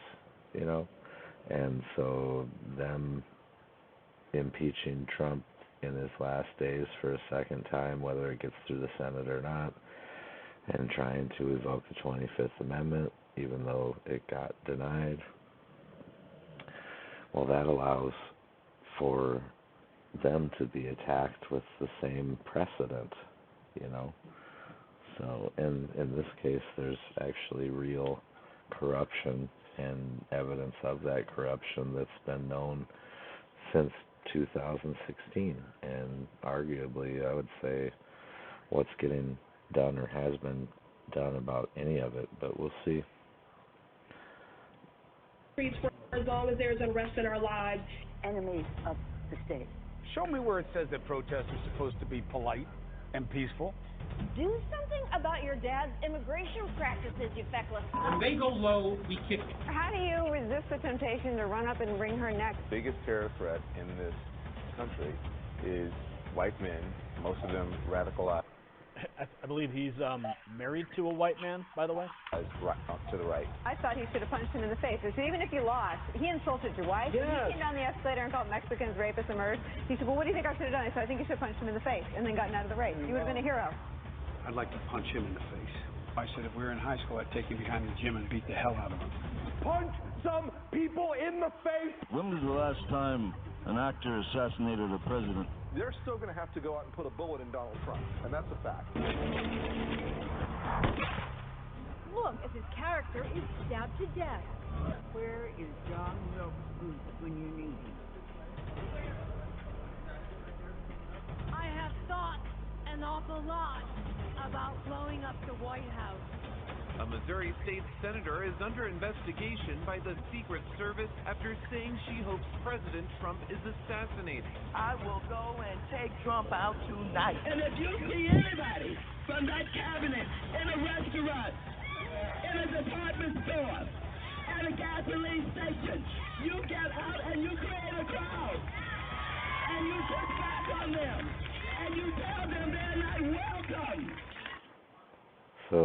And so them impeaching Trump in his last days for a second time, whether it gets through the Senate or not, and trying to evoke the 25th Amendment, even though it got denied, well, that allows for them to be attacked with the same precedent, So in this case, there's actually real corruption and evidence of that corruption that's been known since 2016, and arguably, I would say, what's getting done or has been done about any of it, but we'll see. For as long as there's unrest in our lives. Enemies of the state. Show me where it says that protests are supposed to be polite and peaceful. Do something about your dad's immigration practices, you feckless. When they go low, we kick it. How do you resist the temptation to run up and wring her neck? The biggest terror threat in this country is white men, most of them radicalized. I believe he's married to a white man, by the way. To the right. I thought he should have punched him in the face. So even if you lost, he insulted your wife. Yes. He came down the escalator and called Mexicans rapists and murderers. He said, well, what do you think I should have done? I said, I think you should have punched him in the face and then gotten out of the race. You would have been a hero. I'd like to punch him in the face. I said if we were in high school, I'd take him behind the gym and beat the hell out of him. Punch some people in the face! When was the last time an actor assassinated a president? They're still going to have to go out and put a bullet in Donald Trump, and that's a fact. Look, as his character is stabbed to death. Where is John Wilkes Booth when you need him? I have thought an awful lot about blowing up the White House. A Missouri state senator is under investigation by the Secret Service after saying she hopes President Trump is assassinated. I will go and take Trump out tonight. And if you see anybody from that cabinet in a restaurant, in a department store, at a gasoline station, you get out and you create a crowd. And you push back on them. And you tell them they're not welcome. So,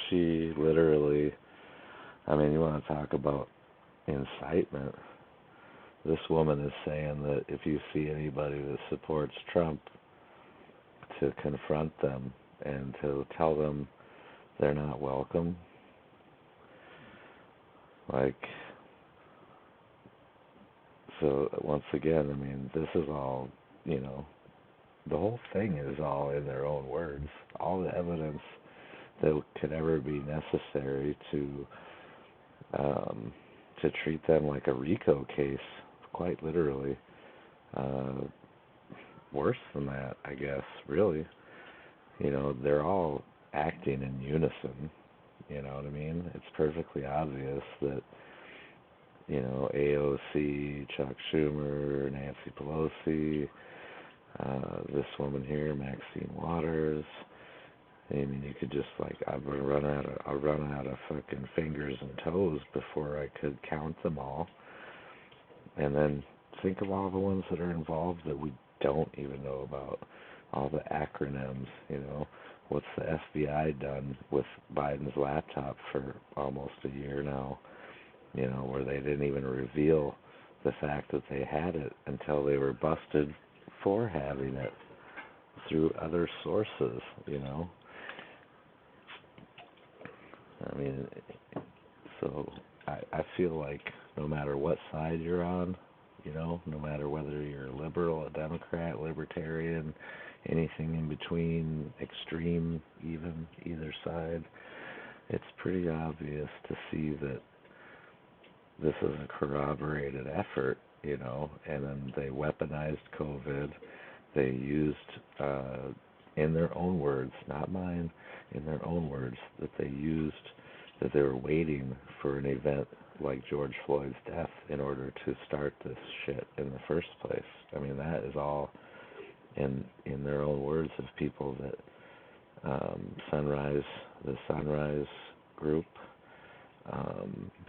she literally, you want to talk about incitement. This woman is saying that if you see anybody that supports Trump, to confront them and to tell them they're not welcome. So once again, this is all, the whole thing is all in their own words. All the evidence that could ever be necessary to treat them like a RICO case, quite literally, worse than that, I guess, really. You know, they're all acting in unison, you know what I mean? It's perfectly obvious that, you know, AOC, Chuck Schumer, Nancy Pelosi, this woman here, Maxine Waters. I mean, you could just like, I'll run out of fucking fingers and toes before I could count them all. And then think of all the ones that are involved that we don't even know about. All the acronyms, you know. What's the FBI done with Biden's laptop for almost a year now? You know, where they didn't even reveal the fact that they had it until they were busted for having it through other sources, you know. I mean, so I feel like no matter what side you're on, you know, no matter whether you're a liberal, a Democrat, libertarian, anything in between, extreme, even, either side, it's pretty obvious to see that this is a corroborated effort, you know, and then they weaponized COVID. They used, in their own words, not mine, in their own words, that they were waiting for an event like George Floyd's death in order to start this shit in the first place. I mean, that is all in their own words of people that the Sunrise Group,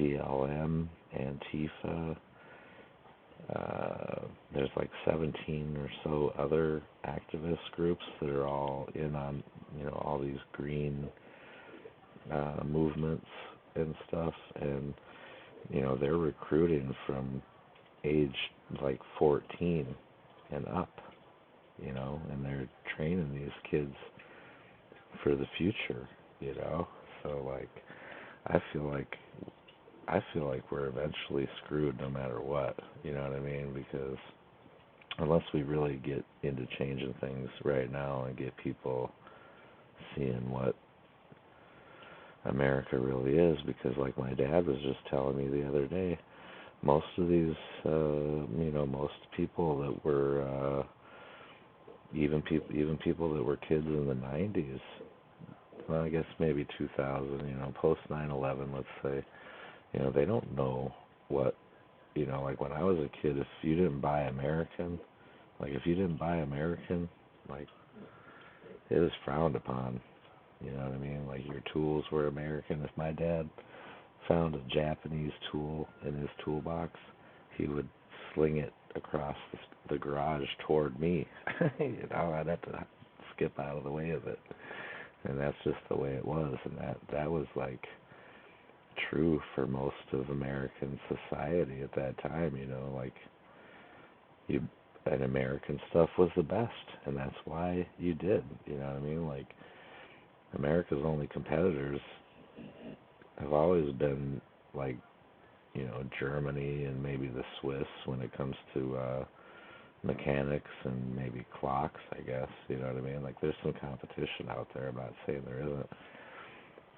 BLM, Antifa, there's like 17 or so other activist groups that are all in on, you know, all these green movements and stuff, and you know, they're recruiting from age like 14 and up, you know, and they're training these kids for the future, you know. So like I feel like we're eventually screwed no matter what, you know what I mean? Because unless we really get into changing things right now and get people seeing what America really is, because like my dad was just telling me the other day, most of these, you know, most people that were, even people that were kids in the 90s, well, I guess maybe 2000, you know, post 9/11, let's say, you know, they don't know what, you know, like when I was a kid, if you didn't buy American, like it was frowned upon. You know what I mean? Like your tools were American. If my dad found a Japanese tool in his toolbox, he would sling it across the garage toward me. You know, I'd have to skip out of the way of it. And that's just the way it was. And that was like true for most of American society at that time, you know, like and American stuff was the best, and that's why you did, you know what I mean? Like America's only competitors have always been like, you know, Germany and maybe the Swiss when it comes to mechanics and maybe clocks, I guess, you know what I mean? Like there's some competition out there, I'm not saying there isn't,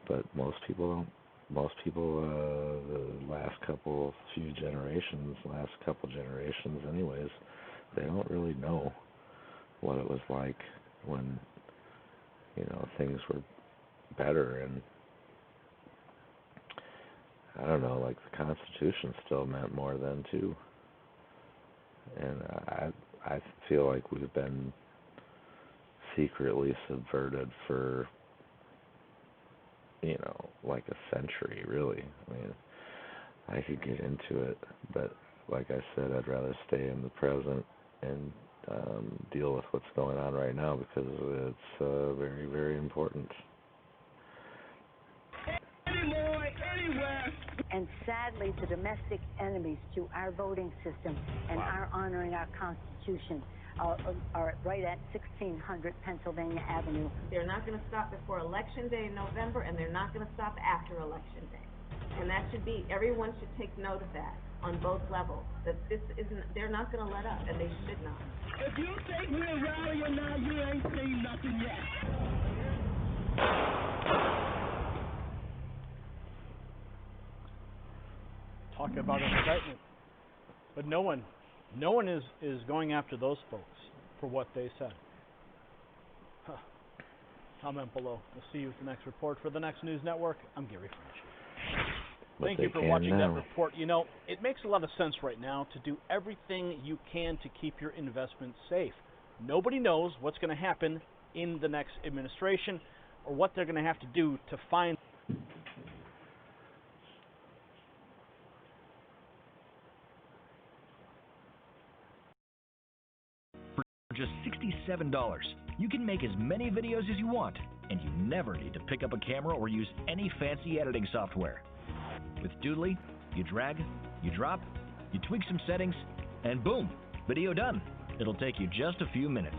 but most people, the last couple generations anyways, they don't really know what it was like when, you know, things were better. And I don't know, like the Constitution still meant more then too. And I feel like we've been secretly subverted for, you know, like a century, really. I mean, I could get into it, but like I said, I'd rather stay in the present and deal with what's going on right now, because it's very, very important. And sadly, the domestic enemies to our voting system and our honoring our Constitution are right at 1600 Pennsylvania Avenue. They're not going to stop before Election Day in November, and they're not going to stop after Election Day. And that should be, everyone should take note of that on both levels, that this isn't, they're not going to let up, and they should not. If you think we're rallying now, you ain't seen nothing yet. Talk about excitement. But no one No one is going after those folks for what they said. Comment below. We'll see you with the next report. For the Next News Network, I'm Gary French. Thank you for watching that report. You know, it makes a lot of sense right now to do everything you can to keep your investments safe. Nobody knows what's going to happen in the next administration or what they're going to have to do to find. For just $67, you can make as many videos as you want, and you never need to pick up a camera or use any fancy editing software. With Doodly, you drag, you drop, you tweak some settings, and boom, video done. It'll take you just a few minutes.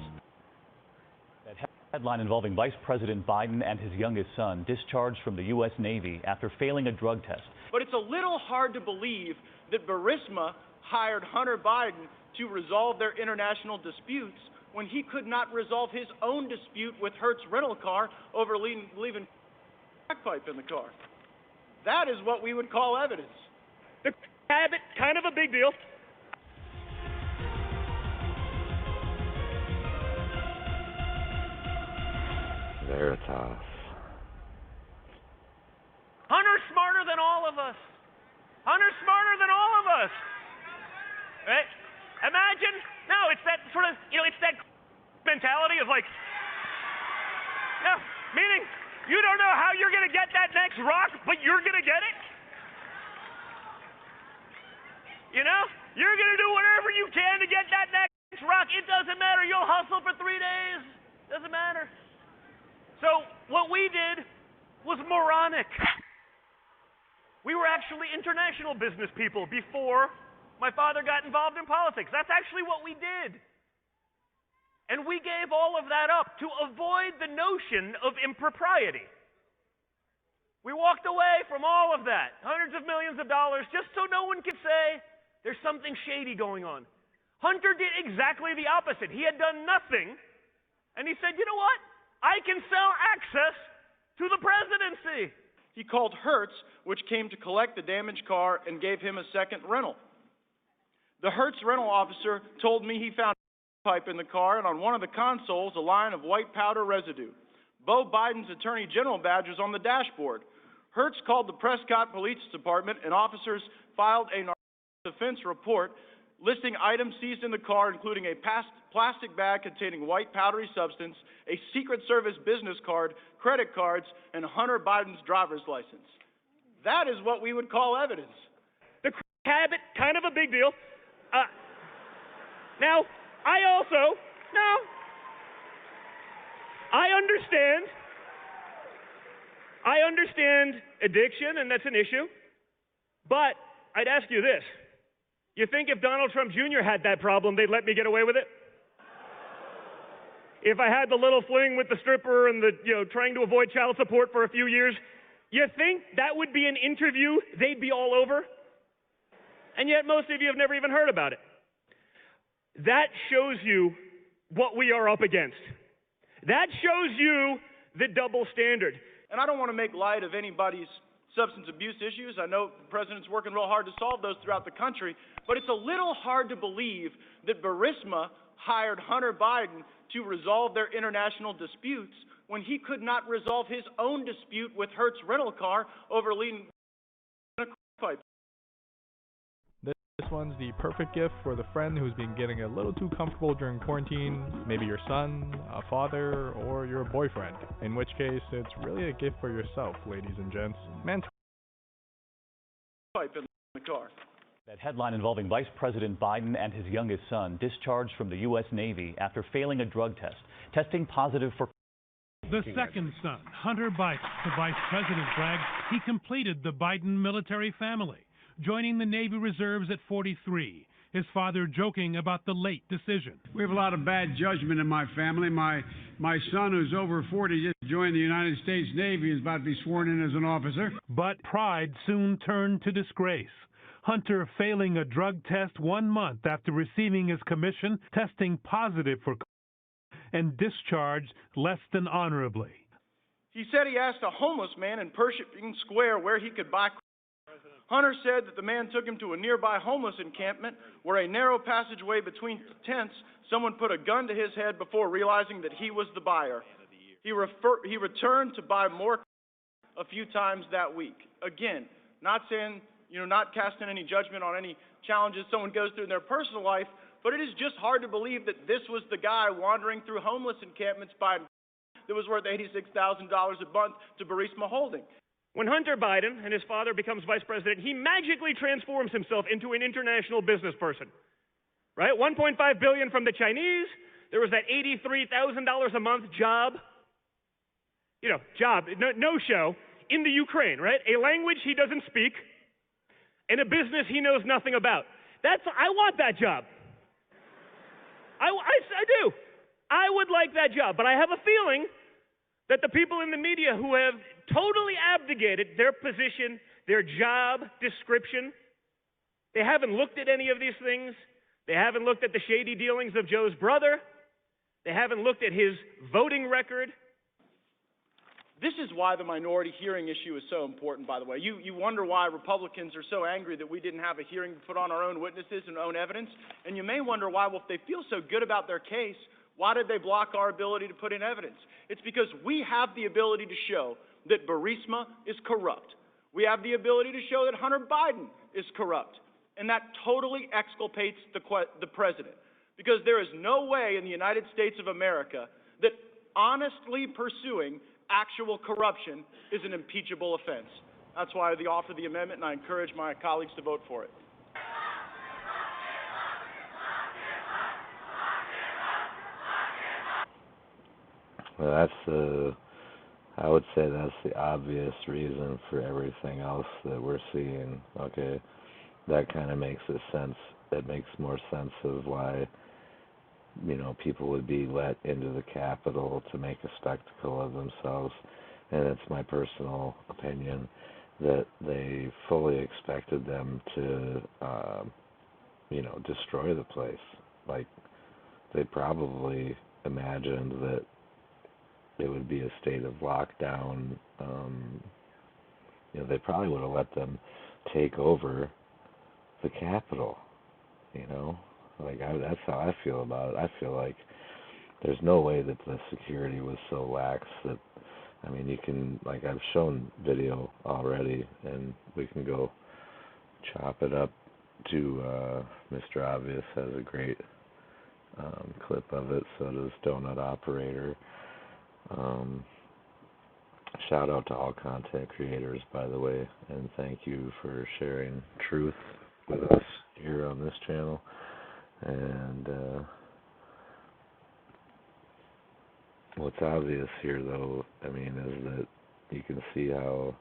That headline involving Vice President Biden and his youngest son discharged from the U.S. Navy after failing a drug test. But it's a little hard to believe that Burisma hired Hunter Biden to resolve their international disputes when he could not resolve his own dispute with Hertz rental car over leaving crack pipe in the car. That is what we would call evidence. The habit, kind of a big deal. Veritas. Hunter's smarter than all of us. Hunter's smarter than all of us. Right? Imagine, no, it's that sort of, it's that mentality of like, no, meaning you don't know how you're going to get that next rock, but you're going to get it. You know? You're going to do whatever you can to get that next rock. It doesn't matter. You'll hustle for 3 days. Doesn't matter. So what we did was moronic. We were actually international business people before my father got involved in politics. That's actually what we did. And we gave all of that up to avoid the notion of impropriety. We walked away from all of that, hundreds of millions of dollars, just so no one could say there's something shady going on. Hunter did exactly the opposite. He had done nothing, and he said, you know what? I can sell access to the presidency. He called Hertz, which came to collect the damaged car, and gave him a second rental. The Hertz rental officer told me he found a pipe in the car, and on one of the consoles, a line of white powder residue. Beau Biden's Attorney General badge was on the dashboard. Hertz called the Prescott Police Department, and officers filed a narcotics offense report listing items seized in the car, including a plastic bag containing white powdery substance, a Secret Service business card, credit cards, and Hunter Biden's driver's license. That is what we would call evidence. The habit, kind of a big deal. Now, I understand addiction, and that's an issue, but I'd ask you this. You think if Donald Trump Jr. had that problem, they'd let me get away with it? If I had the little fling with the stripper and the, trying to avoid child support for a few years, you think that would be an interview they'd be all over? And yet most of you have never even heard about it. That shows you what we are up against. That shows you the double standard. And I don't want to make light of anybody's substance abuse issues. I know the president's working real hard to solve those throughout the country, but it's a little hard to believe that Burisma hired Hunter Biden to resolve their international disputes when he could not resolve his own dispute with Hertz rental car over leading a pipe. This one's the perfect gift for the friend who's been getting a little too comfortable during quarantine, maybe your son, a father, or your boyfriend. In which case, it's really a gift for yourself, ladies and gents. Pipe in the car. That headline involving Vice President Biden and his youngest son discharged from the U.S. Navy after failing a drug test, testing positive for. The second son, Hunter Biden, the vice president bragged he completed the Biden military family, joining the Navy Reserves at 43. His father joking about the late decision. We have a lot of bad judgment in my family. My son, who's over 40, just joined the United States Navy, is about to be sworn in as an officer. But pride soon turned to disgrace. Hunter failing a drug test 1 month after receiving his commission, testing positive for and discharged less than honorably. He said he asked a homeless man in Pershing Square where he could buy Hunter said that the man took him to a nearby homeless encampment where a narrow passageway between tents, someone put a gun to his head before realizing that he was the buyer. He returned to buy more a few times that week. Again, not saying, not casting any judgment on any challenges someone goes through in their personal life, but it is just hard to believe that this was the guy wandering through homeless encampments buying that was worth $86,000 a month to Burisma Holding. When Hunter Biden and his father becomes vice president, he magically transforms himself into an international business person, right? $1.5 billion from the Chinese. There was that $83,000 a month job, no show in the Ukraine, right? A language he doesn't speak and a business he knows nothing about. I want that job. I do. I would like that job, but I have a feeling that the people in the media who have totally abdicated their position, their job description, they haven't looked at any of these things. They haven't looked at the shady dealings of Joe's brother. They haven't looked at his voting record. This is why the minority hearing issue is so important, by the way. You wonder why Republicans are so angry that we didn't have a hearing to put on our own witnesses and own evidence. And you may wonder why, well, if they feel so good about their case, why did they block our ability to put in evidence? It's because we have the ability to show that Burisma is corrupt. We have the ability to show that Hunter Biden is corrupt. And that totally exculpates the president. Because there is no way in the United States of America that honestly pursuing actual corruption is an impeachable offense. That's why I offer the amendment, and I encourage my colleagues to vote for it. Well, I would say that's the obvious reason for everything else that we're seeing, okay? That kind of makes sense. It makes more sense of why, people would be let into the Capitol to make a spectacle of themselves. And it's my personal opinion that they fully expected them to, destroy the place. Like, they probably imagined that it would be a state of lockdown. They probably would have let them take over the Capitol, that's how I feel about it. I feel like there's no way that the security was so lax that, you can, I've shown video already, and we can go chop it up to, Mr. Obvious has a great clip of it, so does Donut Operator. Shout out to all content creators, by the way, and thank you for sharing truth with us here on this channel. And what's obvious here, though, is that you can see how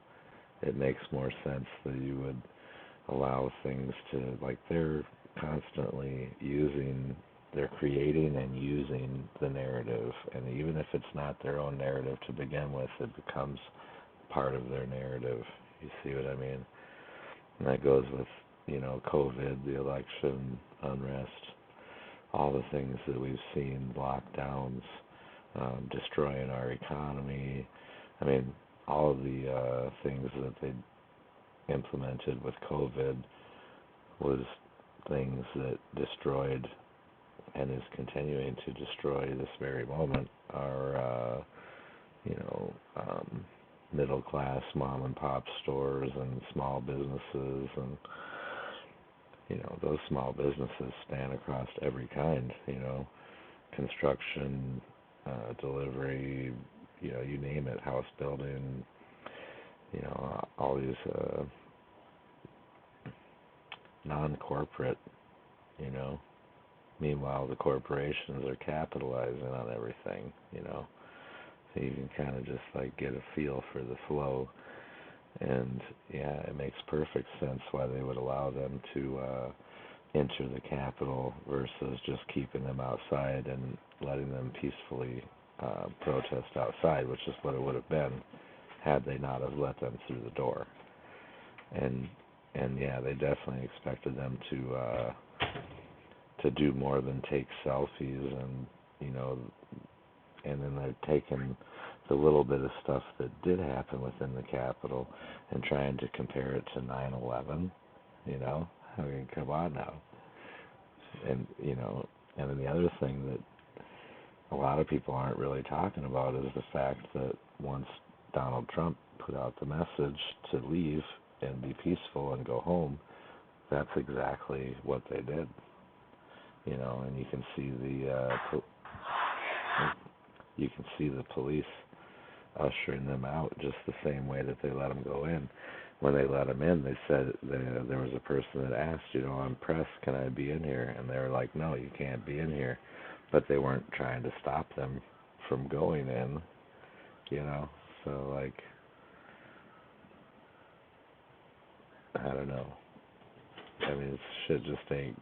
it makes more sense that you would allow things to, they're constantly they're creating and using the narrative, and even if it's not their own narrative to begin with, it becomes part of their narrative. You see what I mean? And that goes with, COVID, the election, unrest, all the things that we've seen, lockdowns, destroying our economy. All of the things that they implemented with COVID was things that destroyed and is continuing to destroy this very moment our, middle class mom and pop stores and small businesses, and those small businesses span across every kind, construction, delivery, you name it, house building, all these non-corporate, Meanwhile, the corporations are capitalizing on everything, So you can kind of just get a feel for the flow. And yeah, it makes perfect sense why they would allow them to enter the Capitol versus just keeping them outside and letting them peacefully protest outside, which is what it would have been had they not have let them through the door. And yeah, they definitely expected them to do more than take selfies, and and then they're taking the little bit of stuff that did happen within the Capitol and trying to compare it to 9/11, you know, I mean, come on now. And, you know, and then the other thing that a lot of people aren't really talking about is the fact that once Donald Trump put out the message to leave and be peaceful and go home, that's exactly what they did. You know, and you can see the police ushering them out just the same way that they let them go in. When they let them in, they said there was a person that asked, you know, I'm press, can I be in here? And they were like, no, you can't be in here. But they weren't trying to stop them from going in, you know. So, like, I don't know. I mean, shit just ain't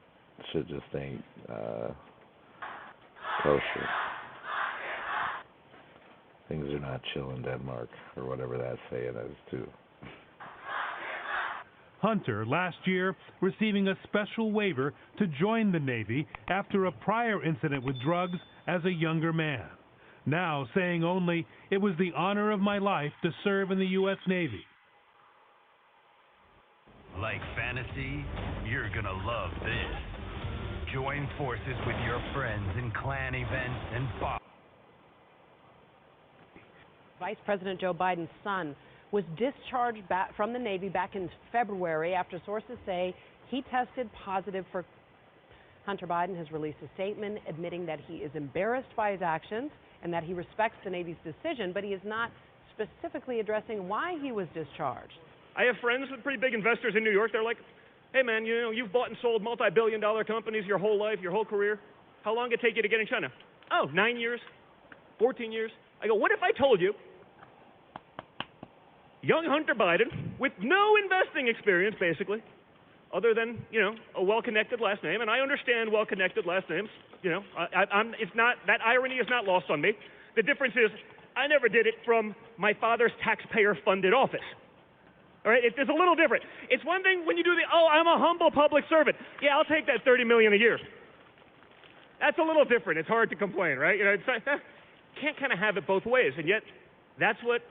kosher. Things are not chill in Denmark, or whatever that saying is, too. Hunter, last year, receiving a special waiver to join the Navy after a prior incident with drugs as a younger man. Now saying only, it was the honor of my life to serve in the U.S. Navy. Like fantasy? You're gonna love this. Join forces with your friends in clan events and Vice President Joe Biden's son was discharged back from the Navy back in February after sources say he tested positive for. Hunter Biden has released a statement admitting that he is embarrassed by his actions and that he respects the Navy's decision, but he is not specifically addressing why he was discharged. I have friends with pretty big investors in New York. They're like, hey man, you know, you've bought and sold multi-billion-dollar companies your whole life, your whole career. How long did it take you to get in China? Oh, 9 years, 14 years. I go, what if I told you young Hunter Biden, with no investing experience, basically, other than, you know, a well-connected last name, and I understand well-connected last names, you know, it's not, that irony is not lost on me. The difference is, I never did it from my father's taxpayer-funded office. All right, there's a little different. It's one thing when you do I'm a humble public servant. Yeah, I'll take that $30 million a year. That's a little different. It's hard to complain, right? You know, it's can't kind of have it both ways, and yet that's what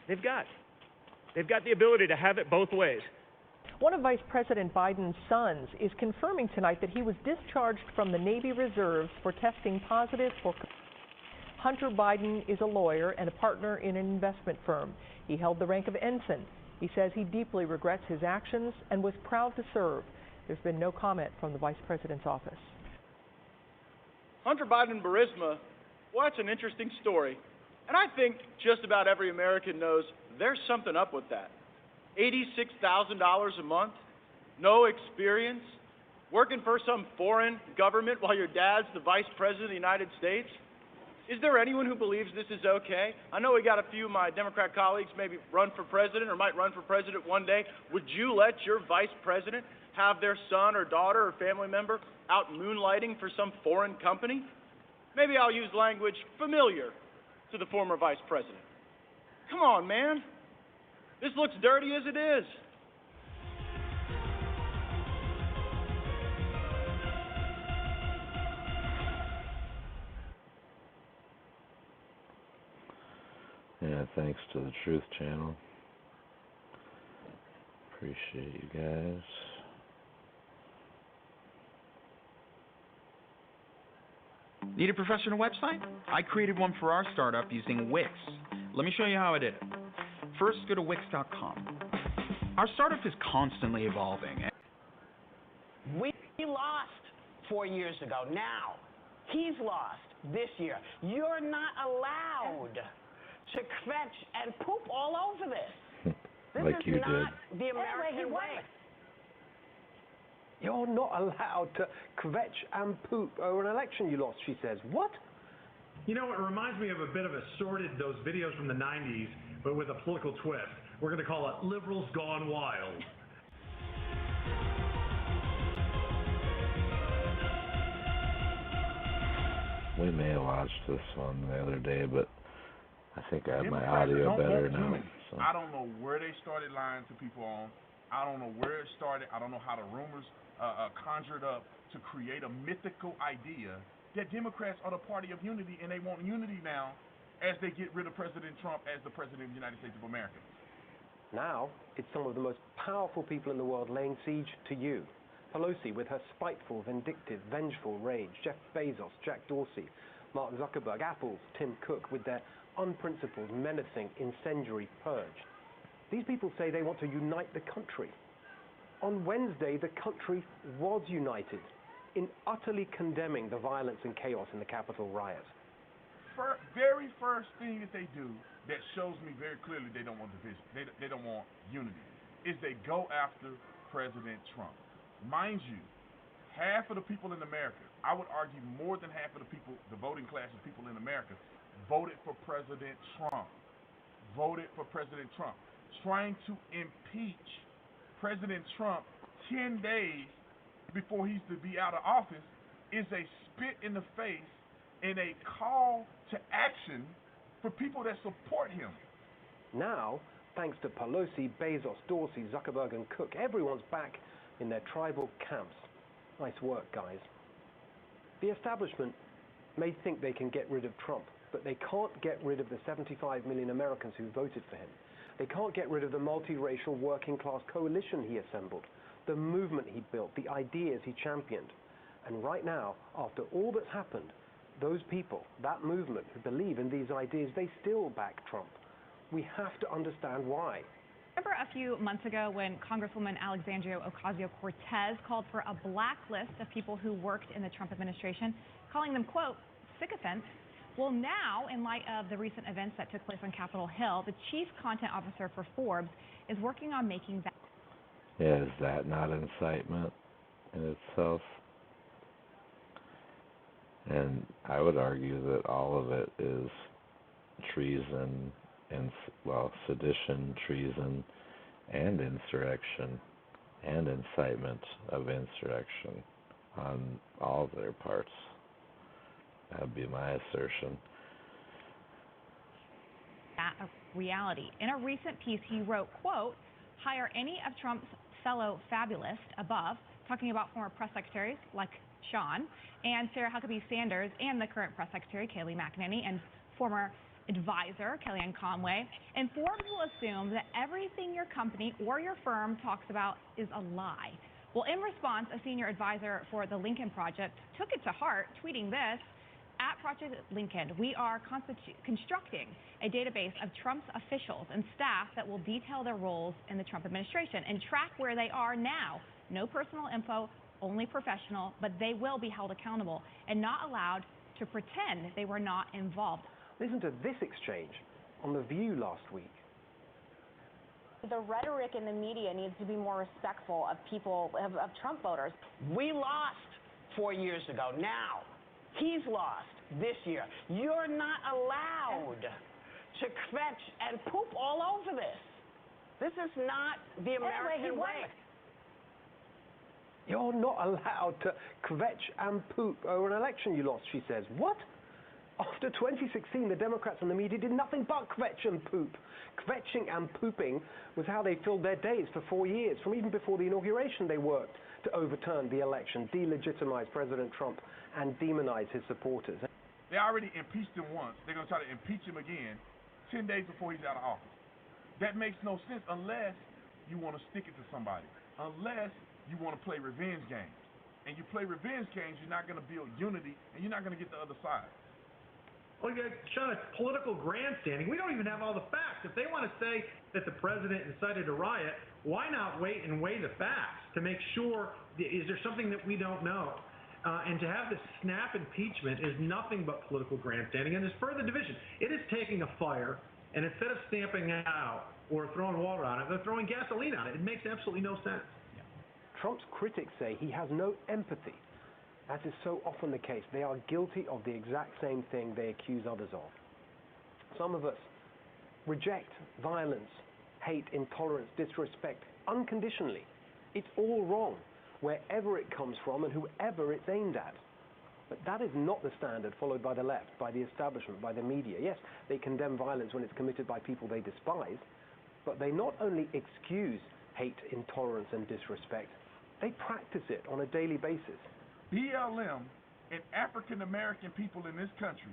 they've got. They've got the ability to have it both ways. One of Vice President Biden's sons is confirming tonight that he was discharged from the Navy Reserves for testing positive for. Hunter Biden is a lawyer and a partner in an investment firm. He held the rank of ensign. He says he deeply regrets his actions and was proud to serve. There's been no comment from the Vice President's office. Hunter Biden Burisma, well, that's an interesting story. And I think just about every American knows there's something up with that. $86,000 a month, no experience, working for some foreign government while your dad's the Vice President of the United States. Is there anyone who believes this is okay? I know we got a few of my Democrat colleagues maybe run for president or might run for president one day. Would you let your vice president have their son or daughter or family member out moonlighting for some foreign company? Maybe I'll use language familiar to the former vice president. Come on, man. This looks dirty as it is. Yeah, thanks to the Truth Channel. Appreciate you guys. Need a professional website? I created one for our startup using Wix. Let me show you how I did it. First, go to Wix.com. Our startup is constantly evolving. We lost 4 years ago. Now, he's lost this year. You're not allowed to kvetch and poop all over this. This like is you not did. the American way. You're not allowed to kvetch and poop over an election you lost, she says. What? You know, it reminds me of a bit of those videos from the 90s, but with a political twist. We're going to call it Liberals Gone Wild. We may have watched this one the other day, but I think I have my audio better now. So. I don't know where they started lying to people on. I don't know where it started. I don't know how the rumors conjured up to create a mythical idea that Democrats are the party of unity and they want unity now. as they get rid of President Trump as the President of the United States of America. Now, it's some of the most powerful people in the world laying siege to you. Pelosi with her spiteful, vindictive, vengeful rage, Jeff Bezos, Jack Dorsey, Mark Zuckerberg, Apple's Tim Cook with their unprincipled, menacing, incendiary purge. These people say they want to unite the country. On Wednesday, the country was united in utterly condemning the violence and chaos in the Capitol riot. Very first thing that they do that shows me very clearly they don't want division, they don't want unity, is they go after President Trump. Mind you, half of the people in America, I would argue more than half of the people, the voting class of people in America, voted for President Trump. Voted for President Trump. Trying to impeach President Trump 10 days before he's to be out of office is a spit in the face and a call to action for people that support him. Now, thanks to Pelosi, Bezos, Dorsey, Zuckerberg, and Cook, everyone's back in their tribal camps. Nice work, guys. The establishment may think they can get rid of Trump, but they can't get rid of the 75 million Americans who voted for him. They can't get rid of the multiracial working-class coalition he assembled, the movement he built, the ideas he championed. And right now, after all that's happened, those people, that movement who believe in these ideas, they still back Trump. We have to understand why. Remember a few months ago when Congresswoman Alexandria Ocasio-Cortez called for a blacklist of people who worked in the Trump administration, calling them, quote, sycophants? Well, now, in light of the recent events that took place on Capitol Hill, the chief content officer for Forbes is working on making that. Yeah, is that not incitement in itself? And I would argue that all of it is treason and, well, sedition, treason, and insurrection, and incitement of insurrection on all of their parts. That would be my assertion. A reality. In a recent piece, he wrote, quote, hire any of Trump's fellow fabulists above, talking about former press secretaries like Sean and Sarah Huckabee Sanders and the current press secretary, Kayleigh McEnany, and former advisor, Kellyanne Conway. And Forbes will assume that everything your company or your firm talks about is a lie. Well, in response, a senior advisor for the Lincoln Project took it to heart, tweeting this, at Project Lincoln, we are constructing a database of Trump's officials and staff that will detail their roles in the Trump administration and track where they are now. No personal info, only professional, but they will be held accountable and not allowed to pretend they were not involved. Listen to this exchange on The View last week. The rhetoric in the media needs to be more respectful of people, of Trump voters. We lost 4 years ago. Now, he's lost this year. You're not allowed to kvetch and poop all over this. This is not the American way. You're not allowed to kvetch and poop over an election you lost, she says. What? After 2016, the Democrats and the media did nothing but kvetch and poop. Kvetching and pooping was how they filled their days for 4 years. From even before the inauguration, they worked to overturn the election, delegitimize President Trump, and demonize his supporters. They already impeached him once. They're going to try to impeach him again 10 days before he's out of office. That makes no sense unless you want to stick it to somebody, unless you want to play revenge games. And you play revenge games, you're not going to build unity, and you're not going to get the other side. Well, Sean, it's political grandstanding. We don't even have all the facts. If they want to say that the president incited a riot, why not wait and weigh the facts to make sure, is there something that we don't know? And to have this snap impeachment is nothing but political grandstanding, and there's further division. It is taking a fire, and instead of stamping it out or throwing water on it, they're throwing gasoline on it. It makes absolutely no sense. Trump's critics say he has no empathy. As is so often the case, they are guilty of the exact same thing they accuse others of. Some of us reject violence, hate, intolerance, disrespect unconditionally. It's all wrong, wherever it comes from and whoever it's aimed at. But that is not the standard followed by the left, by the establishment, by the media. Yes, they condemn violence when it's committed by people they despise, but they not only excuse hate, intolerance, and disrespect, they practice it on a daily basis. BLM and African American people in this country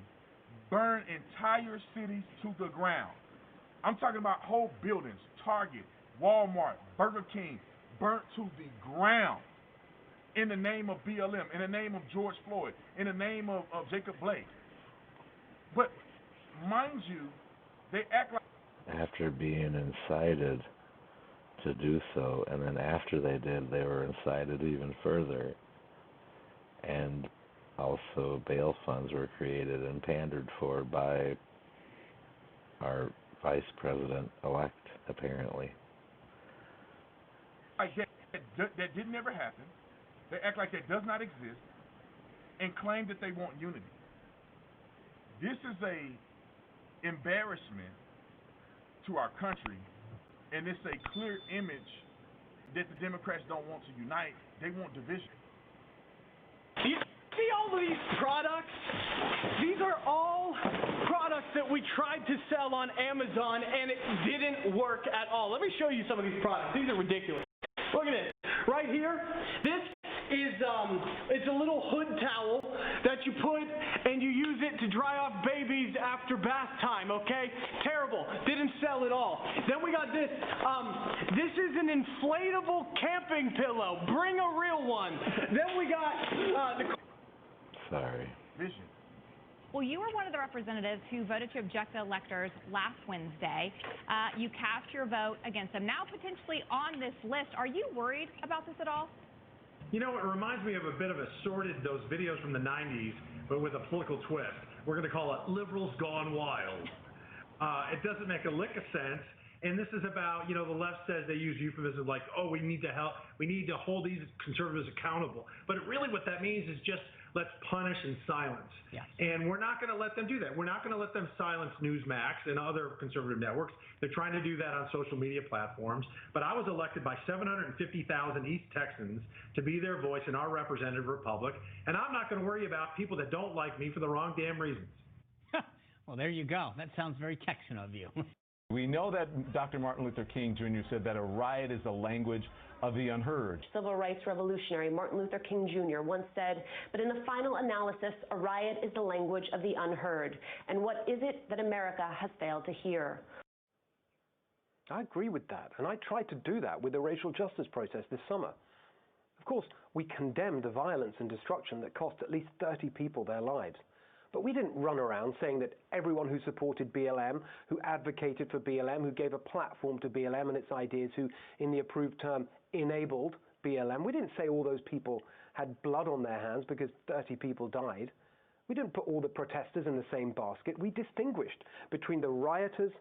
burn entire cities to the ground. I'm talking about whole buildings, Target, Walmart, Burger King, burnt to the ground in the name of BLM, in the name of George Floyd, in the name of Jacob Blake. But mind you, they act like... After being incited to do so, and then after they did, they were incited even further. And also bail funds were created and pandered for by our vice president-elect, apparently. Like that did never happen. They act like that does not exist and claim that they want unity. This is a embarrassment to our country, and it's a clear image that the Democrats don't want to unite. They want division. You see all of these products? These are all products that we tried to sell on Amazon, and it didn't work at all. Let me show you some of these products. These are ridiculous. Look at this. Right here, this is it's a little hood towel that you put and you use it to dry off babies after bath time, okay? Terrible. Didn't sell at all. Then we got this. This is an inflatable camping pillow. Bring a real one. Then we got Sorry. Vision. Well, you were one of the representatives who voted to object to electors last Wednesday. You cast your vote against them. Now potentially on this list. Are you worried about this at all? You know, it reminds me of a bit of those videos from the 90s, but with a political twist. We're going to call it Liberals Gone Wild. It doesn't make a lick of sense. And this is about, the left says they use euphemisms like, oh, we need to hold these conservatives accountable. But really what that means is just let's punish and silence. Yes. And we're not going to let them do that. We're not going to let them silence Newsmax and other conservative networks. They're trying to do that on social media platforms. But I was elected by 750,000 East Texans to be their voice in our representative republic. And I'm not going to worry about people that don't like me for the wrong damn reasons. Well, there you go. That sounds very Texan of you. We know that Dr. Martin Luther King Jr. said that a riot is the language of the unheard. Civil rights revolutionary Martin Luther King Jr. once said, but in the final analysis, a riot is the language of the unheard. And what is it that America has failed to hear? I agree with that, and I tried to do that with the racial justice protest this summer. Of course, we condemned the violence and destruction that cost at least 30 people their lives. But we didn't run around saying that everyone who supported BLM, who advocated for BLM, who gave a platform to BLM and its ideas, who, in the approved term, enabled BLM, we didn't say all those people had blood on their hands because 30 people died. We didn't put all the protesters in the same basket. We distinguished between the rioters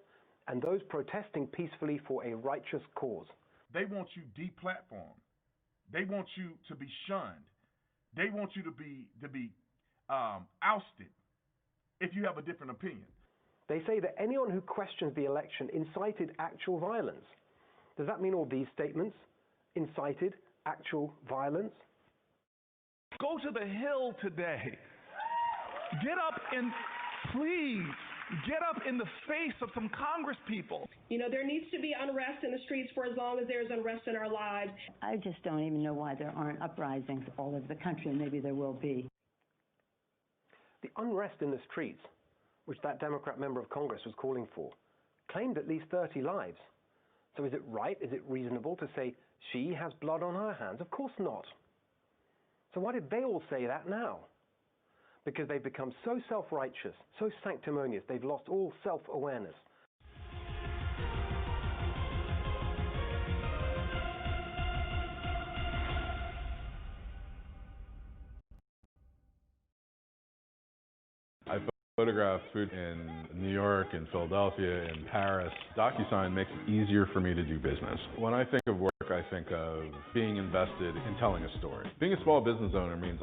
and those protesting peacefully for a righteous cause. They want you deplatformed. They want you to be shunned. They want you to be ousted if you have a different opinion. They say that anyone who questions the election incited actual violence. Does that mean all these statements? Incited actual violence? Go to the Hill today. Get up and please get up in the face of some Congress people. There needs to be unrest in the streets for as long as there's unrest in our lives. I just don't even know why there aren't uprisings all over the country, and maybe there will be. The unrest in the streets, which that Democrat member of Congress was calling for, claimed at least 30 lives. So is it right, is it reasonable to say she has blood on her hands? Of course not. So why did they all say that now? Because they've become so self-righteous, so sanctimonious, they've lost all self-awareness. I photographed food in New York, in Philadelphia, in Paris. DocuSign makes it easier for me to do business. When I think of work, I think of being invested in telling a story. Being a small business owner means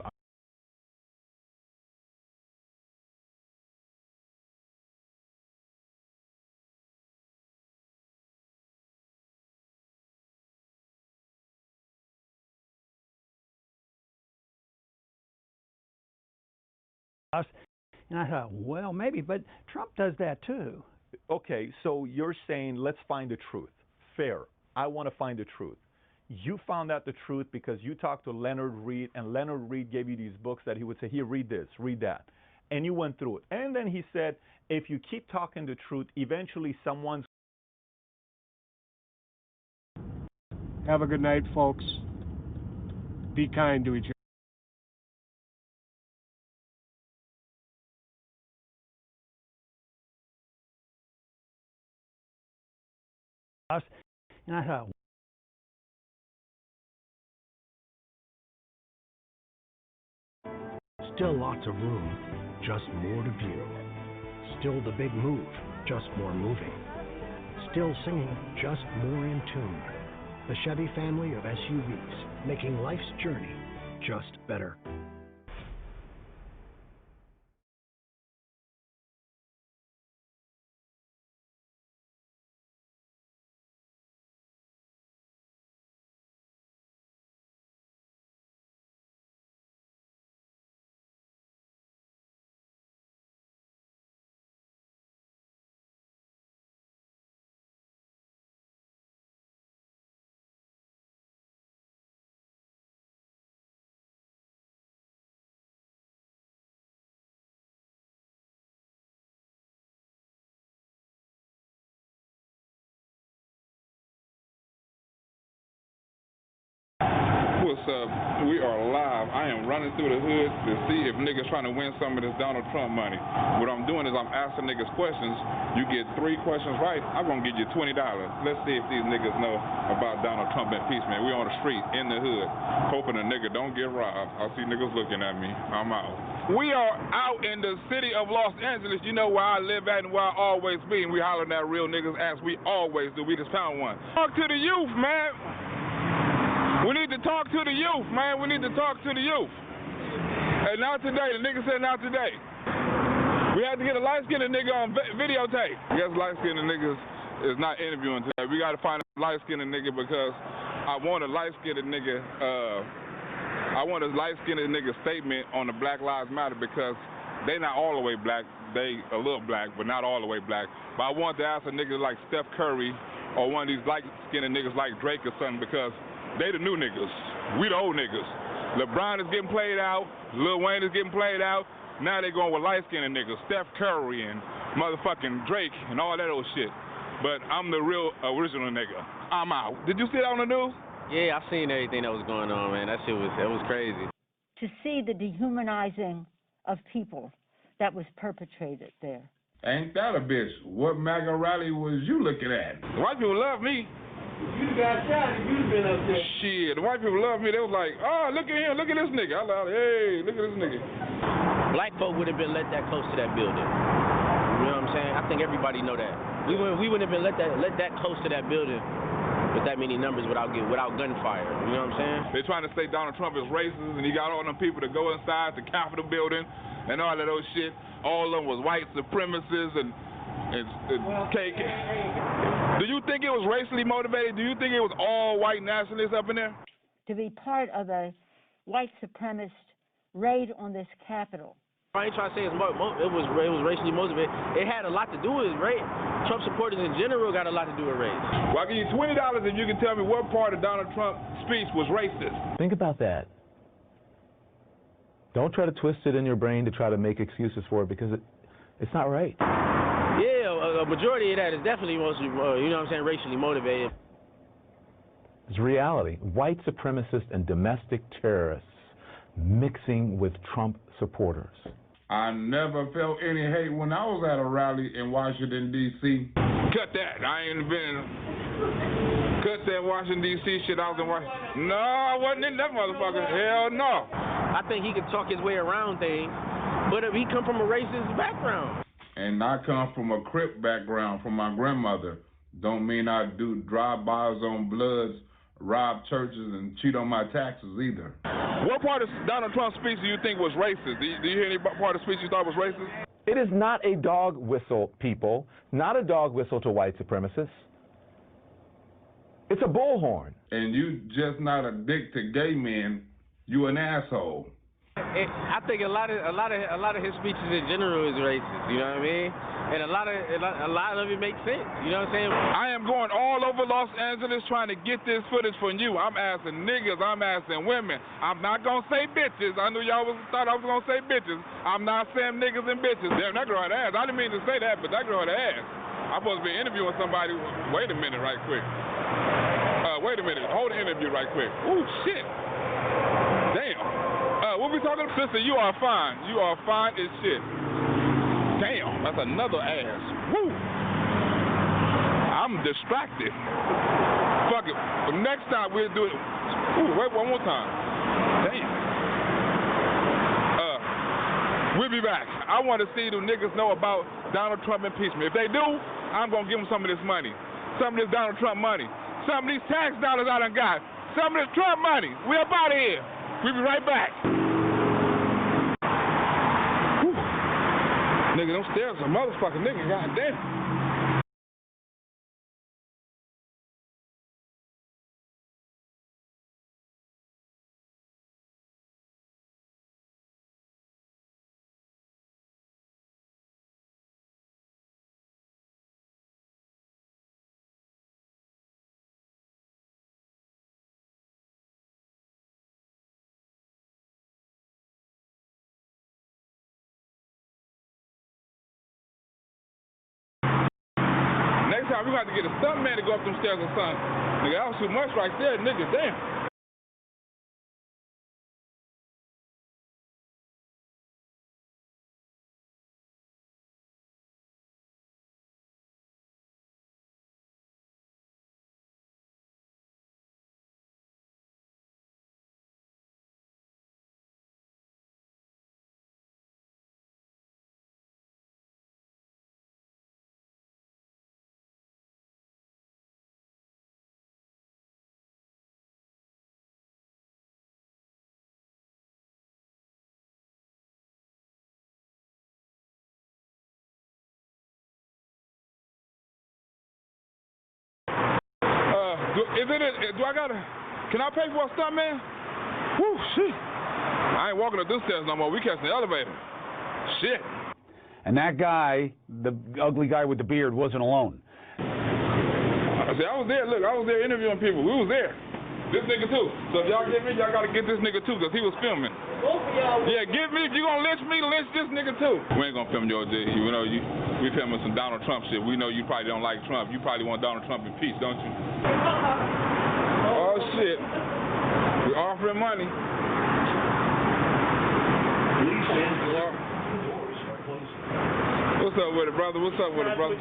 And I thought, well, maybe, but Trump does that too. Okay, so you're saying let's find the truth. Fair. I want to find the truth. You found out the truth because you talked to Leonard Reed, and Leonard Reed gave you these books that he would say, here, read this, read that. and you went through it. And then he said, if you keep talking the truth, eventually someone's. Have a good night, folks. Be kind to each other. And I thought, Still lots of room, just more to view. Still the big move, just more moving. Still singing, just more in tune. The Chevy family of SUVs, making life's journey just better. What's up? We are live. I am running through the hood to see if niggas trying to win some of this Donald Trump money. What I'm doing is I'm asking niggas questions. You get 3 questions right, I'm going to give you $20. Let's see if these niggas know about Donald Trump impeachment. We on the street, in the hood, hoping a nigga don't get robbed. I see niggas looking at me. I'm out. We are out in the city of Los Angeles. You know where I live at and where I always be. And we hollering at real niggas as we always do. We just found one. Talk to the youth, man. We need to talk to the youth, man. We need to talk to the youth. And not today. The nigga said not today. We had to get a light-skinned nigga on videotape. I guess light-skinned niggas is not interviewing today. We got to find a light-skinned nigga because I want a light-skinned nigga. I want a light-skinned nigga statement on the Black Lives Matter because they not all the way black. They a little black, but not all the way black. But I want to ask a nigga like Steph Curry or one of these light-skinned niggas like Drake or something because they the new niggas. We the old niggas. LeBron is getting played out. Lil Wayne is getting played out. Now they going with light-skinned niggas. Steph Curry and motherfucking Drake and all that old shit. But I'm the real original nigga. I'm out. Did you see that on the news? Yeah, I seen everything that was going on, man. That was crazy. To see the dehumanizing of people that was perpetrated there. Ain't that a bitch? What MAGA rally was you looking at? The white people love me. You got shot if you'd been up there. Shit, the white people love me. They was like, oh, look at him, look at this nigga. I was like, hey, look at this nigga. Black folk would have been let that close to that building. You know what I'm saying? I think everybody know that. We wouldn't have been let that close to that building with that many numbers without gunfire. You know what I'm saying? They're trying to say Donald Trump is racist and he got all them people to go inside the Capitol building and all of those shit. All of them was white supremacists and cake. Do you think it was racially motivated? Do you think it was all white nationalists up in there? To be part of a white supremacist raid on this Capitol. I ain't trying to say it was racially motivated. It had a lot to do with race. Trump supporters in general got a lot to do with race. Well, I'll give you $20 if you can tell me what part of Donald Trump's speech was racist. Think about that. Don't try to twist it in your brain to try to make excuses for it because it's not right. Yeah, a majority of that is definitely mostly, you know what I'm saying, racially motivated. It's reality. White supremacists and domestic terrorists mixing with Trump supporters. I never felt any hate when I was at a rally in Washington, D.C. Cut that. I ain't been... Cut that Washington, D.C. shit. I was in Washington. No, I wasn't in that motherfucker. Hell no. I think he could talk his way around things, but if he come from a racist background. And I come from a Crip background from my grandmother. Don't mean I do drive-bys on Bloods, rob churches, and cheat on my taxes either. What part of Donald Trump's speech do you think was racist? Do you hear any part of the speech you thought was racist? It is not a dog whistle, people. Not a dog whistle to white supremacists. It's a bullhorn. And you just not a dick to gay men. You an asshole. I think a lot of his speeches in general is racist. You know what I mean? And a lot of it makes sense. You know what I'm saying? I am going all over Los Angeles trying to get this footage from you. I'm asking niggas. I'm asking women. I'm not gonna say bitches. I knew y'all thought I was gonna say bitches. I'm not saying niggas and bitches. Damn, that girl had ass. I didn't mean to say that, but that girl had ass. I'm supposed to be interviewing somebody. Wait a minute, right quick. Wait a minute. Hold the interview right quick. Ooh, shit. Damn. What we talking about? Sister, you are fine. You are fine as shit. Damn, that's another ass. Woo. I'm distracted. Fuck it. Next time we'll do it. Ooh, wait one more time. Damn. We'll be back. I want to see do niggas know about Donald Trump impeachment. If they do, I'm going to give them some of this money. Some of this Donald Trump money. Some of these tax dollars I done got. Some of this Trump money. We up out of here. We'll be right back. Whew. Nigga, them stairs are motherfucking nigga. Goddamn. Next time we got to get a stuntman to go up them stairs or something. Nigga, that was too much right there, nigga. Damn. Do I gotta? Can I pay for a stuntman? Whew, shit. I ain't walking up those stairs no more. We catching the elevator. Shit. And that guy, the ugly guy with the beard, wasn't alone. I was there. Look, I was there interviewing people. We was there. This nigga too. So if y'all get me, y'all gotta get this nigga too, because he was filming. Both of y'all. Yeah, get me. If you gonna lynch me, lynch this nigga too. We ain't gonna film your G. You know, we filming some Donald Trump shit. We know you probably don't like Trump. You probably want Donald Trump impeached, don't you? Oh shit. We offering money. What's up with it, brother? What's up with it, brother?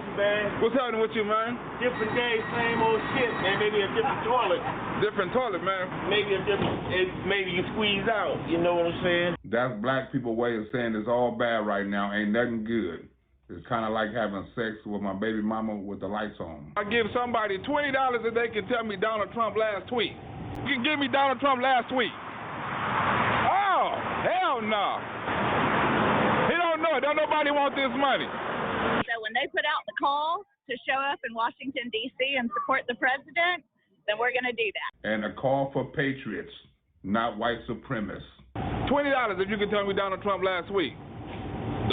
What's happening with you, man? Different day, same old shit, man. Maybe a different toilet. Different toilet, man. Maybe you squeeze out. You know what I'm saying? That's black people way of saying it's all bad right now. Ain't nothing good. It's kind of like having sex with my baby mama with the lights on. I give somebody $20 if they can tell me Donald Trump last tweet. You can give me Donald Trump last tweet. Oh, hell no. He don't know it. Don't nobody want this money. So when they put out the call to show up in Washington, D.C. and support the president, then we're going to do that. And a call for patriots, not white supremacists. $20 if you can tell me Donald Trump last week.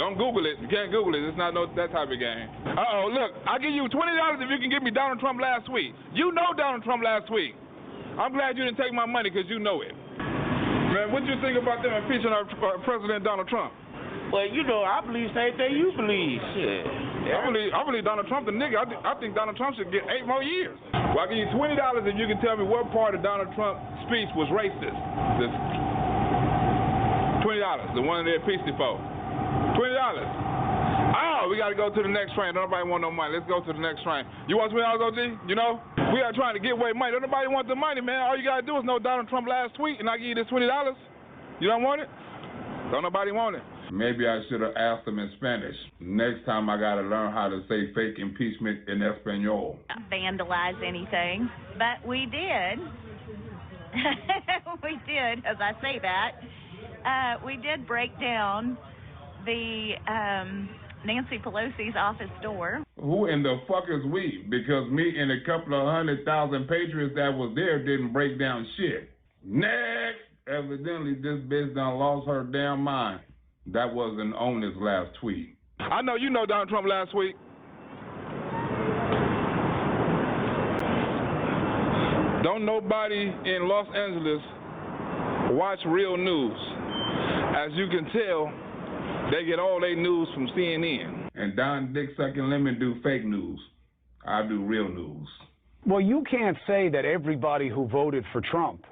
Don't Google it. You can't Google it. It's not that type of game. Uh-oh, look, I'll give you $20 if you can give me Donald Trump last week. You know Donald Trump last week. I'm glad you didn't take my money because you know it. Man, what do you think about them impeaching our President Donald Trump? Well, you know, I believe the same thing you believe. Shit. Yeah. I believe Donald Trump the nigga. I think Donald Trump should get 8 more years. Well, I'll give you $20 if you can tell me what part of Donald Trump's speech was racist. $20, the one they impeached it for. $20. Oh, we got to go to the next train. Don't nobody want no money. Let's go to the next train. You want $20, OG? You know? We are trying to get away money. Don't nobody want the money, man. All you got to do is know Donald Trump last tweet, and I give you this $20. You don't want it? Don't nobody want it. Maybe I should have asked them in Spanish. Next time I got to learn how to say fake impeachment in Espanol. Not vandalize anything, but we did. We did, as I say that. We did break down the Nancy Pelosi's office door. Who in the fuck is we? Because me and a couple of 100,000 patriots that was there didn't break down shit. Next! Evidently, this bitch done lost her damn mind. That wasn't on his last tweet. I know you know Donald Trump last week. Don't nobody in Los Angeles watch real news. As you can tell, they get all their news from CNN. And Don Dick Sucking Lemon do fake news. I do real news. Well, you can't say that everybody who voted for Trump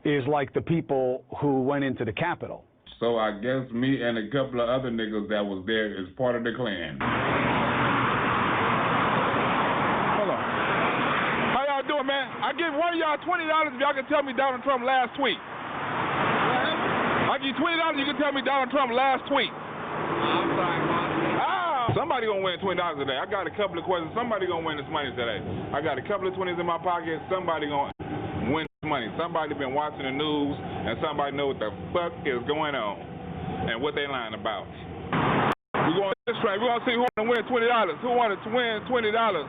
is like the people who went into the Capitol. So I guess me and a couple of other niggas that was there is part of the Klan. Hold on. How y'all doing, man? I give one of y'all $20 if y'all can tell me Donald Trump last tweet. I give you $20 if you can tell me Donald Trump last tweet. I'm sorry, somebody gonna win $20 today. I got a couple of questions. Somebody gonna win this money today. I got a couple of 20s in my pocket. Somebody gonna win this money. Somebody been watching the news and somebody know what the fuck is going on and what they lying about. We going on this train. We gonna see who wanna win $20. Who wanted to win $20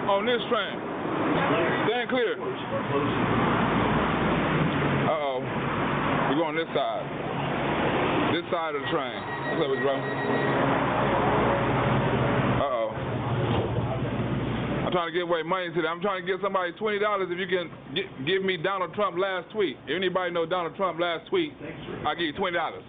on this train? Stand clear. Uh-oh. We go on this side. This side of the train. What's up, bro? I'm trying to give away money today. I'm trying to give somebody $20 if you can give me Donald Trump last tweet. If anybody know Donald Trump last tweet, I'll give you $20.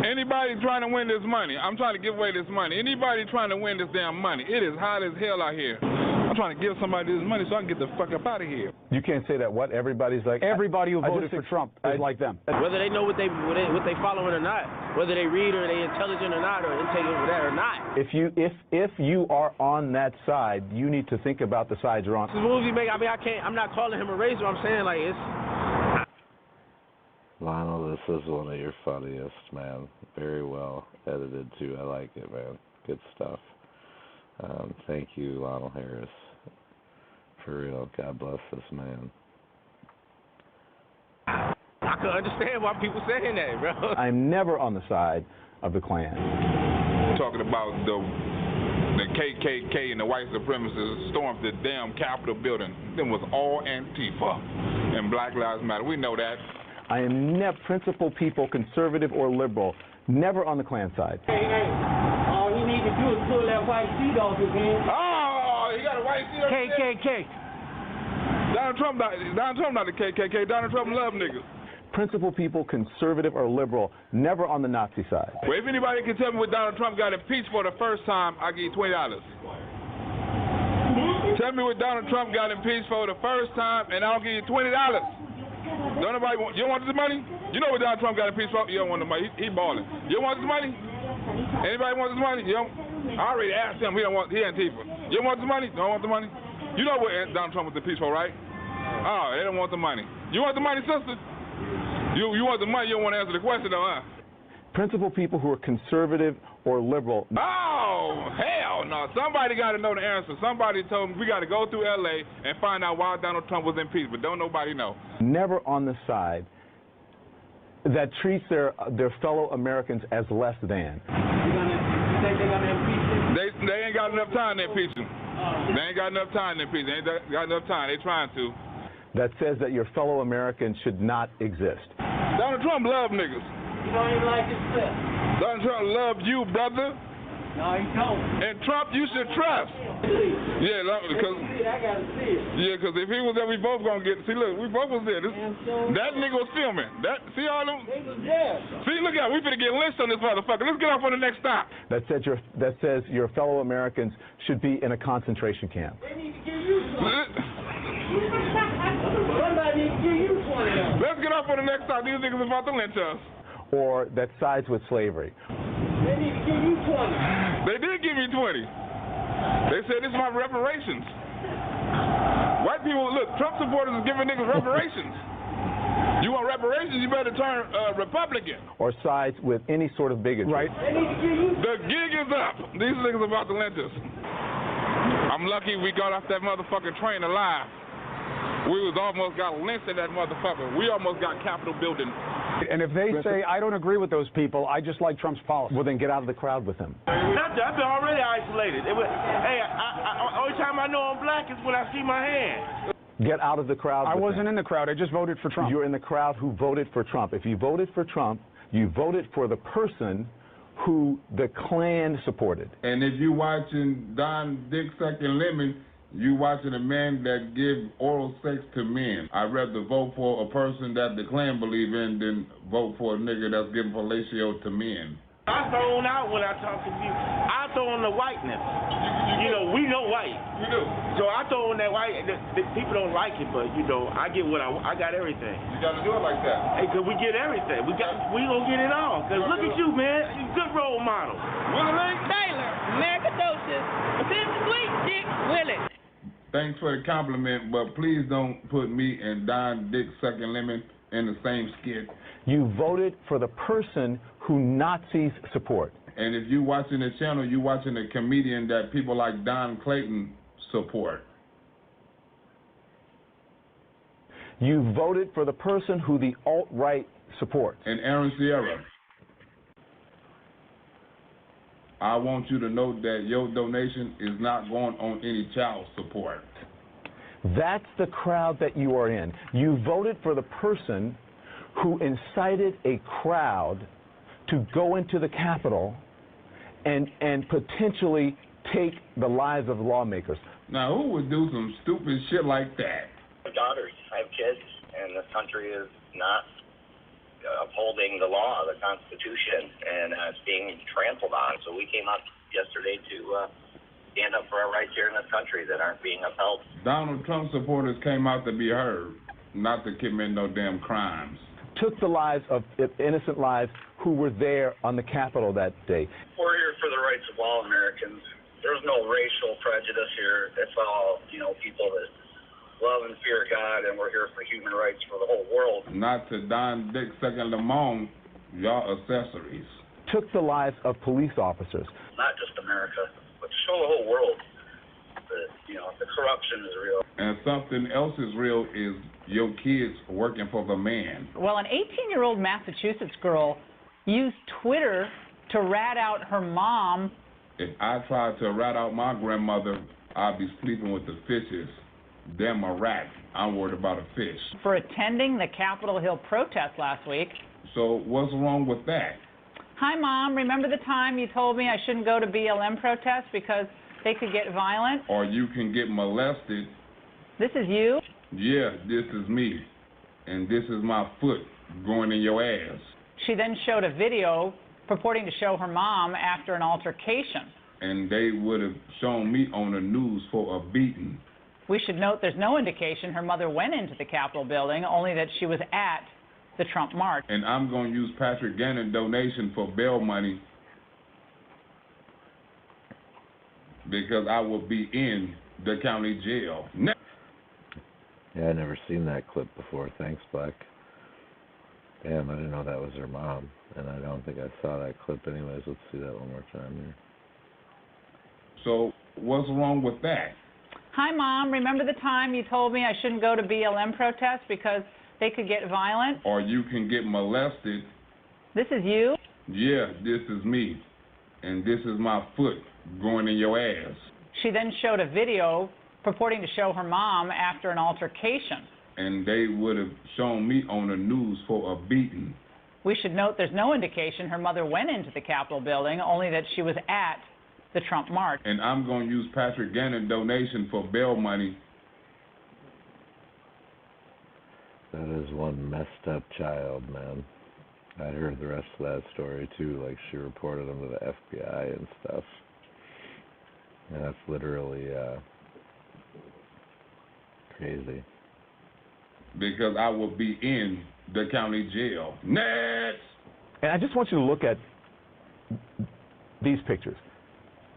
Anybody trying to win this money, I'm trying to give away this money. Anybody trying to win this damn money, it is hot as hell out here. I'm trying to give somebody this money so I can get the fuck up out of here. You can't say that. What? Everybody's like everybody who voted for Trump is like them. Whether they know what they following or not, whether they read or they intelligent or not, or intelligent or that or not. If you are on that side, you need to think about the sides you're on. The moves he make. I mean, I'm not calling him a racist. I'm saying like it's. Lionel, this is one of your funniest, man. Very well edited too. I like it, man. Good stuff. Thank you, Lionel Harris. For real. God bless this man. I can understand why people saying that, bro. I'm never on the side of the Klan. Talking about the KKK and the white supremacists stormed the damn Capitol building. Them was all Antifa and Black Lives Matter. We know that. I am never principled people, conservative or liberal, never on the Klan side. Hey, all you need to do is pull that white seat off again. Oh, he got a white seat off. KKK. Donald Trump not the KKK. Donald Trump love niggas. Principled people, conservative or liberal, never on the Nazi side. Well, if anybody can tell me what Donald Trump got impeached for the first time, I'll give you $20. Tell me what Donald Trump got impeached for the first time, and I'll give you $20. Don't nobody want, you don't want this money? You know what Donald Trump got impeached for? You don't want the money. He balling. You don't want this money? Anybody want this money? You don't? I already asked him. He Antifa. You don't want this money? Don't want the money? You know what Donald Trump was impeached for, right? Oh, they don't want the money. You want the money, sister? You want the money? You don't want to answer the question, though, huh? Principled people who are conservative or liberal. Oh, hell no. Somebody got to know the answer. Somebody told me we got to go through L.A. and find out why Donald Trump was impeached, but don't nobody know. Never on the side that treats their fellow Americans as less than. You think they're going to impeach him? They ain't got enough time to impeach him. They ain't got enough time to impeach him. They ain't got enough time. They trying to. That says that your fellow Americans should not exist. Donald Trump love niggas. You don't even like himself. Donald Trump love you, brother. No, he don't. And Trump, you should trust. Yeah, because I gotta see it. Yeah, because if he was there, we both gonna get. See, look, we both was there. That nigga was filming. See all them? They was there. See, look out, we finna get lynched on this motherfucker. Let's get off on the next stop. That says your fellow Americans should be in a concentration camp. They need to give you somebody need to give you $20. Let's get off on the next stop. These niggas about to lynch us. Or that sides with slavery. They need to give you 20. They did give me 20. They said this is my reparations. White people, look, Trump supporters is giving niggas reparations. You want reparations, you better turn Republican. Or sides with any sort of bigotry. Right. They need to give you. The gig is up. These niggas about to lynch us. I'm lucky we got off that motherfucking train alive. We was almost got lynched in that motherfucker. We almost got Capitol building. And if they say, I don't agree with those people, I just like Trump's policy. Well, then get out of the crowd with him. I've been already isolated. Only time I know I'm black is when I see my hand. Get out of the crowd. I with wasn't them. in the crowd. I just voted for Trump. You're in the crowd who voted for Trump. If you voted for Trump, you voted for the person who the Klan supported. And if you watching Don Dick Sucking Lemon, you watching a man that give oral sex to men. I'd rather vote for a person that the Klan believe in than vote for a nigga that's giving fellatio to men. I thrown out when I talk to you. I throw on the whiteness. You know, we know white. We do. So I throw on that white. The people don't like it, but you know, I get what I got everything. You got to do it like that. Hey, cause we get everything. We gonna get it all. Cause look at you, man. You good role model. Willie Taylor, America Doses, Sweet Dick Willie. Thanks for the compliment, but please don't put me and Don Dick Sucking Lemon in the same skit. You voted for the person who Nazis support. And if you watching the channel, you watching a comedian that people like Don Clayton support. You voted for the person who the alt-right supports. And Aaron Sierra, I want you to know that your donation is not going on any child support. That's the crowd that you are in. You voted for the person who incited a crowd to go into the Capitol and potentially take the lives of lawmakers. Now, who would do some stupid shit like that? My daughters, I have kids, and this country is not upholding the law, the Constitution, and it's being trampled on. So we came out yesterday to stand up for our rights here in this country that aren't being upheld. Donald Trump supporters came out to be heard, not to commit no damn crimes. Took the lives of innocent lives who were there on the Capitol that day. We're here for the rights of all Americans. There's no racial prejudice here. It's all, people that love and fear God, and we're here for human rights for the whole world. Not to Don Dick Sucking Lemon, y'all accessories. Took the lives of police officers. Not just America, but to show the whole world that, the corruption is real. And something else is real is your kids working for the man. Well, an 18-year-old Massachusetts girl used Twitter to rat out her mom. If I tried to rat out my grandmother, I'd be sleeping with the fishes. Them a rat. I'm worried about a fish. For attending the Capitol Hill protest last week. So what's wrong with that? Hi, Mom. Remember the time you told me I shouldn't go to BLM protests because they could get violent? Or you can get molested. This is you? Yeah, this is me. And this is my foot going in your ass. She then showed a video purporting to show her mom after an altercation. And they would have shown me on the news for a beating. We should note there's no indication her mother went into the Capitol building, only that she was at the Trump march. And I'm going to use Patrick Gannon donation for bail money because I will be in the county jail. Yeah, I never seen that clip before. Thanks, Black. Damn, I didn't know that was her mom, and I don't think I saw that clip anyways. Let's see that one more time here. So what's wrong with that? Hi, Mom. Remember the time you told me I shouldn't go to BLM protests because they could get violent? Or you can get molested. This is you? Yeah, this is me. And this is my foot going in your ass. She then showed a video purporting to show her mom after an altercation. And they would have shown me on the news for a beating. We should note there's no indication her mother went into the Capitol building, only that she was at the Trump march. And I'm going to use Patrick Gannon donation for bail money. That is one messed up child, man. I heard the rest of that story too, like she reported him to the FBI and stuff. And that's literally crazy. Because I will be in the county jail. Next! And I just want you to look at these pictures.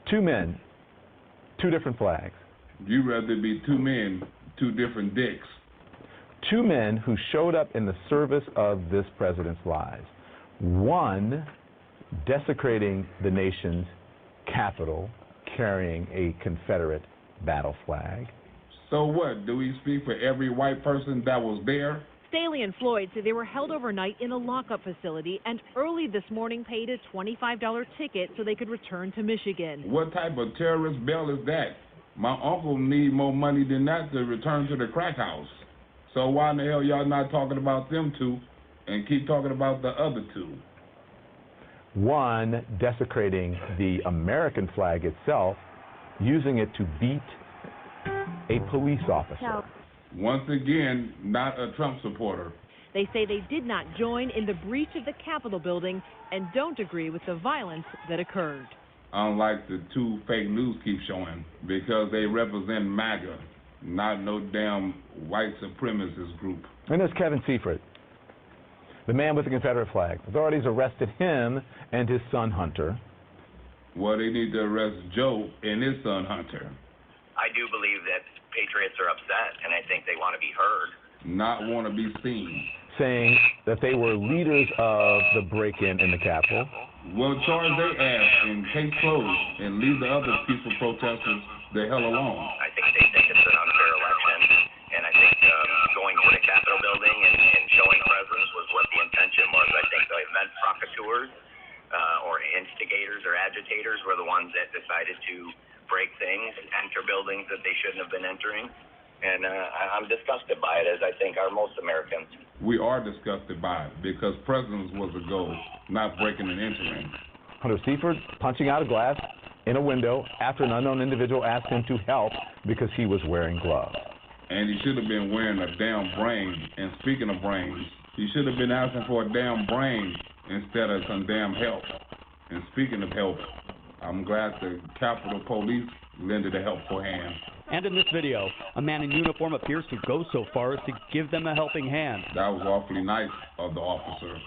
Two men, two different flags. You'd rather be two men, two different dicks. Two men who showed up in the service of this president's lives. One desecrating the nation's capital, carrying a Confederate battle flag. So what? Do we speak for every white person that was there? Staley and Floyd say they were held overnight in a lockup facility and early this morning paid a $25 ticket so they could return to Michigan. What type of terrorist bail is that? My uncle need more money than that to return to the crack house. So why in the hell y'all not talking about them two and keep talking about the other two? One, desecrating the American flag itself, using it to beat a police officer. Once again, not a Trump supporter. They say they did not join in the breach of the Capitol building and don't agree with the violence that occurred. Unlike the two fake news keep showing, because they represent MAGA, not no damn white supremacist group. And there's Kevin Seifert, the man with the Confederate flag. Authorities arrested him and his son Hunter. Well, they need to arrest Joe and his son Hunter. I do believe that patriots are upset, and I think they want to be heard. Not want to be seen. Saying that they were leaders of the break-in in the Capitol. Well, charge their ass in case closed and leave the other peaceful protesters the hell alone. I think they think it's an unfair election, and I think going to the Capitol building and showing presence was what the intention was. I think the event provocateurs or instigators or agitators were the ones that decided to break things, enter buildings that they shouldn't have been entering. And I'm disgusted by it, as I think are most Americans. We are disgusted by it because presence was the goal, not breaking and entering. Hunter Seifert punching out a glass in a window after an unknown individual asked him to help because he was wearing gloves. And he should have been wearing a damn brain. And speaking of brains, he should have been asking for a damn brain instead of some damn help. And speaking of help, I'm glad the Capitol Police lended a helpful hand. And in this video, a man in uniform appears to go so far as to give them a helping hand. That was awfully nice of the officer.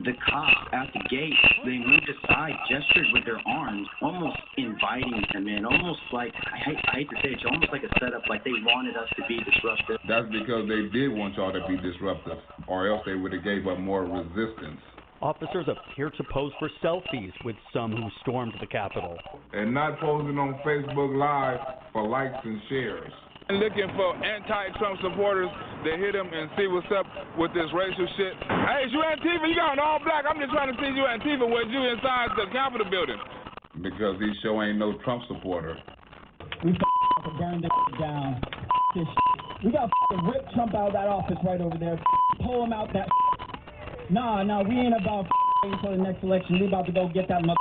The cops at the gate, they moved aside, gestured with their arms, almost inviting them in, almost like, I hate to say it, almost like a setup, like they wanted us to be disruptive. That's because they did want y'all to be disruptive, or else they would have gave up more resistance. Officers appear to pose for selfies with some who stormed the Capitol. And not posing on Facebook Live for likes and shares. Looking for anti-Trump supporters to hit them and see what's up with this racial shit. Hey, is you Antifa? You got an all black. I'm just trying to see you Antifa. Was you inside the Capitol building? Because he sure ain't no Trump supporter. We burn this down. This we got rip Trump out of that office right over there. Pull him out that. Nah, we ain't about for the next election. We about to go get that mother.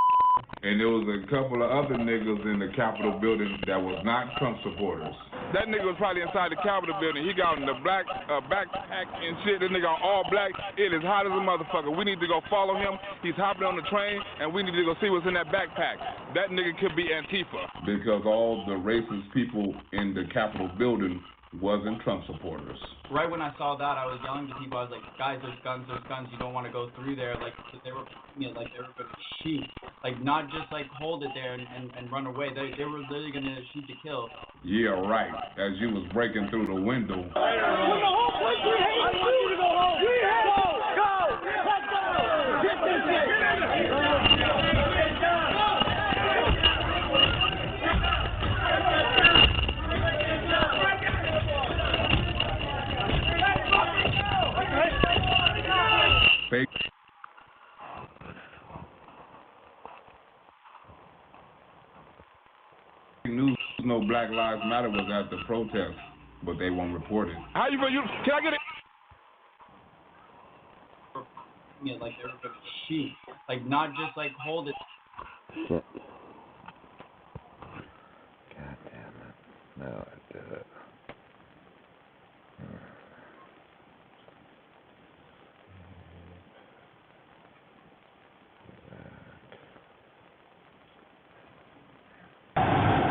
And there was a couple of other niggas in the Capitol building that was not Trump supporters. That nigga was probably inside the Capitol building. He got in the black backpack and shit. This nigga all black. It is hot as a motherfucker. We need to go follow him. He's hopping on the train, and we need to go see what's in that backpack. That nigga could be Antifa. Because all the racist people in the Capitol building wasn't Trump supporters. Right when I saw that, I was yelling to people. I was like, guys, there's guns. You don't want to go through there. Like, they were, they were going to shoot. Like, not just, like, hold it there and run away. They were literally going to shoot to kill. Yeah, right. As you was breaking through the window. I want you to go home. Go. Let's go. Get this shit. Fake news, no Black Lives Matter was at the protest, but they won't report it. How you can I get it? Like they were going to shoot. Like, not just like hold it. Shit. God damn it. No, I did it.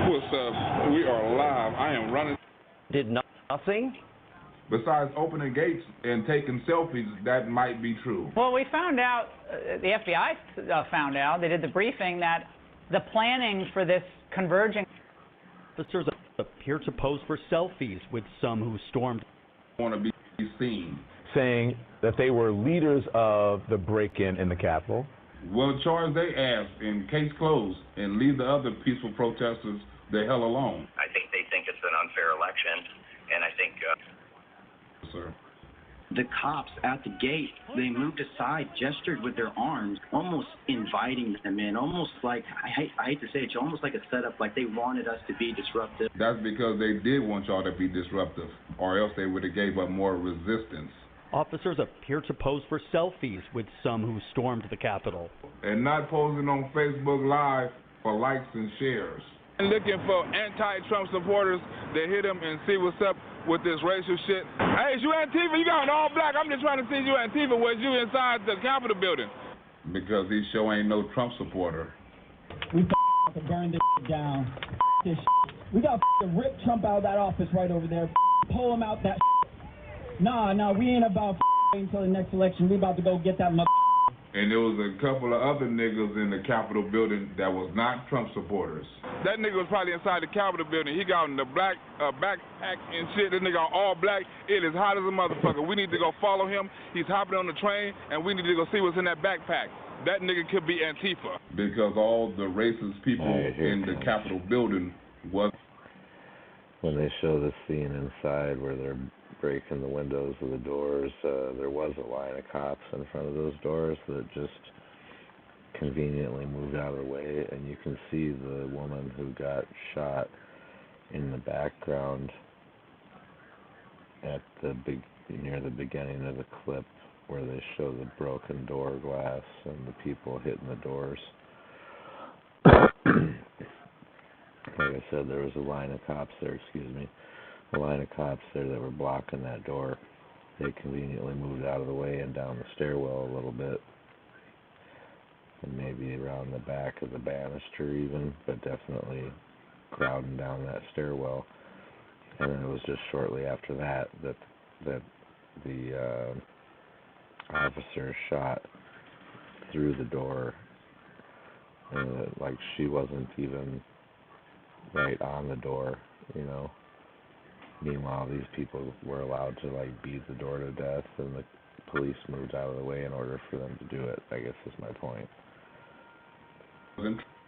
What's up? We are live. I am running. Did nothing? Besides opening gates and taking selfies, that might be true. Well, we found out, the FBI found out, they did the briefing, that the planning for this converging. Officers appear to pose for selfies with some who stormed. Want to be seen. Saying that they were leaders of the break-in in the Capitol. Well, charge their ass in case closed and leave the other peaceful protesters the hell alone. I think they think it's an unfair election, and I think... Sir. The cops at the gate, they moved aside, gestured with their arms, almost inviting them in, almost like, I hate to say it, almost like a setup, like they wanted us to be disruptive. That's because they did want y'all to be disruptive, or else they would have gave up more resistance. Officers appear to pose for selfies with some who stormed the Capitol. And not posing on Facebook Live for likes and shares. And looking for anti-Trump supporters to hit them and see what's up with this racial shit. Hey, is you Antifa? You got an all black. I'm just trying to see you Antifa. Was you inside the Capitol building? Because he sure ain't no Trump supporter. We to burn this down. This we got to rip Trump out of that office right over there. Pull him out that. Nah, we ain't about until the next election. We about to go get that mother. And there was a couple of other niggas in the Capitol building that was not Trump supporters. That nigga was probably inside the Capitol building. He got in the black backpack and shit. This nigga all black. It is hot as a motherfucker. We need to go follow him. He's hopping on the train, and we need to go see what's in that backpack. That nigga could be Antifa. Because all the racist people in the Capitol building was... When they show the scene inside where they're breaking the windows of the doors, there was a line of cops in front of those doors that just conveniently moved out of the way, and you can see the woman who got shot in the background at the near the beginning of the clip where they show the broken door glass and the people hitting the doors. Like I said, there was a line of cops there, a line of cops there that were blocking that door. They conveniently moved out of the way and down the stairwell a little bit, and maybe around the back of the banister even, but definitely crowding down that stairwell. And then it was just shortly after that the officer shot through the door, like she wasn't even right on the door, you know. Meanwhile, these people were allowed to beat the door to death, and the police moved out of the way in order for them to do it, I guess is my point.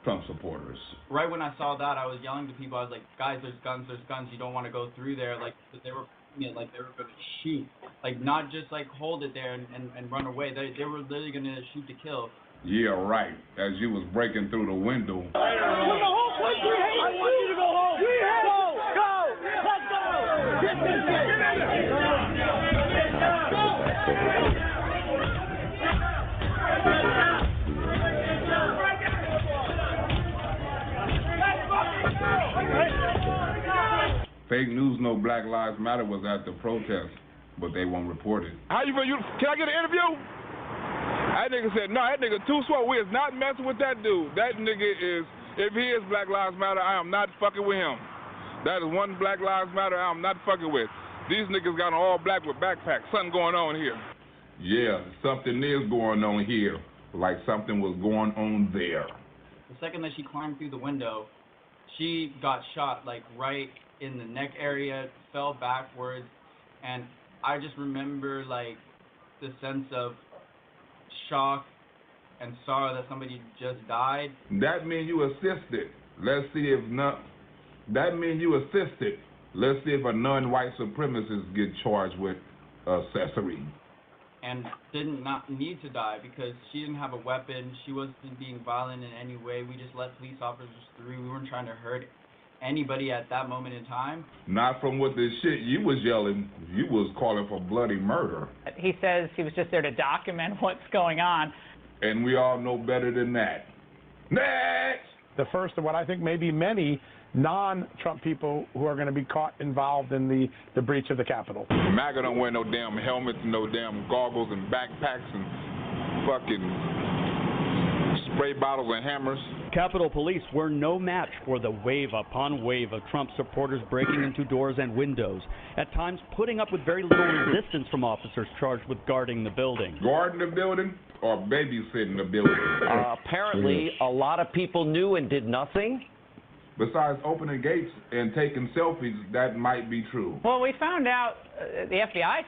Trump supporters. Right when I saw that, I was yelling to people. I was like, "Guys, there's guns. You don't want to go through there." They were going to shoot. Not just hold it there and run away. They were literally going to shoot to kill. Yeah, right. As you was breaking through the window. The whole country hates I want you to go home. We have go. Let's go. Get this shit. Fake news, no Black Lives Matter was at the protest, but they won't report it. How you feel? Can I get an interview? That nigga said, no, that nigga too swell. We is not messing with that dude. That nigga is, if he is Black Lives Matter, I am not fucking with him. That is one Black Lives Matter I am not fucking with. These niggas got all black with backpacks. Something going on here. Yeah, something is going on here. Like something was going on there. The second that she climbed through the window, she got shot right in the neck area, fell backwards, and I just remember the sense of shock and sorrow that somebody just died. That means you assisted. Let's see if not. That means you assisted. Let's see if a non-white supremacist get charged with accessory. And did not need to die because she didn't have a weapon. She wasn't being violent in any way. We just let police officers through. We weren't trying to hurt anybody at that moment in time. Not from what the shit you was yelling. You was calling for bloody murder. He says he was just there to document what's going on. And we all know better than that. Next! The first of what I think maybe many non-Trump people who are going to be caught involved in the breach of the Capitol. MAGA don't wear no damn helmets and no damn goggles and backpacks and fucking spray bottles and hammers. Capitol Police were no match for the wave upon wave of Trump supporters breaking into doors and windows, at times putting up with very little resistance from officers charged with guarding the building. Guarding the building or babysitting the building? Apparently, a lot of people knew and did nothing. Besides opening gates and taking selfies, that might be true. Well, we found out, the FBI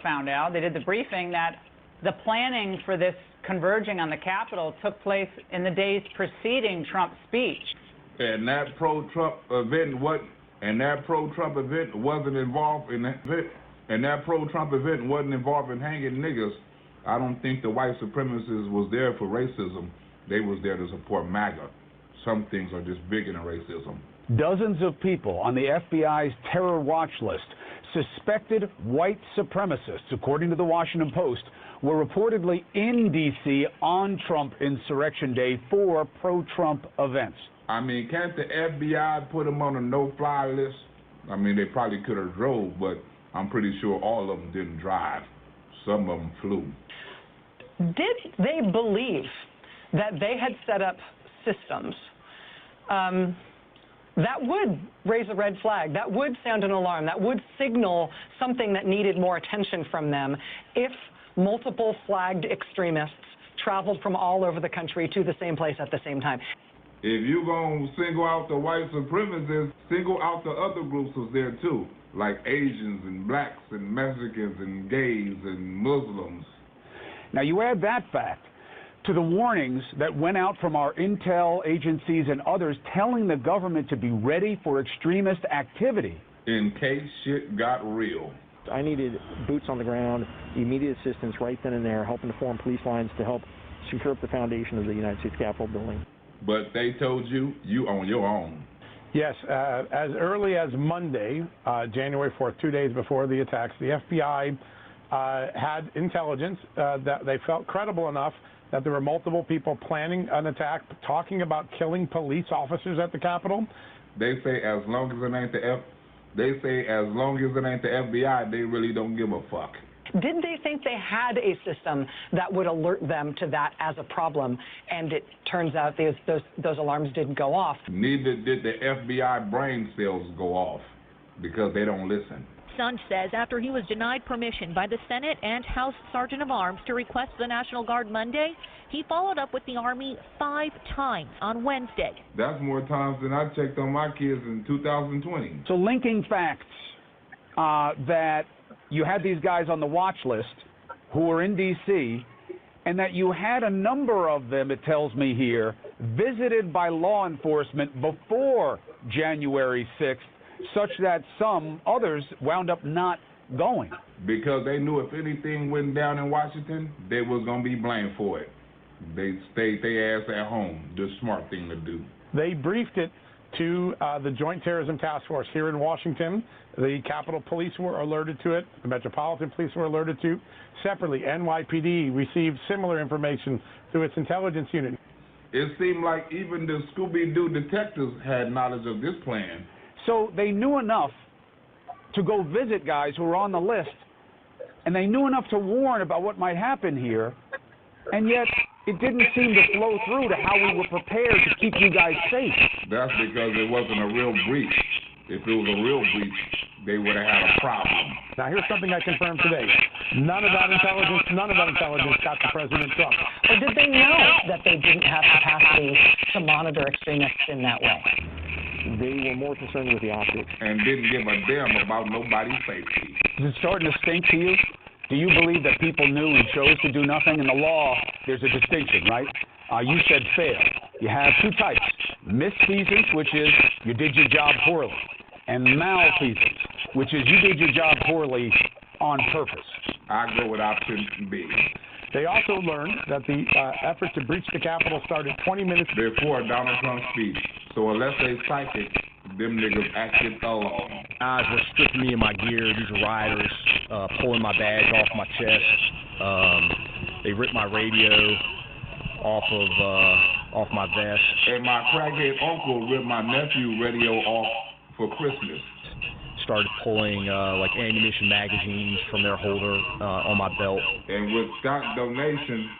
found out, they did the briefing, that the planning for this converging on the Capitol took place in the days preceding Trump's speech. And that pro-Trump event wasn't involved in that event. And that pro-Trump event wasn't involving hanging niggas. I don't think the white supremacists was there for racism. They was there to support MAGA. Some things are just bigger than racism. Dozens of people on the FBI's terror watch list, suspected white supremacists, according to the Washington Post, were reportedly in D.C. on Trump Insurrection Day for pro-Trump events. I mean, can't the FBI put them on a no-fly list? I mean, they probably could have drove, but I'm pretty sure all of them didn't drive. Some of them flew. Did they believe that they had set up systems that would raise a red flag, that would sound an alarm, that would signal something that needed more attention from them if multiple flagged extremists traveled from all over the country to the same place at the same time? If you gonna single out the white supremacists, single out the other groups was there too, like Asians and blacks and Mexicans and gays and Muslims. Now you add that fact to the warnings that went out from our intel agencies and others telling the government to be ready for extremist activity. In case shit got real. I needed boots on the ground, immediate assistance right then and there, helping to form police lines to help secure up the foundation of the United States Capitol building. But they told you on your own. Yes, as early as Monday, January 4th, 2 days before the attacks, the FBI had intelligence that they felt credible enough that there were multiple people planning an attack, talking about killing police officers at the Capitol. They say as long as it ain't the FBI, they really don't give a fuck. Did they think they had a system that would alert them to that as a problem? And it turns out those alarms didn't go off. Neither did the FBI brain cells go off because they don't listen. Son says after he was denied permission by the Senate and House Sergeant of Arms to request the National Guard Monday, he followed up with the Army 5 times on Wednesday. That's more times than I checked on my kids in 2020. So linking facts that you had these guys on the watch list who were in D.C., and that you had a number of them, it tells me here, visited by law enforcement before January 6th, such that some others wound up not going. Because they knew if anything went down in Washington, they was going to be blamed for it. They stayed their ass at home, the smart thing to do. They briefed it to the Joint Terrorism Task Force here in Washington. The Capitol Police were alerted to it. The Metropolitan Police were alerted to. Separately, NYPD received similar information through its intelligence unit. It seemed like even the Scooby-Doo detectives had knowledge of this plan. So they knew enough to go visit guys who were on the list, and they knew enough to warn about what might happen here, and yet it didn't seem to flow through to how we were prepared to keep you guys safe. That's because it wasn't a real breach. If it was a real breach, they would have had a problem. Now, here's something I confirmed today. None of that intelligence got to President Trump. Or did they know that they didn't have capacity to monitor extremists in that way? They were more concerned with the optics. And didn't give a damn about nobody's safety. Is it starting to stink to you? Do you believe that people knew and chose to do nothing? In the law, there's a distinction, right? You said fail. You have two types. Misfeasance, which is you did your job poorly. And malfeasance, which is you did your job poorly on purpose. I go with option B. They also learned that the effort to breach the Capitol started 20 minutes before Donald Trump's speech. So unless they psychic, them niggas acted alone. Guys were stripping me of my gear. These are rioters, pulling my badge off my chest. They ripped my radio off my vest. And my crackhead uncle ripped my nephew radio off for Christmas. Started pulling like ammunition magazines from their holder on my belt. And with Scott's donation,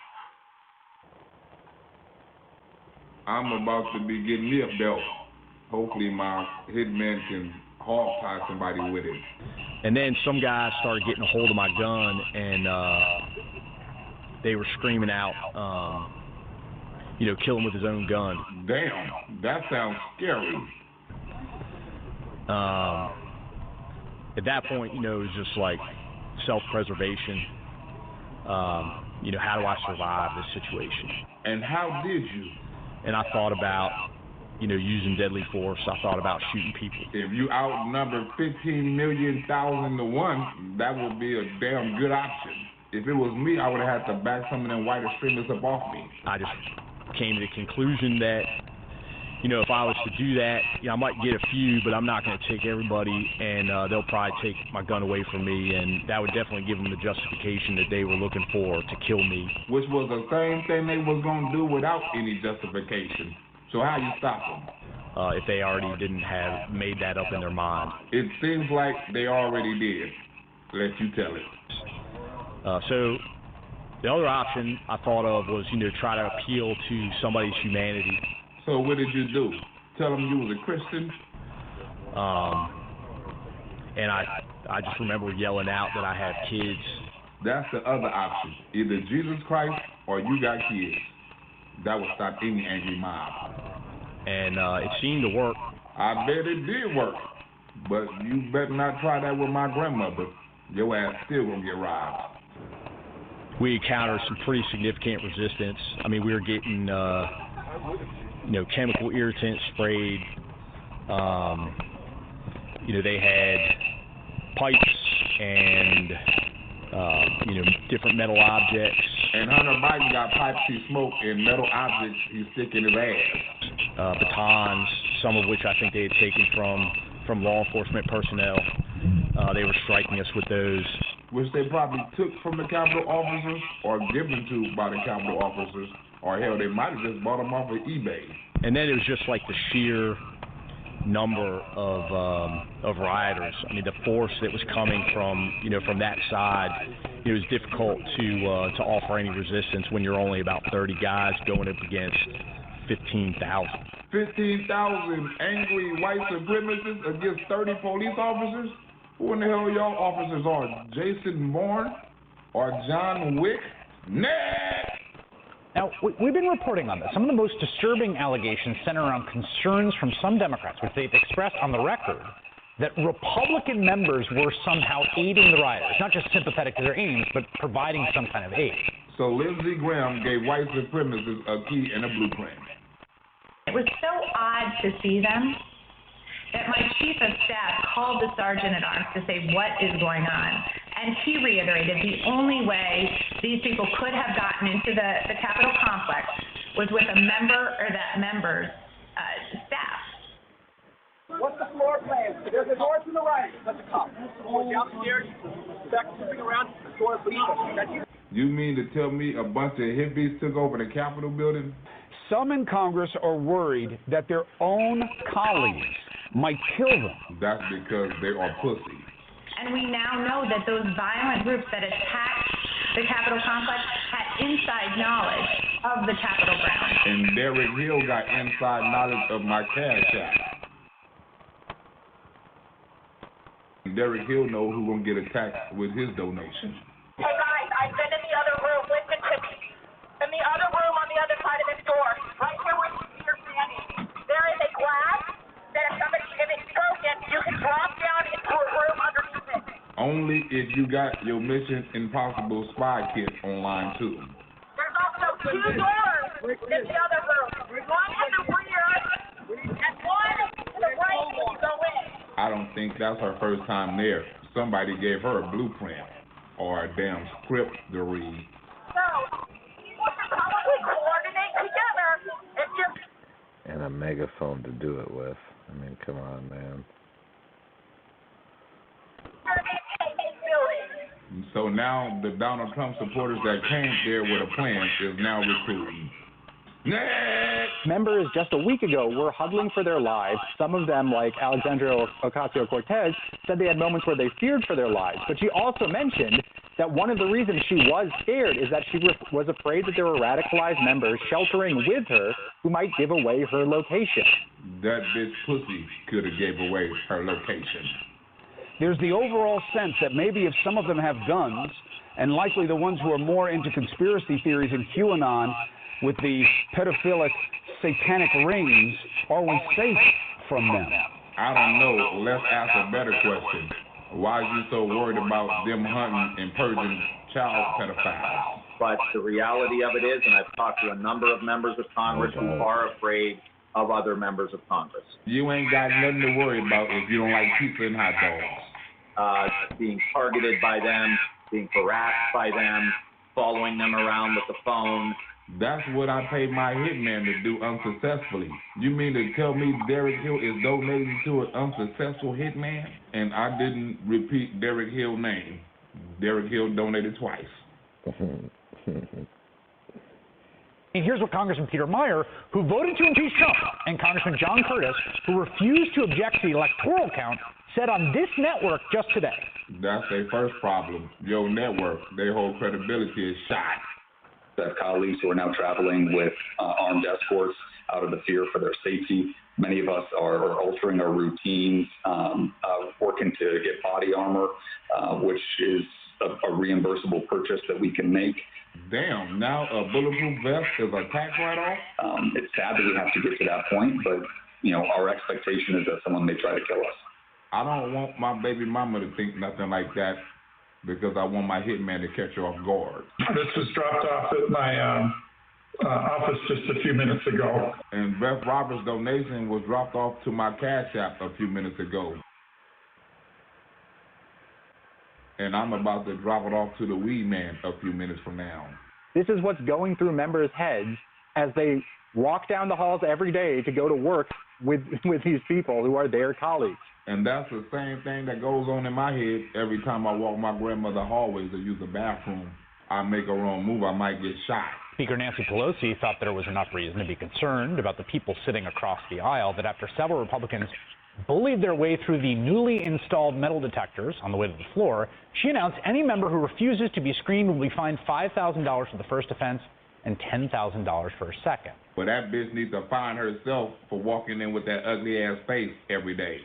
I'm about to be getting me a belt. Hopefully my hitman can hog tie somebody with it. And then some guys started getting a hold of my gun, and they were screaming out, kill him with his own gun. Damn, that sounds scary. At that point, it was just like self-preservation. How do I survive this situation? And how did you? And I thought about using deadly force. I thought about shooting people. If you outnumber 15,000,000 to 1, that would be a damn good option. If it was me, I would have had to back some of them white extremists up off me. I just came to the conclusion that, if I was to do that, I might get a few, but I'm not going to take everybody, and they'll probably take my gun away from me, and that would definitely give them the justification that they were looking for to kill me. Which was the same thing they was going to do without any justification. So how you stop them? If they already didn't have made that up in their mind. It seems like they already did. Let you tell it. So the other option I thought of was, try to appeal to somebody's humanity. So what did you do? Tell them you was a Christian? And I just remember yelling out that I have kids. That's the other option. Either Jesus Christ or you got kids. That would stop any angry mob. And it seemed to work. I bet it did work. But you better not try that with my grandmother. Your ass still gonna get robbed. We encountered some pretty significant resistance. I mean, we were getting, chemical irritants sprayed. They had pipes and, different metal objects. And Hunter Biden got pipes he smoked and metal objects he stick in his ass. Batons, some of which I think they had taken from law enforcement personnel. They were striking us with those. Which they probably took from the Capitol officers or given to by the Capitol officers, or hell, they might have just bought them off of eBay. And then it was just like the sheer number of rioters. I mean, the force that was coming from that side. It was difficult to offer any resistance when you're only about 30 guys going up against 15,000. 15,000 angry white supremacists against 30 police officers? Who in the hell y'all officers are? Jason Bourne or John Wick? Next! Now, we've been reporting on this. Some of the most disturbing allegations center around concerns from some Democrats, which they've expressed on the record, that Republican members were somehow aiding the rioters, not just sympathetic to their aims, but providing some kind of aid. So Lindsey Graham gave white supremacists a key and a blueprint. It was so odd to see them that my chief of staff called the sergeant at arms to say, what is going on? And he reiterated the only way these people could have gotten into the Capitol complex was with a member or that member's staff. What's the floor plan? There's a door to the right. That's a cop. Going downstairs, back moving around, the door is leaving. You mean to tell me a bunch of hippies took over the Capitol building? Some in Congress are worried that their own colleagues might kill them. That's because they are pussy. And we now know that those violent groups that attacked the Capitol complex had inside knowledge of the Capitol grounds. And Derek Hill got inside knowledge of my Cash App. Derek Hill know who gonna get attacked with his donation. Hey guys, I've been in the other room. Listen to me. In the other room on the other side of this door, right here where you're standing, there is a glass that if it's broken, you can drop down into a room underneath it. Only if you got your Mission Impossible spy kit online too. There's also 2 doors in the other room. One in the rear and one to the right when you go in. I don't think that's her first time there. Somebody gave her a blueprint or a damn script to read. So, you should probably coordinate together if you're... And a megaphone to do it with. I mean, come on, man. So now the Donald Trump supporters that came there with a plan is now recruiting. Next! Members just a week ago were huddling for their lives. Some of them, like Alexandria Ocasio-Cortez, said they had moments where they feared for their lives. But she also mentioned that one of the reasons she was scared is that she was afraid that there were radicalized members sheltering with her who might give away her location. That bitch pussy could have gave away her location. There's the overall sense that maybe if some of them have guns, and likely the ones who are more into conspiracy theories and QAnon with the pedophilic satanic rings, are we safe from them? I don't know. Let's ask a better question. Why are you so worried about them hunting and purging child pedophiles? But the reality of it is, and I've talked to a number of members of Congress who are afraid of other members of Congress. You ain't got nothing to worry about if you don't like pizza and hot dogs. Being targeted by them, being harassed by them, following them around with the phone. That's what I paid my hitman to do unsuccessfully. You mean to tell me Derek Hill is donating to an unsuccessful hitman? And I didn't repeat Derek Hill's name. Derek Hill donated twice. And here's what Congressman Peter Meyer, who voted to impeach Trump, and Congressman John Curtis, who refused to object to the electoral count, said on this network just today. That's their first problem. Your network, their whole credibility is shot. I have colleagues who are now traveling with armed escorts out of the fear for their safety. Many of us are altering our routines, working to get body armor, which is a reimbursable purchase that we can make. Damn, now a bulletproof vest is a tax write-off? It's sad that we have to get to that point, but our expectation is that someone may try to kill us. I don't want my baby mama to think nothing like that because I want my hitman to catch her off guard. This was dropped off at my office just a few minutes ago. And Beth Roberts' donation was dropped off to my Cash App a few minutes ago. And I'm about to drop it off to the weed man a few minutes from now. This is what's going through members' heads as they walk down the halls every day to go to work with these people who are their colleagues. And that's the same thing that goes on in my head every time I walk my grandmother's hallways to use the bathroom. I make a wrong move, I might get shot. Speaker Nancy Pelosi thought there was enough reason to be concerned about the people sitting across the aisle that after several Republicans bullied their way through the newly installed metal detectors on the way to the floor, she announced any member who refuses to be screened will be fined $5,000 for the first offense and $10,000 for a second. But that bitch needs to fine herself for walking in with that ugly ass face every day.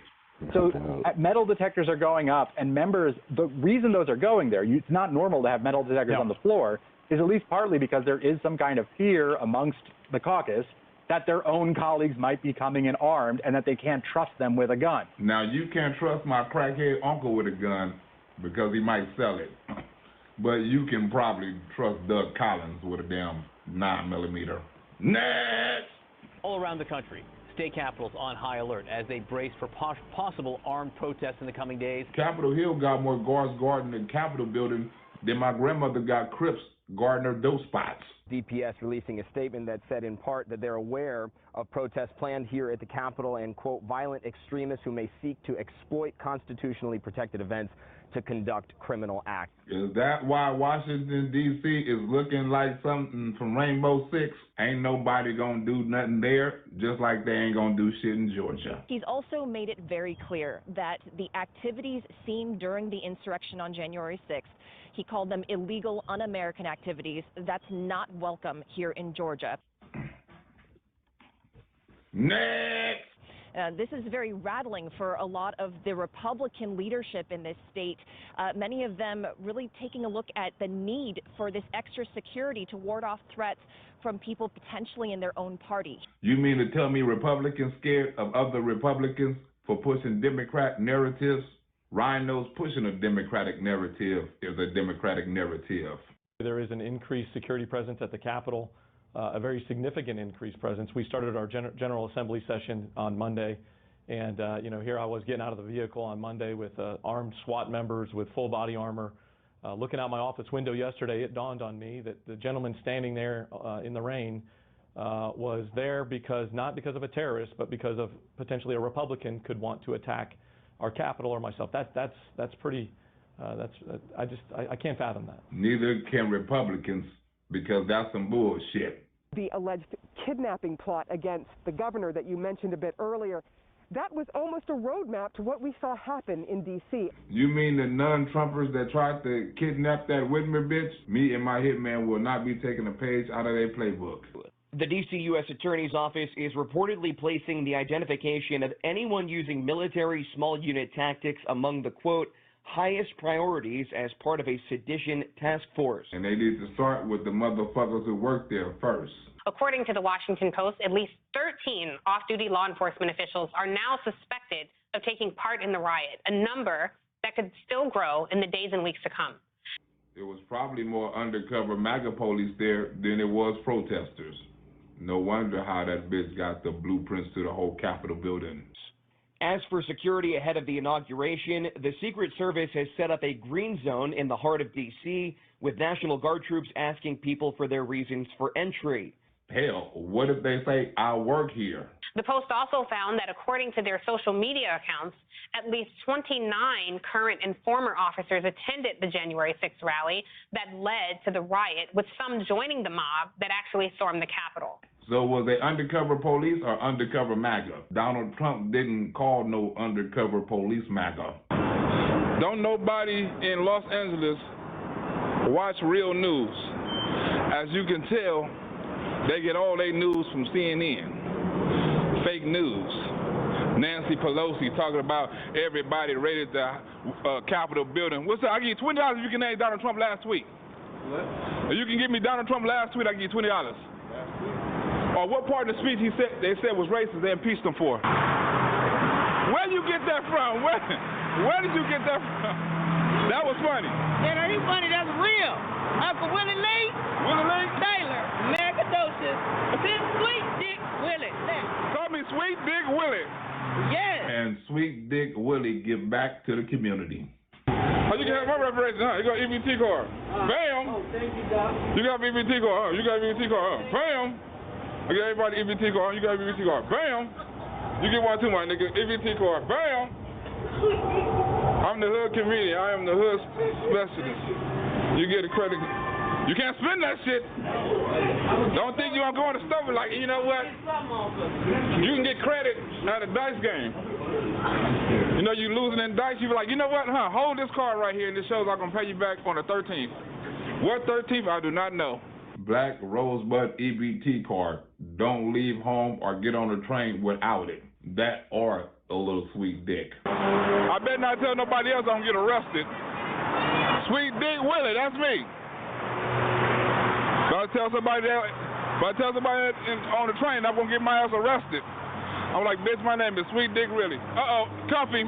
So metal detectors are going up, and members, the reason those are going there, it's not normal to have metal detectors on the floor, is at least partly because there is some kind of fear amongst the caucus that their own colleagues might be coming in armed and that they can't trust them with a gun. Now, you can't trust my crackhead uncle with a gun because he might sell it. But you can probably trust Doug Collins with a damn 9mm. Next! All around the country, state capitals on high alert as they brace for possible armed protests in the coming days. Capitol Hill got more guards guarding the Capitol building than my grandmother got Crips guarding her dope spots. DPS releasing a statement that said in part that they're aware of protests planned here at the Capitol and, quote, violent extremists who may seek to exploit constitutionally protected events to conduct criminal acts. Is that why Washington, D.C. is looking like something from Rainbow Six? Ain't nobody gonna do nothing there, just like they ain't gonna do shit in Georgia. He's also made it very clear that the activities seen during the insurrection on January 6th, he called them illegal, un-American activities. That's not welcome here in Georgia. Next! This is very rattling for a lot of the Republican leadership in this state, many of them really taking a look at the need for this extra security to ward off threats from people potentially in their own party. You mean to tell me Republicans scared of other Republicans for pushing Democrat narratives? Rhinos pushing a Democratic narrative is a Democratic narrative. There is an increased security presence at the Capitol. A very significant increased presence. We started our General Assembly session on Monday, and here I was getting out of the vehicle on Monday with armed SWAT members with full body armor. Looking out my office window yesterday, it dawned on me that the gentleman standing there in the rain was there not because of a terrorist, but because of potentially a Republican could want to attack our Capitol or myself. That's pretty. I can't fathom that. Neither can Republicans, because that's some bullshit. The alleged kidnapping plot against the governor that you mentioned a bit earlier, that was almost a roadmap to what we saw happen in D.C. You mean the non-Trumpers that tried to kidnap that Whitmer bitch? Me and my hitman will not be taking a page out of their playbook. The D.C. U.S. Attorney's Office is reportedly placing the identification of anyone using military small unit tactics among the, quote, highest priorities as part of a sedition task force. And they need to start with the motherfuckers who work there first. According to the Washington Post, at least 13 off-duty law enforcement officials are now suspected of taking part in the riot, a number that could still grow in the days and weeks to come. There was probably more undercover MAGA police there than it was protesters. No wonder how that bitch got the blueprints to the whole Capitol building. As for security ahead of the inauguration, the Secret Service has set up a green zone in the heart of D.C., with National Guard troops asking people for their reasons for entry. Hell, what if they say, I work here? The Post also found that according to their social media accounts, at least 29 current and former officers attended the January 6th rally that led to the riot, with some joining the mob that actually stormed the Capitol. So was they undercover police or undercover MAGA? Donald Trump didn't call no undercover police MAGA. Don't nobody in Los Angeles watch real news. As you can tell, they get all their news from CNN. Fake news. Nancy Pelosi talking about everybody raided the Capitol building. What's that? I give you $20 if you can name Donald Trump last week. What? If you can give me Donald Trump last week, I give you $20. Or what part of the speech they said was racist, they impeached him for? Where did you get that from? Where did you get that from? That was funny. That ain't funny, that's real. Uncle Willie Lee. Willie Lee? Taylor. America Doses. Sweet Dick Willie. Call me Sweet Dick Willie. Yes. And Sweet Dick Willie give back to the community. Oh, you can have my reparation, huh? You got EBT card. Bam. Oh, thank you, Doc. You got EBT card, huh? You got EBT card, huh? Bam. I got everybody EBT card. You got EBT card. Bam. You get one too, my nigga. EBT card. Bam. I'm the hood comedian. I am the hood specialist. You get a credit. You can't spend that shit. Don't think you're going to stuff it like, you know what? You can get credit at a dice game. You know, you losing in dice. You be like, you know what? Hold this card right here, and this shows I'm going to pay you back on the 13th. What 13th? I do not know. Black Rosebud EBT card. Don't leave home or get on the train without it. That or a little sweet dick. I better not tell nobody else I'm gonna get arrested. Sweet Dick Willie, that's me. If I tell somebody on the train, I'm gonna get my ass arrested. I'm like, bitch, my name is Sweet Dick Willie. Uh-oh, comfy.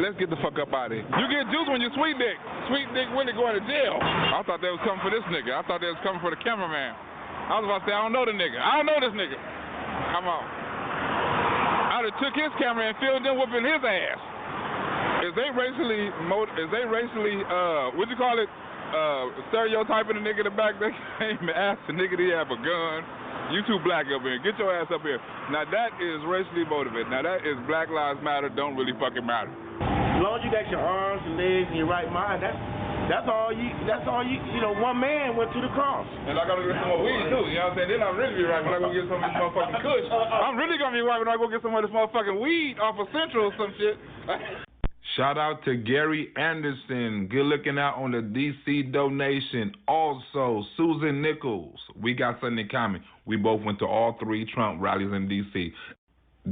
Let's get the fuck up out of here. You get juice when you're Sweet Dick. Sweet Dick Willie going to jail. I thought they was coming for this nigga. I thought they was coming for the cameraman. I was about to say, I don't know the nigga. I don't know this nigga. Come on. I'd have took his camera and filled in whooping his ass. Is they racially, what you call it, stereotyping the nigga in the back? They came and asked the nigga, do he have a gun? You too black up here. Get your ass up here. Now that is racially motivated. Now that is Black Lives Matter don't really fucking matter. As long as you got your arms, your legs, and your right mind, that's all you know, one man went to the cross. And I gotta get some more weed too, you know what I'm saying? Then I'm really be right when I go get some of this motherfucking kush. I'm really gonna be right when I go get some of this motherfucking weed off of Central or some shit. Shout out to Gary Anderson. Good looking out on the DC donation. Also, Susan Nichols. We got something in common. We both went to all 3 Trump rallies in DC.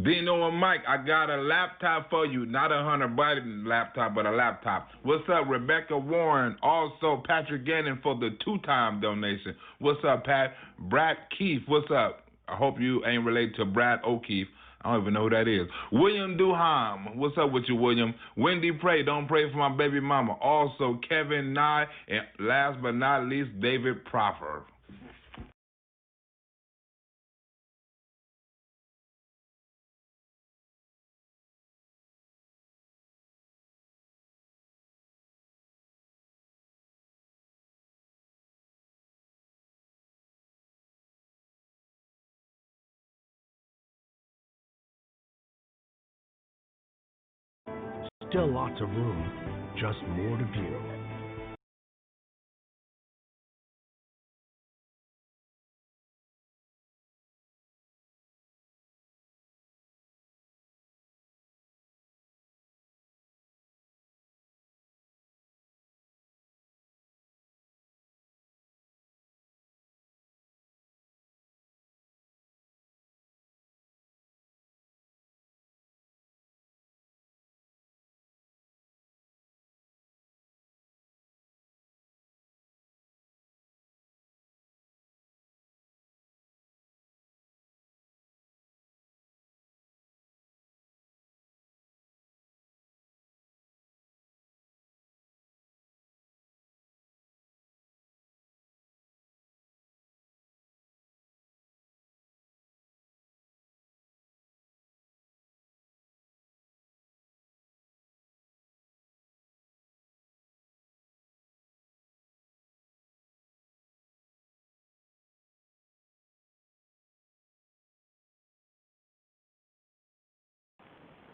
Dino and Mike, I got a laptop for you. Not a Hunter Biden laptop, but a laptop. What's up, Rebecca Warren? Also, Patrick Gannon for the 2-time donation. What's up, Pat? Brad Keefe, what's up? I hope you ain't related to Brad O'Keefe. I don't even know who that is. William Duham, what's up with you, William? Wendy Pray, don't pray for my baby mama. Also, Kevin Nye, and last but not least, David Proffer. Still lots of room, just more to view.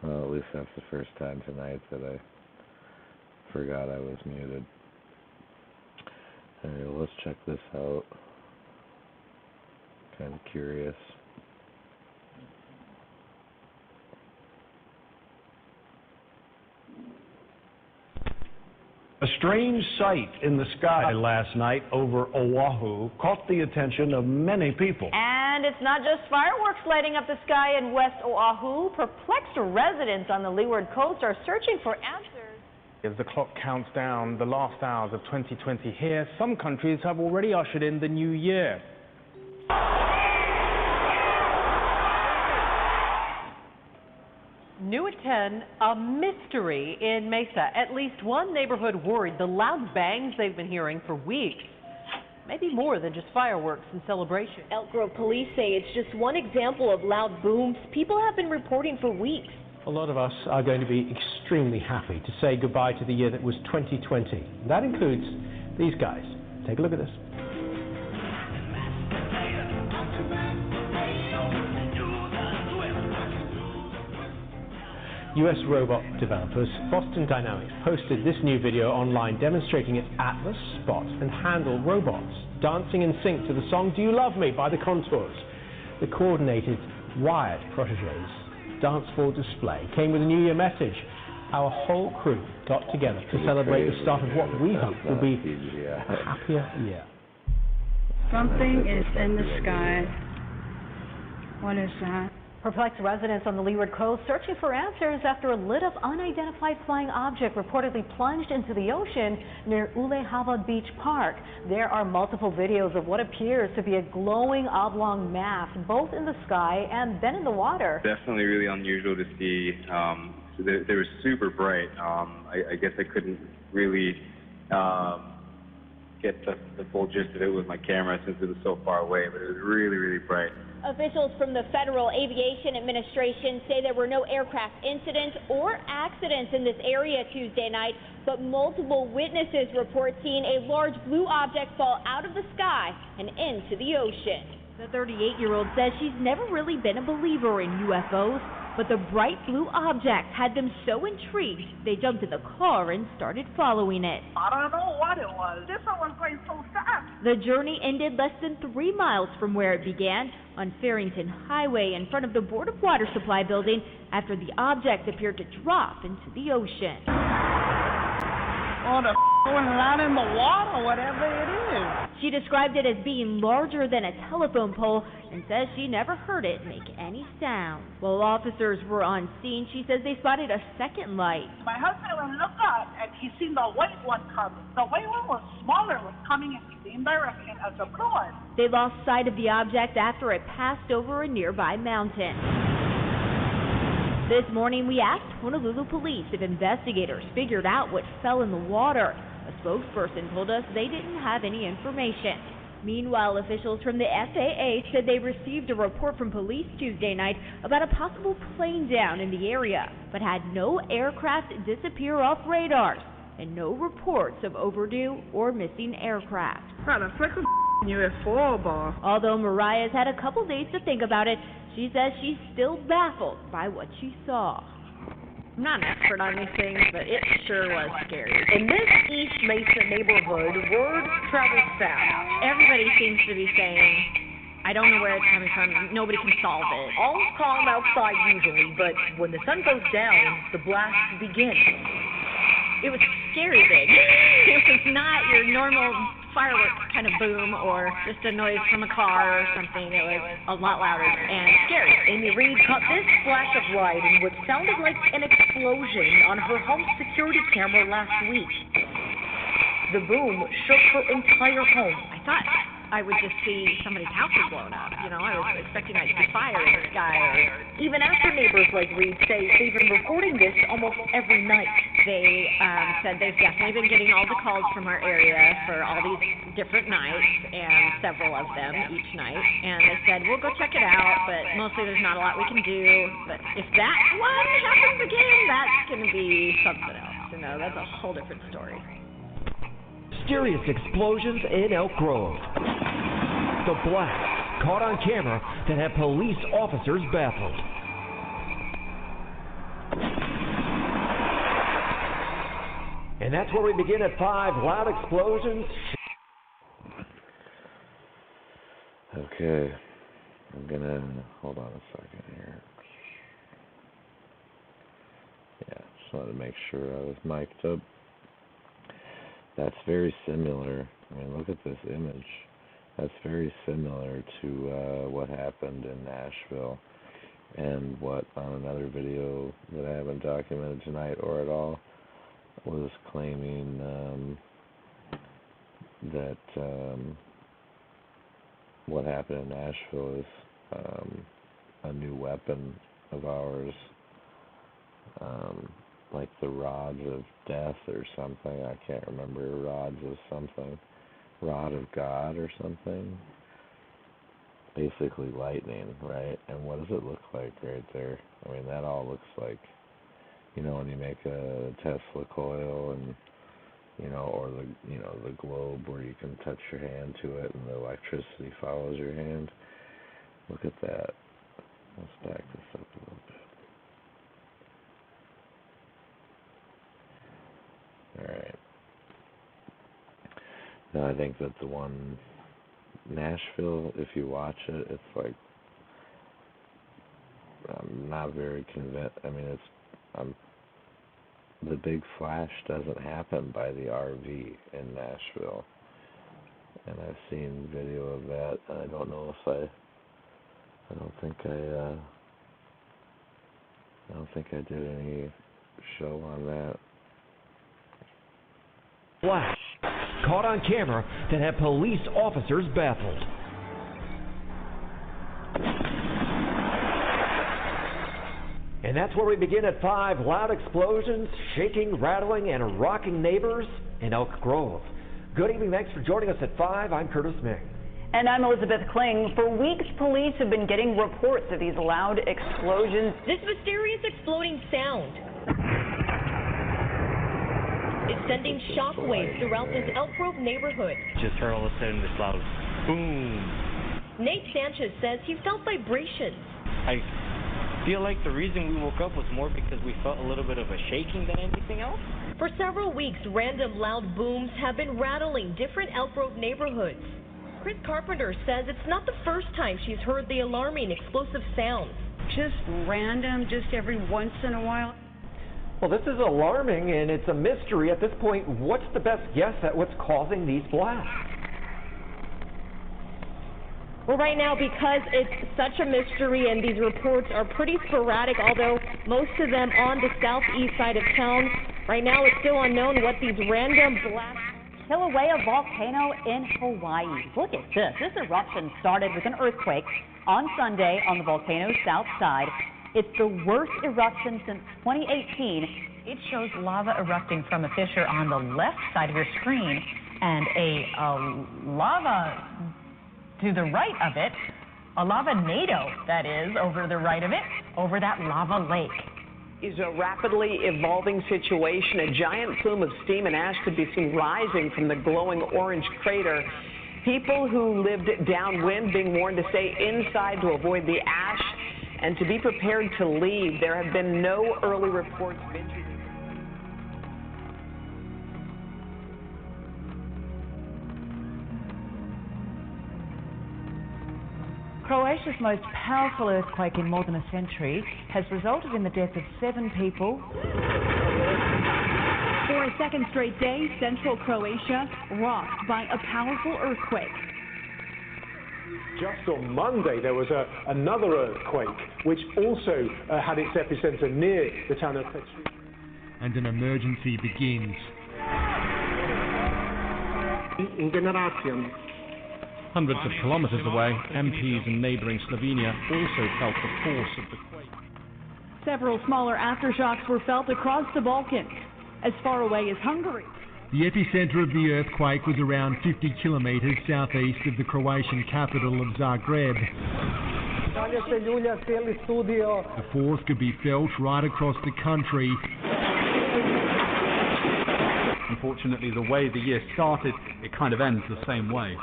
Well, at least that's the first time tonight that I forgot I was muted. Alright, well, let's check this out. Kind of curious. A strange sight in the sky last night over Oahu caught the attention of many people. And it's not just fireworks lighting up the sky in West Oahu. Perplexed residents on the Leeward Coast are searching for answers. As the clock counts down the last hours of 2020 here, some countries have already ushered in the new year. New at 10, a mystery in Mesa. At least one neighborhood worried the loud bangs they've been hearing for weeks. Maybe more than just fireworks and celebration. Elk Grove police say it's just one example of loud booms people have been reporting for weeks. A lot of us are going to be extremely happy to say goodbye to the year that was 2020. That includes these guys. Take a look at this. US robot developers Boston Dynamics posted this new video online demonstrating its Atlas, Spot, and Handle robots dancing in sync to the song Do You Love Me by the Contours. The coordinated, wired proteges dance floor display came with a New Year message. Our whole crew got together to celebrate the start of what we hope will be a happier year. Something is in the sky. What is that? Perplexed residents on the Leeward Coast searching for answers after a lit-up unidentified flying object reportedly plunged into the ocean near Ulehava Beach Park. There are multiple videos of what appears to be a glowing oblong mass, both in the sky and then in the water. Definitely really unusual to see. They were super bright. I guess I couldn't really get the full gist of it with my camera since it was so far away, but it was really, really bright. Officials from the Federal Aviation Administration say there were no aircraft incidents or accidents in this area Tuesday night, but multiple witnesses report seeing a large blue object fall out of the sky and into the ocean. The 38-year-old says she's never really been a believer in UFOs, but the bright blue object had them so intrigued they jumped in the car and started following it. I don't know what it was. This one was going so fast. The journey ended less than 3 miles from where it began, on Farrington Highway in front of the Board of Water Supply building, after the object appeared to drop into the ocean. Oh, the going around in the water, whatever it is. She described it as being larger than a telephone pole and says she never heard it make any sound. While officers were on scene, she says they spotted a second light. My husband went and looked up and he seen the white one coming. The white one was smaller, was coming in the same direction as the blue one. They lost sight of the object after it passed over a nearby mountain. This morning, we asked Honolulu police if investigators figured out what fell in the water. A spokesperson told us they didn't have any information. Meanwhile, officials from the FAA said they received a report from police Tuesday night about a possible plane down in the area, but had no aircraft disappear off radars and no reports of overdue or missing aircraft. UFO, boss. Although Mariah's had a couple days to think about it, she says she's still baffled by what she saw. I'm not an expert on these things, but it sure was scary. In this East Mesa neighborhood, word travels fast. Everybody seems to be saying, I don't know where it's coming from, nobody can solve it. All calm outside usually, but when the sun goes down, the blasts begin. It was scary big. It was not your normal fireworks kind of boom or just a noise from a car or something. It was a lot louder and scary. Amy Reed caught this flash of light in what sounded like an explosion on her home security camera last week. The boom shook her entire home. I thought I would just see somebody's house was blown up. You know, I was expecting I'd see fire in the sky. Even after neighbors like Reed say they've been reporting this almost every night. They said they've definitely been getting all the calls from our area for all these different nights, and several of them each night. And they said, we'll go check it out, but mostly there's not a lot we can do. But if that one happens again, that's going to be something else. You know, that's a whole different story. Mysterious explosions in Elk Grove. The blasts caught on camera that have police officers baffled. And that's where we begin at 5. Loud explosions. Okay, I'm gonna, hold on a second here. Yeah, just wanted to make sure I was mic'd up. That's very similar. I mean, look at this image. That's very similar to what happened in Nashville, and what on another video that I haven't documented tonight or at all was claiming that what happened in Nashville is a new weapon of ours, like the rods of death or something. I can't remember. Rods of something. Rod of God or something. Basically lightning, right? And what does it look like right there? I mean, that all looks like, you know, when you make a Tesla coil and, you know, or the, you know, the globe where you can touch your hand to it and the electricity follows your hand. Look at that. Let's back this up a little bit. Alright. Now I think that the one Nashville, if you watch it, it's like, I'm not very convinced. I mean, the big flash doesn't happen by the RV in Nashville, and I've seen video of that. And I don't know if I don't think I did any show on that. Flash caught on camera that had police officers baffled. And that's where we begin at 5. Loud explosions, shaking, rattling, and rocking neighbors in Elk Grove. Good evening. Thanks for joining us at 5. I'm Curtis Ming. And I'm Elizabeth Kling. For weeks, police have been getting reports of these loud explosions. This mysterious exploding sound is sending shockwaves throughout this Elk Grove neighborhood. Just heard all of a sudden this loud boom. Nate Sanchez says he felt vibrations. I feel like the reason we woke up was more because we felt a little bit of a shaking than anything else. For several weeks, random loud booms have been rattling different Elk Grove neighborhoods. Chris Carpenter says it's not the first time she's heard the alarming explosive sounds. Just random, just every once in a while. Well, this is alarming, and it's a mystery at this point. What's the best guess at what's causing these blasts? Well, right now, because it's such a mystery and these reports are pretty sporadic, although most of them on the southeast side of town, right now it's still unknown what these random blasts. Kilauea volcano in Hawaii. Look at this. This eruption started with an earthquake on Sunday on the volcano's south side. It's the worst eruption since 2018. It shows lava erupting from a fissure on the left side of your screen and a lava to the right of it, a lava-nado, that is, over the right of it, over that lava lake. Is a rapidly evolving situation. A giant plume of steam and ash could be seen rising from the glowing orange crater. People who lived downwind being warned to stay inside to avoid the ash and to be prepared to leave. There have been no early reports of injuries. Croatia's most powerful earthquake in more than a century has resulted in the death of 7 people. For a second straight day, central Croatia rocked by a powerful earthquake. Just on Monday, there was another earthquake, which also had its epicenter near the town of Petrovsk. And an emergency begins. Hundreds of kilometers away, MPs in neighboring Slovenia also felt the force of the quake. Several smaller aftershocks were felt across the Balkans, as far away as Hungary. The epicenter of the earthquake was around 50 kilometers southeast of the Croatian capital of Zagreb. The force could be felt right across the country. Unfortunately, the way the year started, it kind of ends the same way.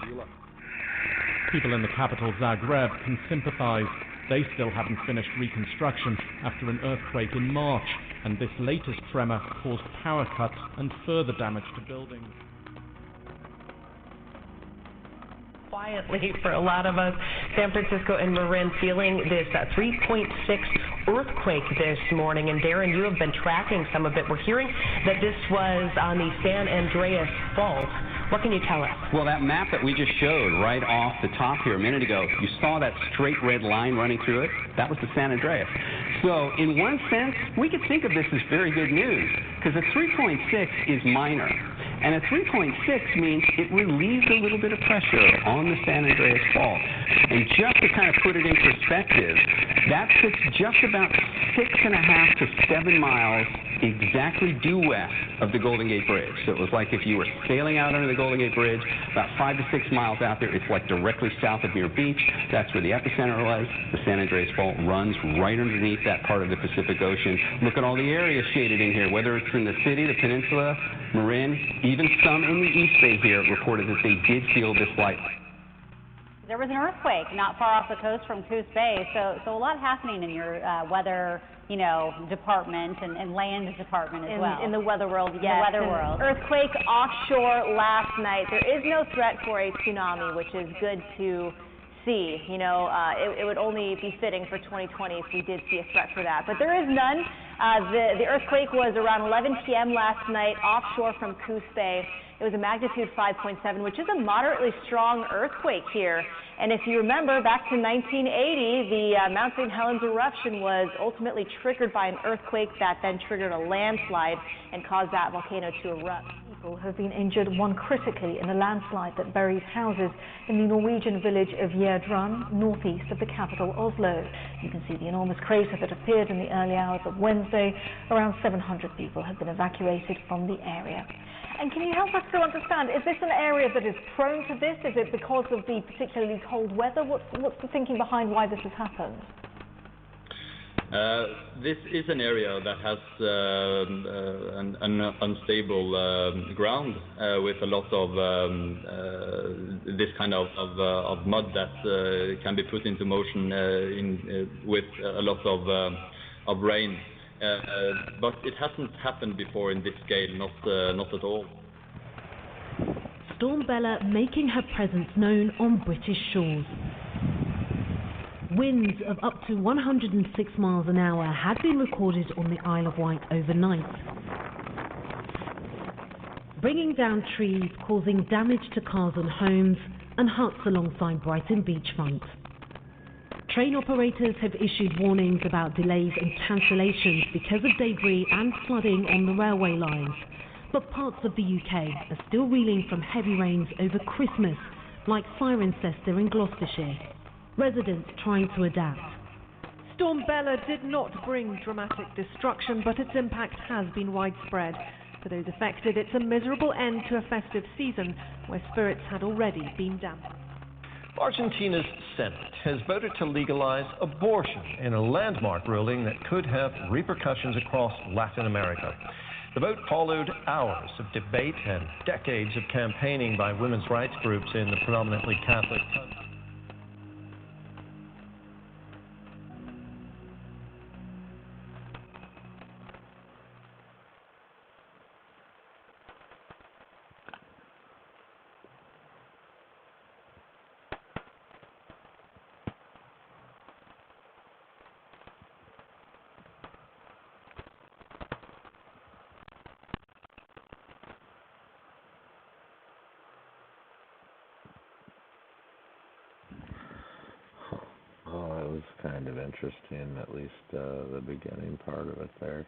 People in the capital, Zagreb, can sympathize. They still haven't finished reconstruction after an earthquake in March, and this latest tremor caused power cuts and further damage to buildings. Quietly for a lot of us, San Francisco and Marin feeling this 3.6 earthquake this morning. And Darren, you have been tracking some of it. We're hearing that this was on the San Andreas Fault. What can you tell us? Well, that map that we just showed right off the top here a minute ago, you saw that straight red line running through it? That was the San Andreas. So in one sense, we could think of this as very good news, because a 3.6 is minor. And a 3.6 means it relieves a little bit of pressure on the San Andreas Fault. And just to kind of put it in perspective, that sits just about 6.5 to 7 miles exactly due west of the Golden Gate Bridge. So it was like if you were sailing out under the Golden Gate Bridge, about 5 to 6 miles out there, it's like directly south of Muir Beach. That's where the epicenter was. The San Andreas Fault runs right underneath that part of the Pacific Ocean. Look at all the areas shaded in here, whether it's in the city, the peninsula, Marin, even some in the East Bay here reported that they did feel this light. There was an earthquake not far off the coast from Coos Bay, so a lot happening in your weather, department and land department as well. In the weather world, yes. In the weather world. Earthquake offshore last night. There is no threat for a tsunami, which is good to see. It would only be fitting for 2020 if we did see a threat for that. But there is none. The earthquake was around 11 p.m. last night offshore from Coos Bay. It was a magnitude 5.7, which is a moderately strong earthquake here. And if you remember, back to 1980, the Mount St. Helens eruption was ultimately triggered by an earthquake that then triggered a landslide and caused that volcano to erupt. People have been injured, one critically in a landslide that buried houses in the Norwegian village of Gjerdrum, northeast of the capital Oslo. You can see the enormous crater that appeared in the early hours of Wednesday. Around 700 people have been evacuated from the area. And can you help us to understand, is this an area that is prone to this? Is it because of the particularly cold weather? What's the thinking behind why this has happened? This is an area that has an unstable ground with a lot of this kind of mud that can be put into motion with a lot of rain. But it hasn't happened before in this scale, not at all. Storm Bella making her presence known on British shores. Winds of up to 106 miles an hour had been recorded on the Isle of Wight overnight, bringing down trees, causing damage to cars and homes and huts alongside Brighton beachfront. Train operators have issued warnings about delays and cancellations because of debris and flooding on the railway lines. But parts of the UK are still reeling from heavy rains over Christmas, like Cirencester in Gloucestershire. Residents trying to adapt. Storm Bella did not bring dramatic destruction, but its impact has been widespread. For those affected, it's a miserable end to a festive season where spirits had already been dampened. Argentina's Senate has voted to legalize abortion in a landmark ruling that could have repercussions across Latin America. The vote followed hours of debate and decades of campaigning by women's rights groups in the predominantly Catholic country. Oh, it was kind of interesting, at least the beginning part of it there.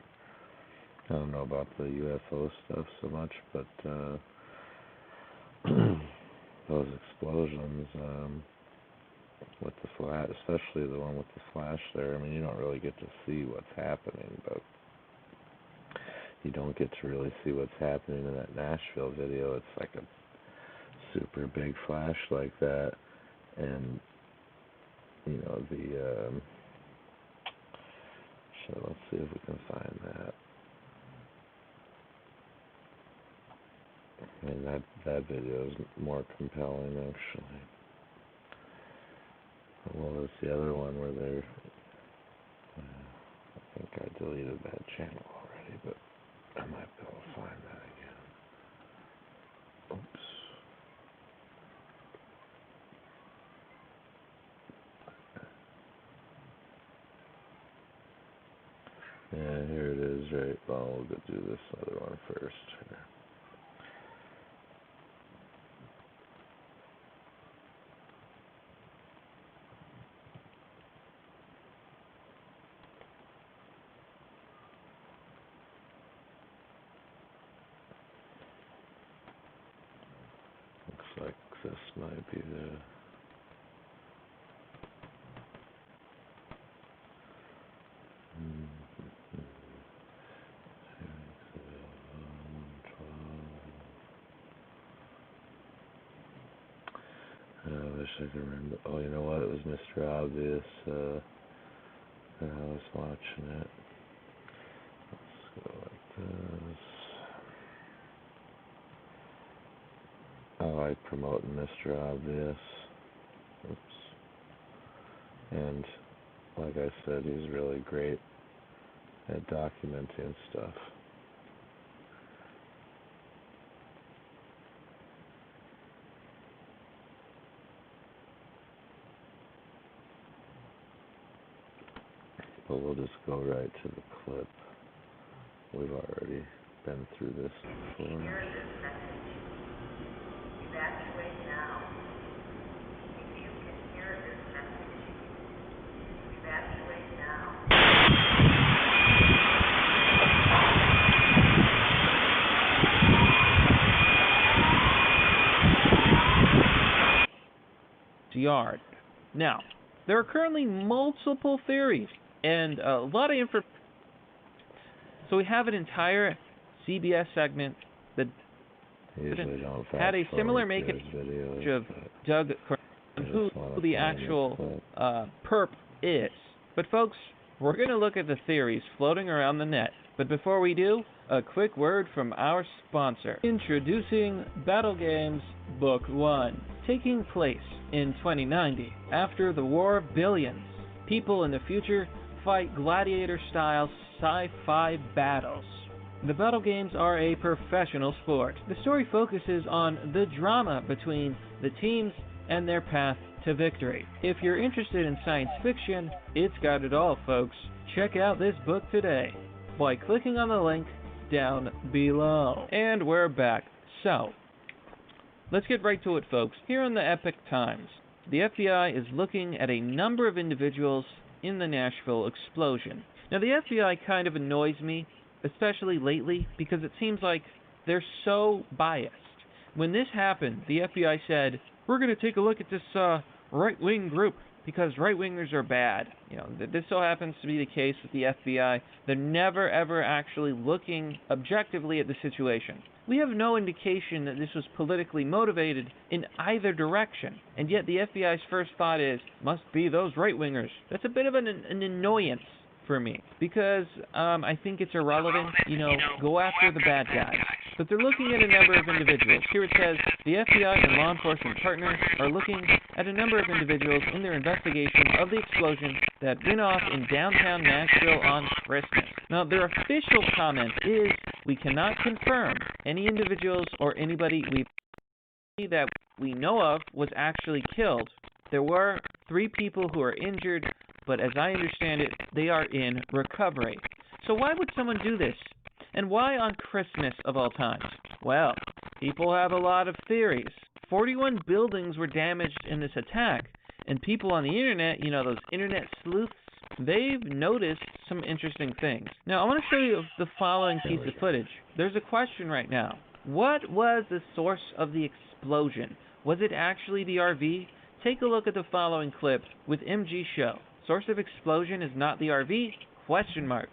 I don't know about the UFO stuff so much, but those explosions with the flash, especially the one with the flash there, I mean, you don't really get to see what's happening, but you don't get to really see what's happening in that Nashville video. It's like a super big flash like that, and you know, so let's see if we can find that. I mean, that video is more compelling, actually. What was the other one where they're... I think I deleted that channel already, but I might be able to find that again. Oops. Yeah, here it is, right? Well, we'll go do this other one first. Here. Looks like this might be the... I wish I could remember. Oh, you know what? It was Mr. Obvious that I was watching it. Let's go like this. I like promoting Mr. Obvious. Oops. And like I said, he's really great at documenting stuff. But we'll just go right to the clip. We've already been through this before. Evacuate now. If you can hear this message, evacuate now. Yard. Now, there are currently multiple theories and a lot of information. So we have an entire CBS segment that had a similar make-up of Doug and who the actual perp is. But folks, we're going to look at the theories floating around the net. But before we do, a quick word from our sponsor. Introducing Battle Games Book 1. Taking place in 2090, after the War of Billions, people in the future fight gladiator-style sci-fi battles. The battle games are a professional sport. The story focuses on the drama between the teams and their path to victory. If you're interested in science fiction, it's got it all, folks. Check out this book today by clicking on the link down below. And we're back. So, let's get right to it, folks. Here on the Epic Times, the FBI is looking at a number of individuals in the Nashville explosion. Now, the FBI kind of annoys me, especially lately, because it seems like they're so biased. When this happened, the FBI said, we're going to take a look at this right-wing group because right-wingers are bad. You know, this so happens to be the case with the FBI. They're never, ever actually looking objectively at the situation. We have no indication that this was politically motivated in either direction, and yet the FBI's first thought is, must be those right-wingers. That's a bit of an annoyance for me, because I think it's irrelevant, go after the bad guys. But they're looking at a number of individuals. Here it says, the FBI and law enforcement partners are looking at a number of individuals in their investigation of the explosion that went off in downtown Nashville on Christmas. Now, their official comment is, we cannot confirm any individuals or anybody that we know of was actually killed. There were 3 people who are injured, but as I understand it, they are in recovery. So why would someone do this? And why on Christmas of all times? Well, people have a lot of theories. 41 buildings were damaged in this attack, and people on the internet, those internet sleuths, they've noticed some interesting things. Now, I want to show you the following piece of footage. There's a question right now. What was the source of the explosion? Was it actually the RV? Take a look at the following clip with MG Show. Source of explosion is not the RV? Question mark.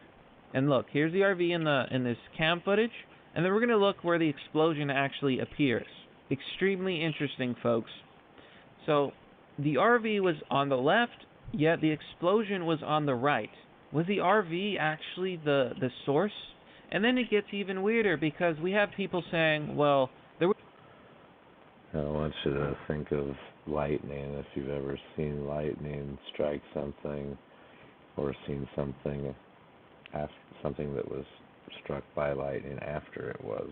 And look, here's the RV in this cam footage, and then we're going to look where the explosion actually appears. Extremely interesting, folks. So, the RV was on the left, yet the explosion was on the right. Was the RV actually the source? And then it gets even weirder because we have people saying, well, there was I want you to think of lightning. If you've ever seen lightning strike something, or seen something something that was struck by lightning after it was,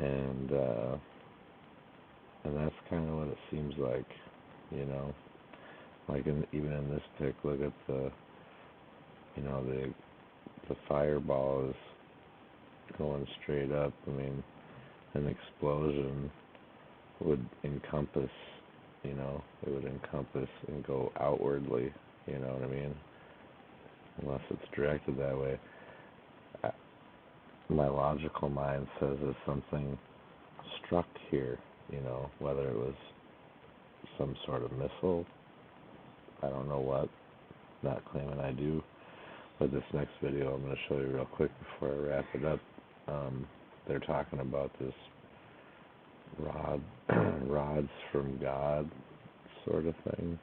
and that's kind of what it seems like, you know. Like even in this pic, look at the fireball is going straight up. I mean, an explosion would encompass, it would encompass and go outwardly, you know what I mean? Unless it's directed that way. My logical mind says if something struck here, whether it was some sort of missile, I don't know what, not claiming I do, but this next video I'm going to show you real quick before I wrap it up. They're talking about this rods from God sort of thing.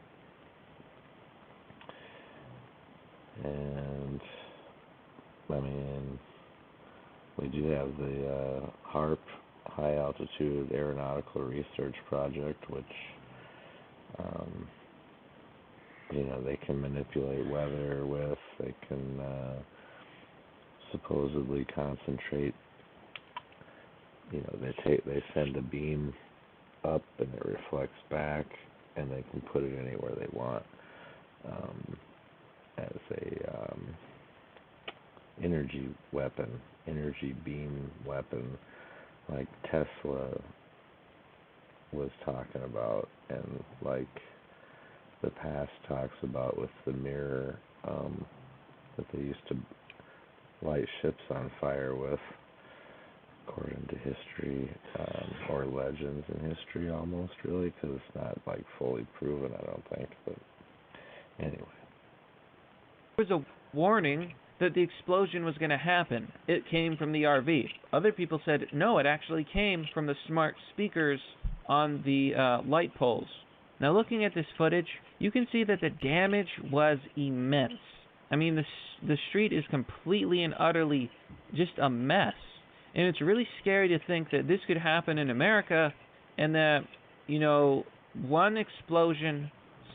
And, I mean, we do have the HAARP, High Altitude Aeronautical Research Project, which, they can manipulate weather with, they can supposedly concentrate, they send a beam up and it reflects back, and they can put it anywhere they want as a energy weapon, energy beam weapon, like Tesla was talking about, and like the past talks about with the mirror that they used to light ships on fire with, according to history, or legends in history almost, really, because it's not like fully proven, I don't think, but anyway. There was a warning that the explosion was going to happen. It came from the RV. Other people said, no, it actually came from the smart speakers on the light poles. Now, looking at this footage, you can see that the damage was immense. I mean, the street is completely and utterly just a mess. And it's really scary to think that this could happen in America, and that, one explosion,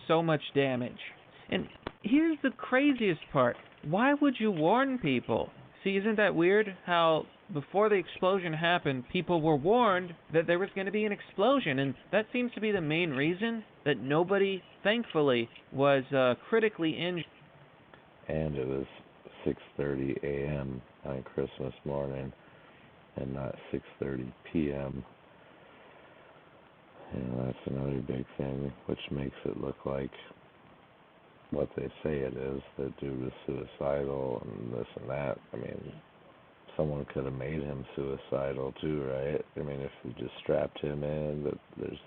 so much damage. And here's the craziest part. Why would you warn people? See, isn't that weird how before the explosion happened, people were warned that there was going to be an explosion, and that seems to be the main reason that nobody, thankfully, was critically injured. And it was 6:30 a.m. on Christmas morning, and not 6:30 p.m. And that's another big thing, which makes it look like what they say it is, that dude was suicidal and this and that. I mean, someone could have made him suicidal too, right? I mean, if you just strapped him in, there's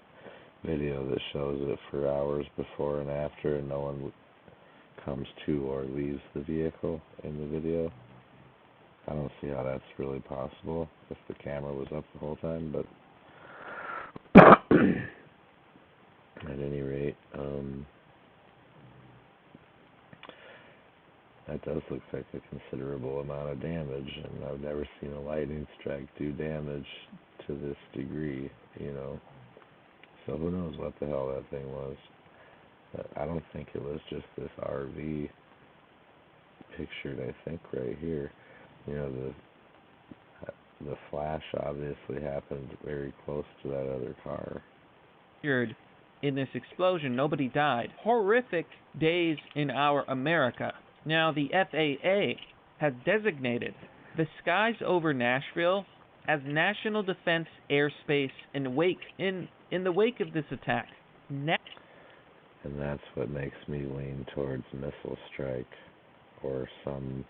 video that shows it for hours before and after, and no one comes to or leaves the vehicle in the video. I don't see how that's really possible if the camera was up the whole time, but at any rate, that does look like a considerable amount of damage, and I've never seen a lightning strike do damage to this degree, So who knows what the hell that thing was. But I don't think it was just this RV pictured, I think, right here. The flash obviously happened very close to that other car. In this explosion, nobody died. Horrific days in our America. Now, the FAA has designated the skies over Nashville as national defense airspace in the wake of this attack. And that's what makes me lean towards missile strike or some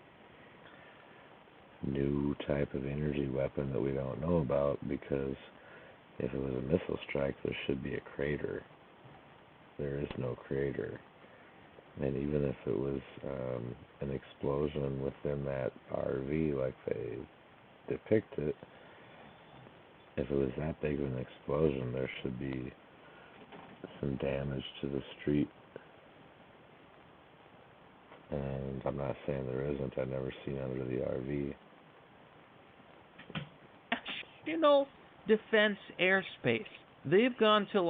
new type of energy weapon that we don't know about, because if it was a missile strike, there should be a crater. There is no crater. And even if it was an explosion within that RV like they depict it, if it was that big of an explosion, there should be some damage to the street. And I'm not saying there isn't. I've never seen under the RV. defense airspace. They've gone to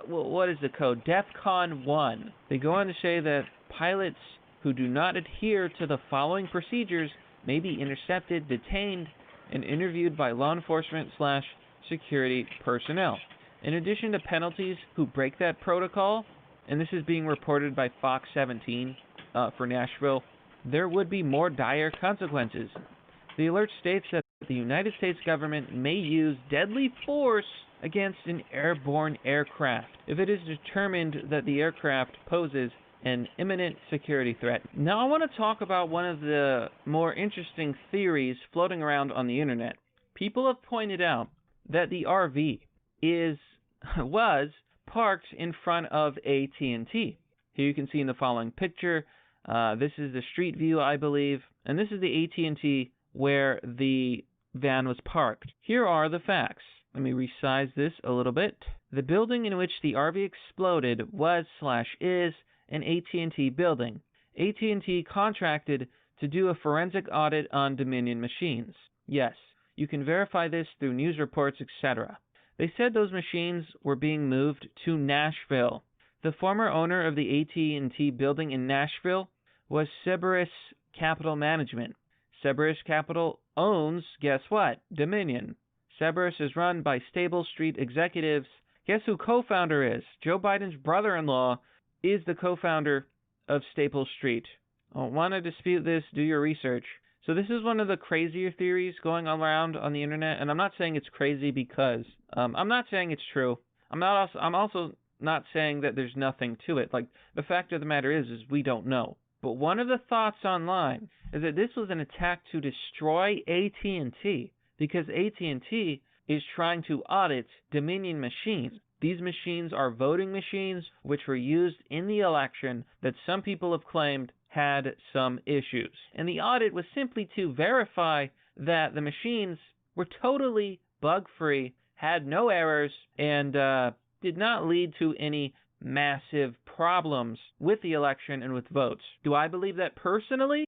what is the code? DEFCON 1. They go on to say that pilots who do not adhere to the following procedures may be intercepted, detained, and interviewed by law enforcement/security personnel. In addition to penalties who break that protocol, and this is being reported by Fox 17 for Nashville, there would be more dire consequences. The alert states that the United States government may use deadly force against an airborne aircraft if it is determined that the aircraft poses an imminent security threat. Now I want to talk about one of the more interesting theories floating around on the internet. People have pointed out that the RV was parked in front of AT&T. Here you can see in the following picture, this is the street view, I believe, and this is the AT&T where the van was parked. Here are the facts. Let me resize this a little bit. The building in which the RV exploded was/is an AT&T building. AT&T contracted to do a forensic audit on Dominion machines. Yes, you can verify this through news reports, etc. They said those machines were being moved to Nashville. The former owner of the AT&T building in Nashville was Cerberus Capital Management. Cerberus Capital owns, guess what? Dominion. Cerberus is run by Stable Street executives. Guess who co-founder is? Joe Biden's brother-in-law is the co-founder of Staple Street. Want to dispute this? Do your research. So this is one of the crazier theories going around on the internet, and I'm not saying it's crazy because I'm not saying it's true. I'm also not saying that there's nothing to it. Like, the fact of the matter is we don't know. But one of the thoughts online is that this was an attack to destroy AT&T because AT&T is trying to audit Dominion machines. These machines are voting machines which were used in the election that some people have claimed had some issues. And the audit was simply to verify that the machines were totally bug-free, had no errors, and did not lead to any massive problems with the election and with votes. Do I believe that personally?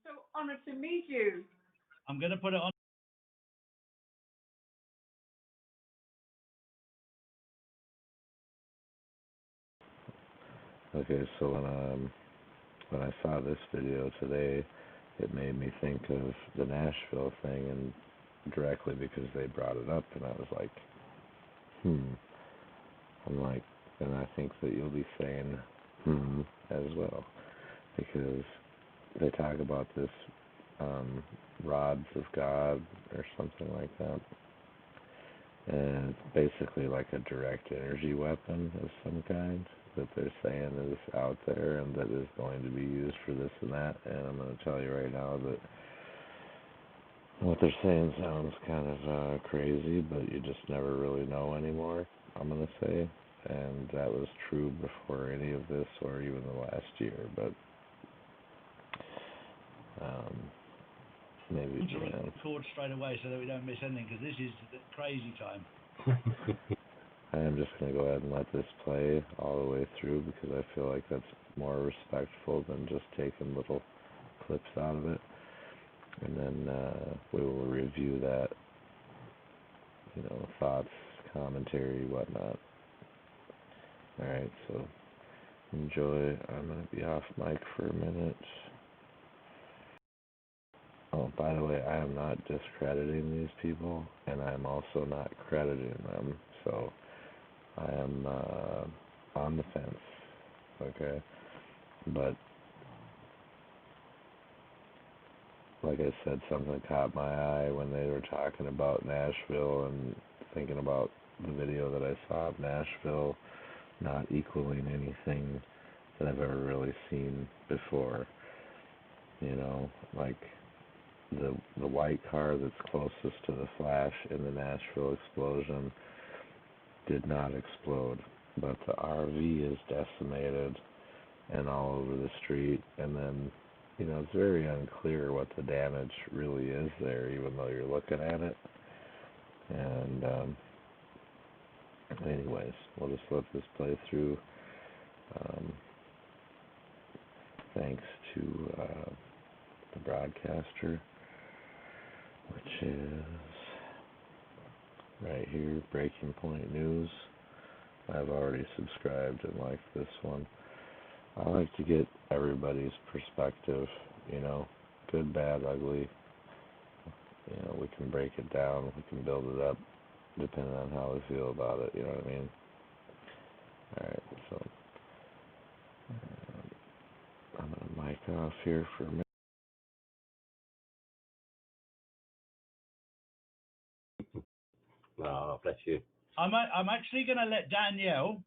So honored to meet you. I'm going to put it on. Okay, so when I saw this video today, it made me think of the Nashville thing, and directly because they brought it up, and I was like, I'm like, and I think that you'll be saying as well, because they talk about this rods of God or something like that, and it's basically like a direct energy weapon of some kind that they're saying is out there and that is going to be used for this and that. And I'm going to tell you right now that what they're saying sounds kind of crazy, but you just never really know anymore, I'm going to say. And that was true before any of this or even the last year, but maybe Record straight away so that we don't miss anything, because this is the crazy time. I am just going to go ahead and let this play all the way through because I feel like that's more respectful than just taking little clips out of it. And then we will review that, thoughts, commentary, whatnot. Alright, so enjoy. I'm going to be off mic for a minute. Oh, by the way, I am not discrediting these people, and I'm also not crediting them, so I am on the fence. okay? But like I said, something caught my eye when they were talking about Nashville and thinking about the video that I saw of Nashville not equaling anything that I've ever really seen before. You know, like the white car that's closest to the flash in the Nashville explosion did not explode, but the RV is decimated and all over the street, and then, you know, it's very unclear what the damage really is there, even though you're looking at it. And anyways, we'll just let this play through. Thanks to the broadcaster, which is right here, Breaking Point News. I've already subscribed and liked this one. I like to get everybody's perspective, you know, good, bad, ugly. You know, we can break it down, we can build it up, depending on how we feel about it, you know what I mean? Alright, so I'm going to mic off here for a minute. Oh, bless you. I'm actually going to let Danielle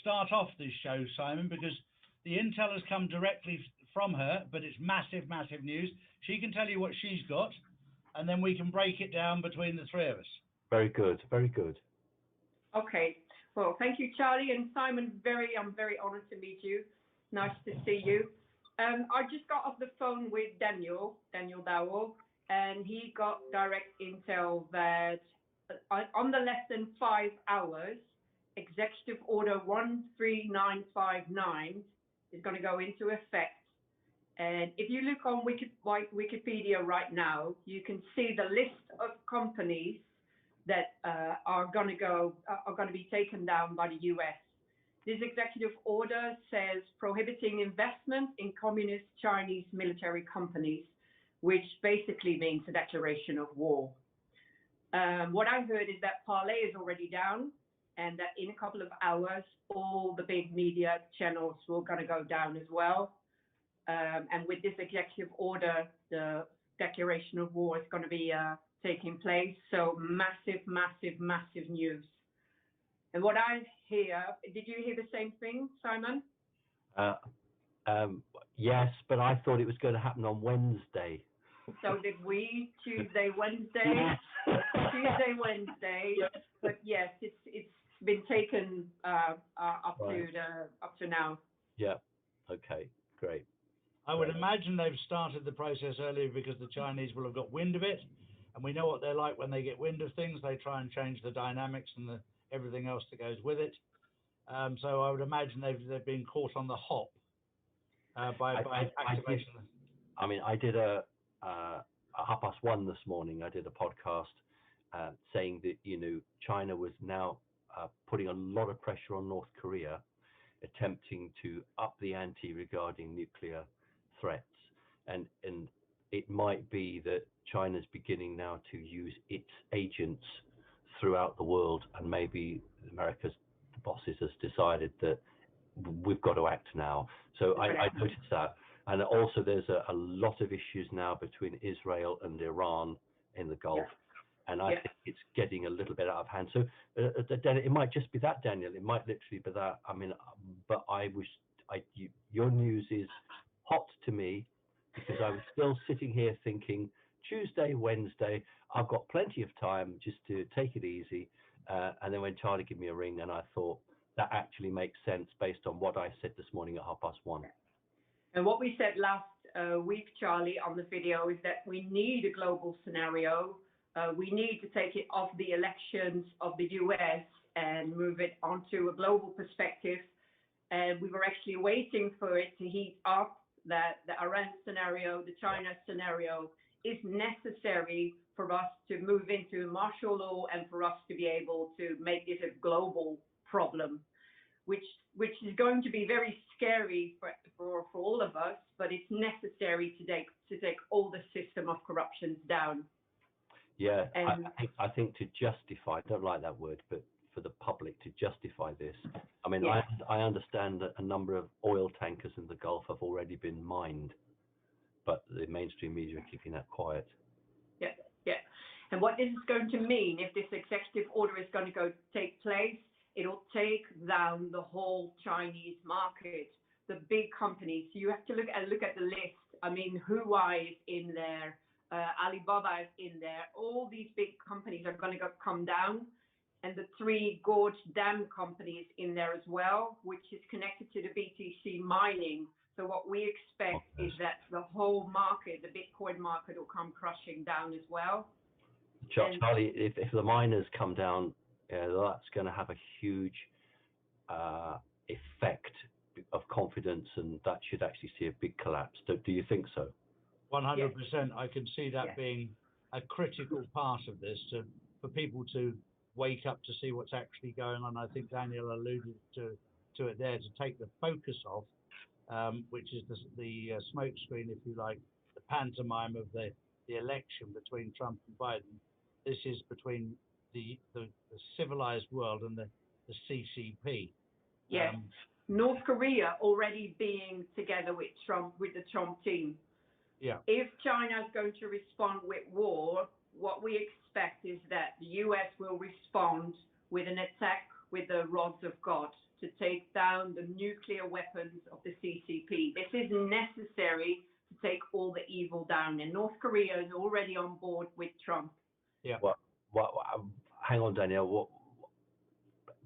start off this show, Simon, because the intel has come directly from her, but it's massive, massive news. She can tell you what she's got, and then we can break it down between the three of us. Very good, very good. Okay. Well, thank you, Charlie and Simon. I'm very honoured to meet you. Nice to see you. I just got off the phone with Daniel Dowell, and he got direct intel that under less than 5 hours, Executive Order 13959 is going to go into effect. And if you look on Wikipedia right now, you can see the list of companies that are going to be taken down by the U.S. This executive order says prohibiting investment in communist Chinese military companies, which basically means a declaration of war. What I heard is that Parlay is already down, and that in a couple of hours, all the big media channels will going to go down as well. And with this executive order, the declaration of war is going to be taking place. So massive, massive, massive news. And what I hear, did you hear the same thing, Simon? Yes, but I thought it was going to happen on Wednesday. So did we, Tuesday, Wednesday. But yes, it's been taken up to now. Yeah. Okay. Great. I would imagine they've started the process earlier because the Chinese will have got wind of it, and we know what they're like when they get wind of things. They try and change the dynamics and everything else that goes with it. So I would imagine they've been caught on the hop by activation. I did a 1:30 this morning. I did a podcast saying that China was now putting a lot of pressure on North Korea, attempting to up the ante regarding nuclear threats, and it might be that China's beginning now to use its agents throughout the world, and maybe America's bosses has decided that we've got to act now. So I noticed that. And also there's a lot of issues now between Israel and Iran in the Gulf. And I think it's getting a little bit out of hand. So it might just be that, Daniel. It might literally be that. But your news is hot to me, because I was still sitting here thinking, Tuesday, Wednesday, I've got plenty of time just to take it easy. And then when Charlie gave me a ring, and I thought that actually makes sense based on what I said this morning at 1:30. And what we said last week, Charlie, on the video is that we need a global scenario. We need to take it off the elections of the US and move it onto a global perspective. And we were actually waiting for it to heat up, that the Iran scenario, the China scenario is necessary for us to move into martial law and for us to be able to make this a global problem, which is going to be very scary for all of us, but it's necessary to take all the system of corruptions down. Yeah, I think to justify, I don't like that word, but for the public to justify this. I mean, Yeah. I understand that a number of oil tankers in the Gulf have already been mined, but the mainstream media are keeping that quiet. Yeah, yeah. And what this is going to mean, if this executive order is going to take place, it'll take down the whole Chinese market, the big companies. You have to look at the list. I mean, Huawei is in there, Alibaba is in there. All these big companies are going to come down, and the 3 Gorge Dam companies in there as well, which is connected to the BTC mining. So what we expect is that the whole market, the Bitcoin market, will come crushing down as well. Charlie, if the miners come down, that's going to have a huge effect of confidence, and that should actually see a big collapse. Do you think so? 100%. I can see that being a critical part of this, for people to wake up to see what's actually going on. I think Daniel alluded to it there, to take the focus off, which is the smoke screen, if you like, the pantomime of the election between Trump and Biden. This is between the civilized world and the CCP. Yes. North Korea already being together with Trump, with the Trump team. Yeah. If China is going to respond with war, what we expect is that the US will respond with an attack with the rods of God to take down the nuclear weapons of the CCP. This is necessary to take all the evil down, and North Korea is already on board with Trump. Yeah. Hang on, Danielle.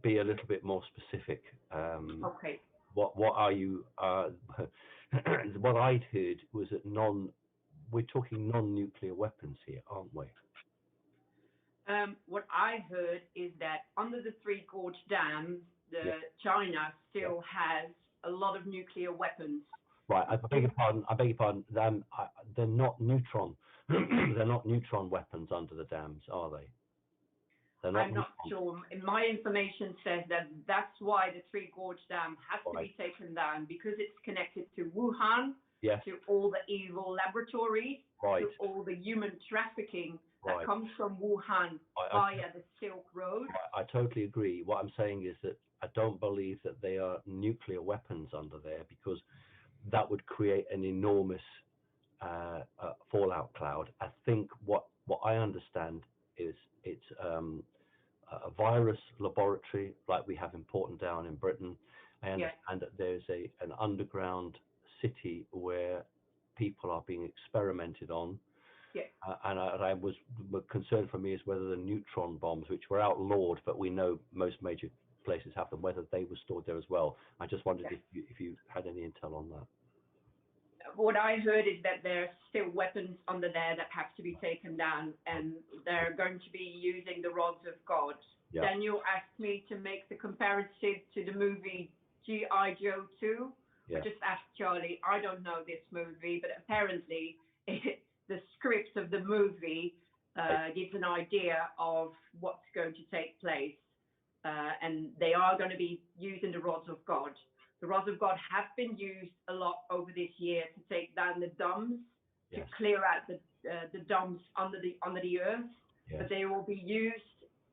Be a little bit more specific. Okay. What are you? What I'd heard was that we're talking non-nuclear weapons here, aren't we? What I heard is that under the 3 Gorge Dam, China still has a lot of nuclear weapons. Right. I beg your pardon. They're not neutron. They're not neutron weapons under the dams, are they? I'm not sure. My information says that that's why the 3 Gorge Dam has to be taken down, because it's connected to Wuhan, to all the evil laboratories, to all the human trafficking that comes from Wuhan via the Silk Road. I totally agree. What I'm saying is that I don't believe that they are nuclear weapons under there, because that would create an enormous fallout cloud. I think what I understand is it's a virus laboratory like we have in Portendown in Britain. I understand that there's an underground city where people are being experimented on. And I was concerned for me is whether the neutron bombs, which were outlawed, but we know most major places have them, whether they were stored there as well. I just wondered if you had any intel on that. What I heard is that there's still weapons under there that have to be taken down, and they're going to be using the rods of God. Daniel asked me to make the comparison to the movie G.I. Joe 2. I just asked Charlie, I don't know this movie, but apparently the script of the movie gives an idea of what's going to take place. And they are going to be using the rods of God. The rods of God have been used a lot over this year to take down the dams, to clear out the dams under the earth. But they will be used,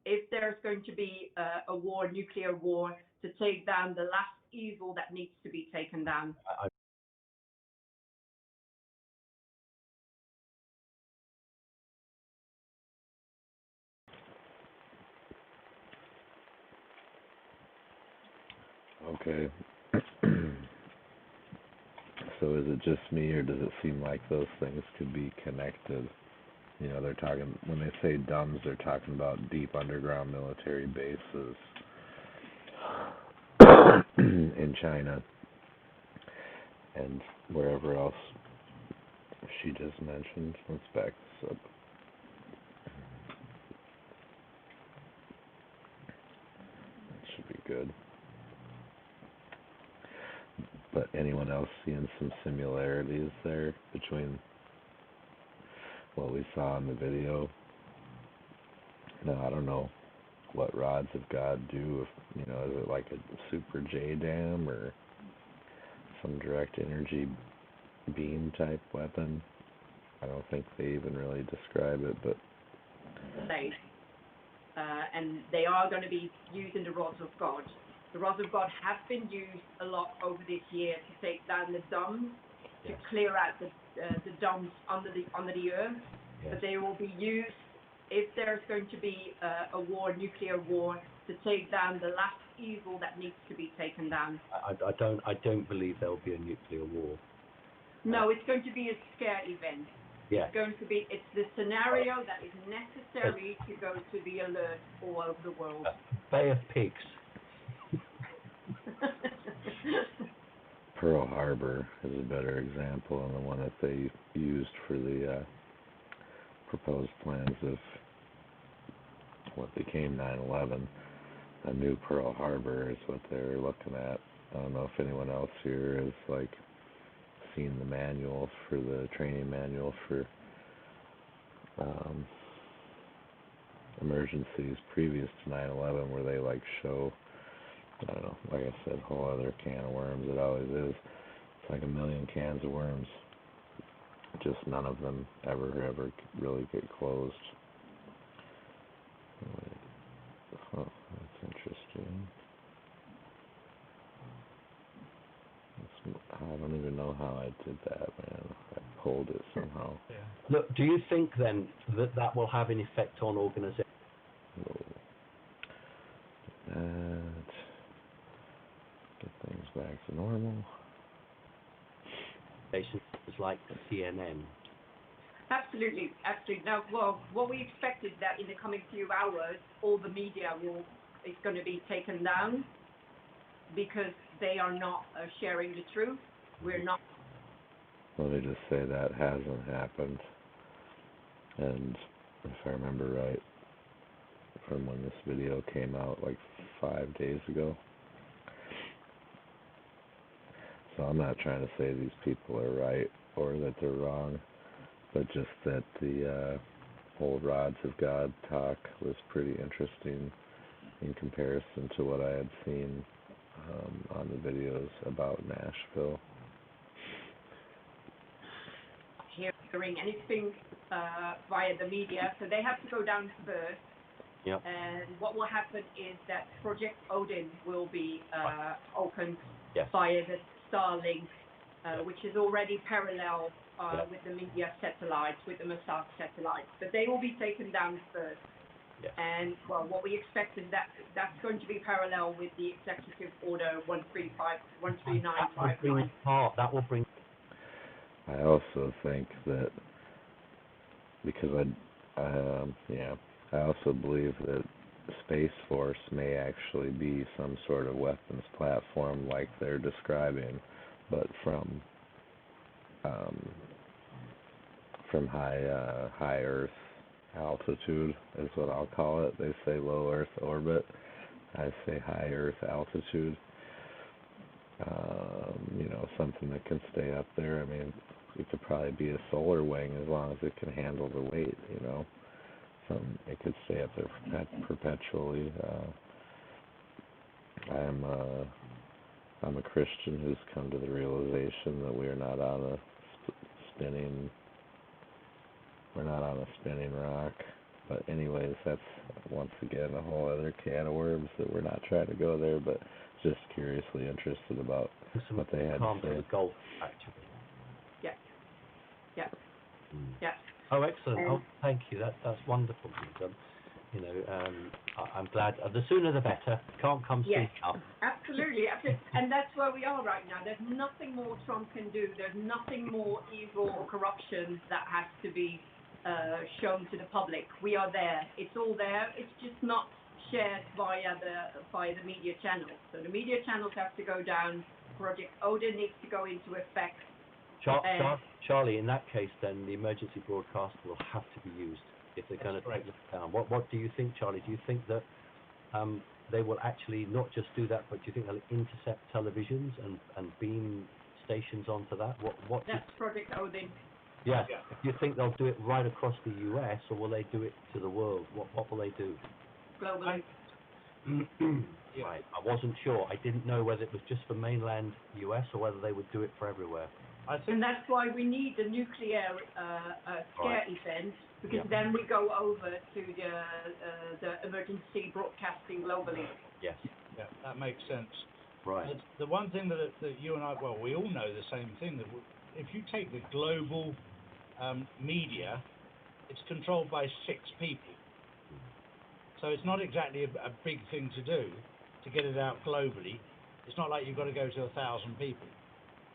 if there's going to be a war, nuclear war, to take down the last evil that needs to be taken down. Okay. So is it just me, or does it seem like those things could be connected? You know, they're talking, when they say DUMBs, they're talking about deep underground military bases in China and wherever else she just mentioned. Let's back this up. That should be good. But anyone else seeing some similarities there between what we saw in the video? No, I don't know what rods of God do. If, you know, is it like a super J dam or some direct energy beam type weapon? I don't think they even really describe it, but and they are going to be using the rods of God. The rods of God have been used a lot over this year to take down the domes, to clear out the domes under the earth. But they will be used if there's going to be a war, nuclear war, to take down the last evil that needs to be taken down. I don't believe there will be a nuclear war. No, it's going to be a scare event. Yeah. It's the scenario that is necessary to go to the alert all over the world. Bay of Pigs. Pearl Harbor is a better example, and the one that they used for the proposed plans of what became 9/11. A new Pearl Harbor is what they're looking at. I don't know if anyone else here has seen the manual for the training manual for emergencies previous to 9/11, where they show, I don't know, like I said, a whole other can of worms. It always is. It's like a million cans of worms. Just none of them ever really get closed. Oh, that's interesting. I don't even know how I did that, man. I pulled it somehow. Yeah. Look, do you think then that will have an effect on organizations? Get things back to normal. Like CNN. Absolutely. Now, well, what we expect is that in the coming few hours, all the media is going to be taken down because they are not sharing the truth. We're not. Well, they just say that hasn't happened. And if I remember right, from when this video came out 5 days ago. So I'm not trying to say these people are right or that they're wrong, but just that the whole rods of God talk was pretty interesting in comparison to what I had seen on the videos about Nashville. Hearing anything via the media, so they have to go down first. Yep. And what will happen is that Project Odin will be opened yes. via the Starlink, which is already parallel with the media satellites, with the Mossad satellites. But they will be taken down first. Yes. And, well, what we expect is that that's going to be parallel with the Executive Order 13959. That will bring. I also think that because I also believe that Space Force may actually be some sort of weapons platform like they're describing, but from high Earth altitude is what I'll call it. They say low Earth orbit. I say high Earth altitude. Something that can stay up there. I mean, it could probably be a solar wing as long as it can handle the weight, it could stay up there perpetually. I'm a Christian who's come to the realization that we're not on a spinning rock. But anyways, that's once again a whole other can of worms that we're not trying to go there, but just curiously interested about what they had to say. The Gulf, actually. Yeah. Oh, excellent. Thank you. That's wonderful. I'm glad. The sooner the better. Can't come soon enough. Absolutely. And that's where we are right now. There's nothing more Trump can do. There's nothing more evil or corruption that has to be shown to the public. We are there. It's all there. It's just not shared via the media channels. So the media channels have to go down. Project Odin needs to go into effect. Charlie, in that case, then the emergency broadcast will have to be used if they're going to take this down. What do you think, Charlie? Do you think that they will actually not just do that, but do you think they'll intercept televisions and beam stations onto that? That's Project Odin. Yes. Do you think they'll do it right across the U.S. or will they do it to the world? What will they do? Globally. Right. I wasn't sure. I didn't know whether it was just for mainland U.S. or whether they would do it for everywhere. And that's why we need the nuclear scare event, because then we go over to the emergency broadcasting globally. Yes. Yeah, that makes sense. Right. The one thing that you and I, well, we all know the same thing, that if you take the global media, it's controlled by 6 people. So it's not exactly a big thing to do to get it out globally. It's not like you've got to go to 1,000 people.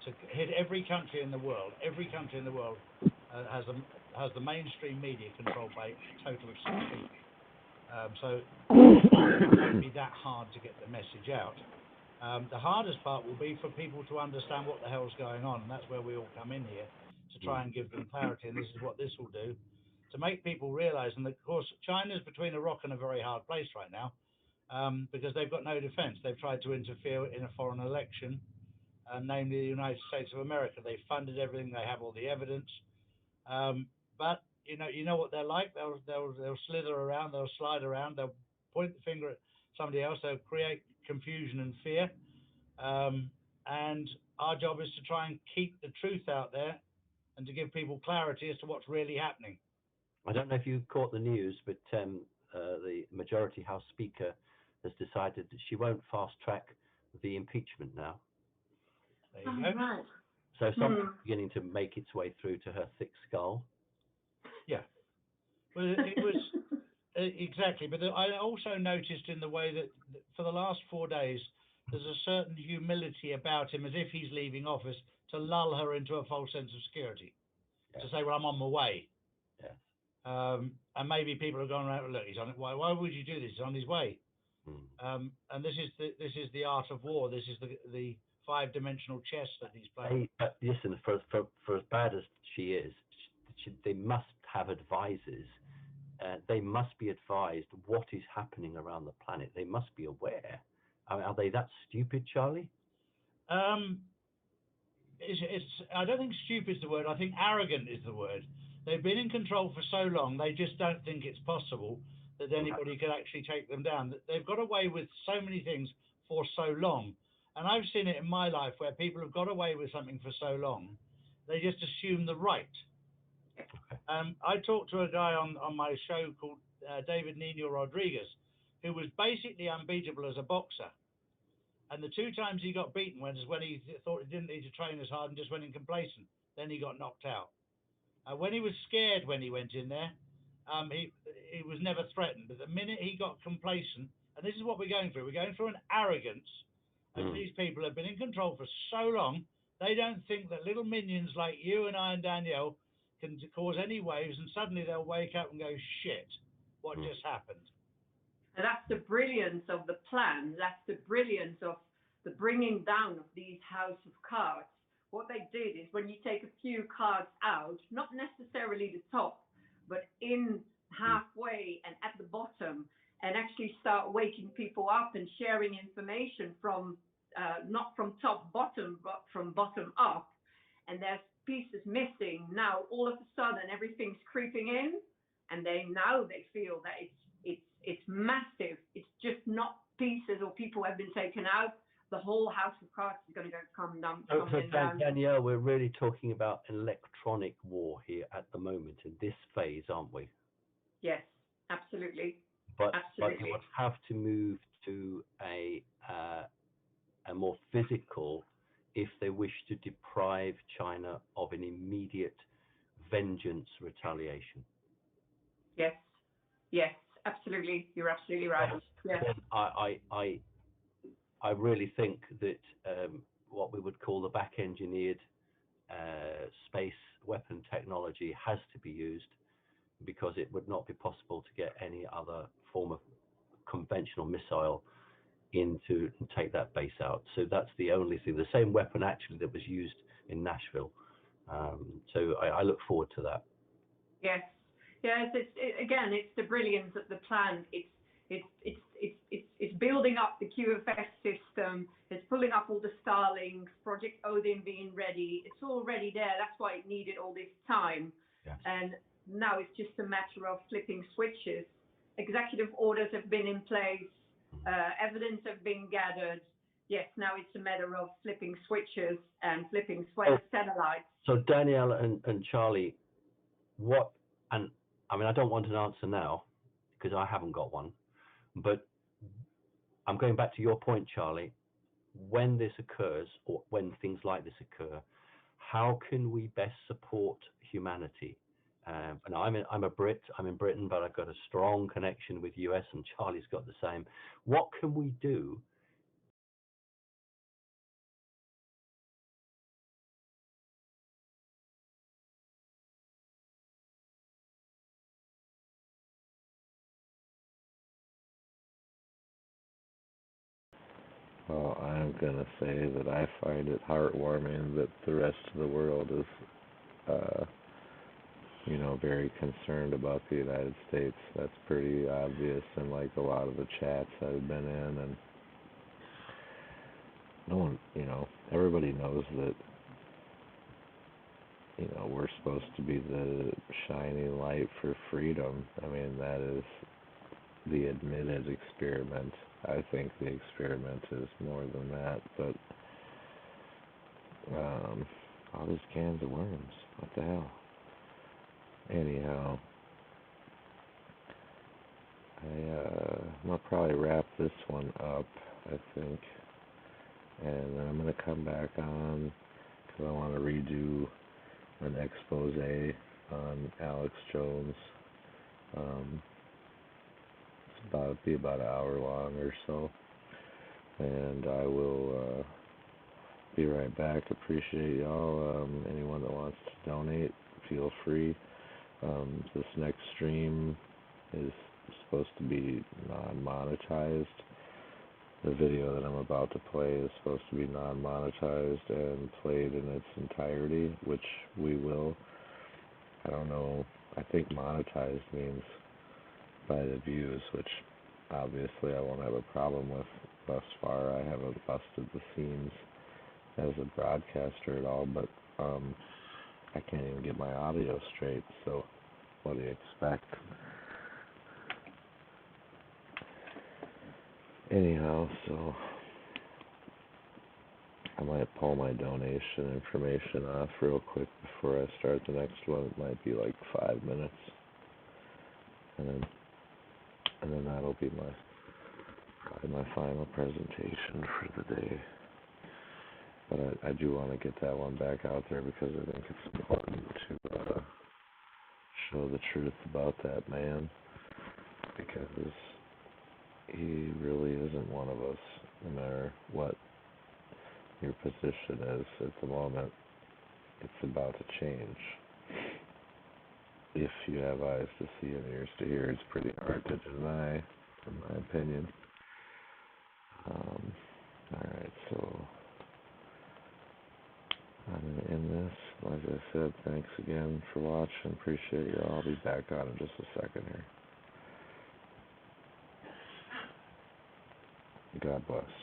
To hit every country in the world, has the mainstream media controlled by a total of 6 people. So it won't be that hard to get the message out. The hardest part will be for people to understand what the hell's going on, and that's where we all come in here to try and give them clarity, and this is what this will do, to make people realise. And of course, China's between a rock and a very hard place right now, because they've got no defence. They've tried to interfere in a foreign election, namely the United States of America. They funded everything. They have all the evidence, but you know what they're like. They'll slither around. They'll slide around. They'll point the finger at somebody else. They'll create confusion and fear. And our job is to try and keep the truth out there and to give people clarity as to what's really happening. I don't know if you caught the news, but the Majority House Speaker has decided that she won't fast track the impeachment now. There you go. Right. So something's beginning to make its way through to her thick skull. Yeah. Well, it was exactly. But I also noticed in the way that for the last 4 days, there's a certain humility about him, as if he's leaving office, to lull her into a false sense of security. Yes. To say, well, I'm on my way. Yes. And maybe people have gone around, look, he's on it. Why would you do this? He's on his way. And this is the art of war. This is the 5-dimensional chess that he's playing. But listen, for as bad as she is, they must have advisors. They must be advised what is happening around the planet. They must be aware. I mean, are they that stupid, Charlie? I don't think stupid is the word. I think arrogant is the word. They've been in control for so long, they just don't think it's possible that anybody could actually take them down. They've got away with so many things for so long. And I've seen it in my life where people have got away with something for so long, they just assume the right. I talked to a guy on my show called David Nino Rodriguez, who was basically unbeatable as a boxer. And the 2 times he got beaten was when he thought he didn't need to train as hard and just went in complacent. Then he got knocked out. When he was scared when he went in there, he was never threatened. But the minute he got complacent, and this is what we're going through, we're going through an arrogance. And these people have been in control for so long, they don't think that little minions like you and I and Danielle can cause any waves, and suddenly they'll wake up and go, shit, what just happened? And that's the brilliance of the plan. That's the brilliance of the bringing down of these house of cards. What they did is when you take a few cards out, not necessarily the top, but in halfway and at the bottom, and actually start waking people up and sharing information from not from top bottom, but from bottom up. And there's pieces missing. Now all of a sudden everything's creeping in, and they feel that it's massive. It's just not pieces or people have been taken out. The whole house of cards is going to come down. Danielle, we're really talking about electronic war here at the moment in this phase, aren't we? Yes, absolutely. But you would have to move to a more physical if they wish to deprive China of an immediate vengeance retaliation. Yes, absolutely. You're absolutely right. Yes. I really think that what we would call the back-engineered space weapon technology has to be used, because it would not be possible to get any other form of conventional missile in to take that base out. So that's the only thing. The same weapon actually that was used in Nashville. So I look forward to that. Yes. It's the brilliance of the plan. It's building up the QFS system. It's pulling up all the Starlinks, Project Odin being ready. It's already there. That's why it needed all this time. Yes. And now it's just a matter of flipping switches. Executive orders have been in place. Evidence have been gathered. Yes, now it's a matter of flipping switches and flipping satellites. So Danielle and Charlie, what, and I mean, I don't want an answer now because I haven't got one, but I'm going back to your point, Charlie. When this occurs, or when things like this occur, how can we best support humanity? And I'm a Brit. I'm in Britain, but I've got a strong connection with US, and Charlie's got the same. What can we do? Well, I'm going to say that I find it heartwarming that the rest of the world is, very concerned about the United States. That's pretty obvious in like a lot of the chats I've been in, and no one, everybody knows that, we're supposed to be the shining light for freedom. I mean, that is the admitted experiment. I think the experiment is more than that, but all these cans of worms, what the hell? Anyhow, I'm gonna probably wrap this one up, I think, and then I'm gonna come back on because I want to redo an expose on Alex Jones. Be about an hour long or so, and I will be right back. Appreciate y'all. Anyone that wants to donate, feel free. This next stream is supposed to be non-monetized. The video that I'm about to play is supposed to be non-monetized and played in its entirety, which we will. I don't know. I think monetized means by the views, which obviously I won't have a problem with. Thus far, I haven't busted the seams as a broadcaster at all, but I can't even get my audio straight, so what do you expect? Anyhow, so I might pull my donation information off real quick before I start the next one. It might be like 5 minutes, and then that'll be probably my final presentation for the day. But I do want to get that one back out there because I think it's important to show the truth about that man, because he really isn't one of us, no matter what your position is at the moment. It's about to change. If you have eyes to see and ears to hear, it's pretty hard to deny, in my opinion. Alright, so I'm going to end this. Like I said, thanks again for watching. Appreciate you all. I'll be back on in just a second here. God bless.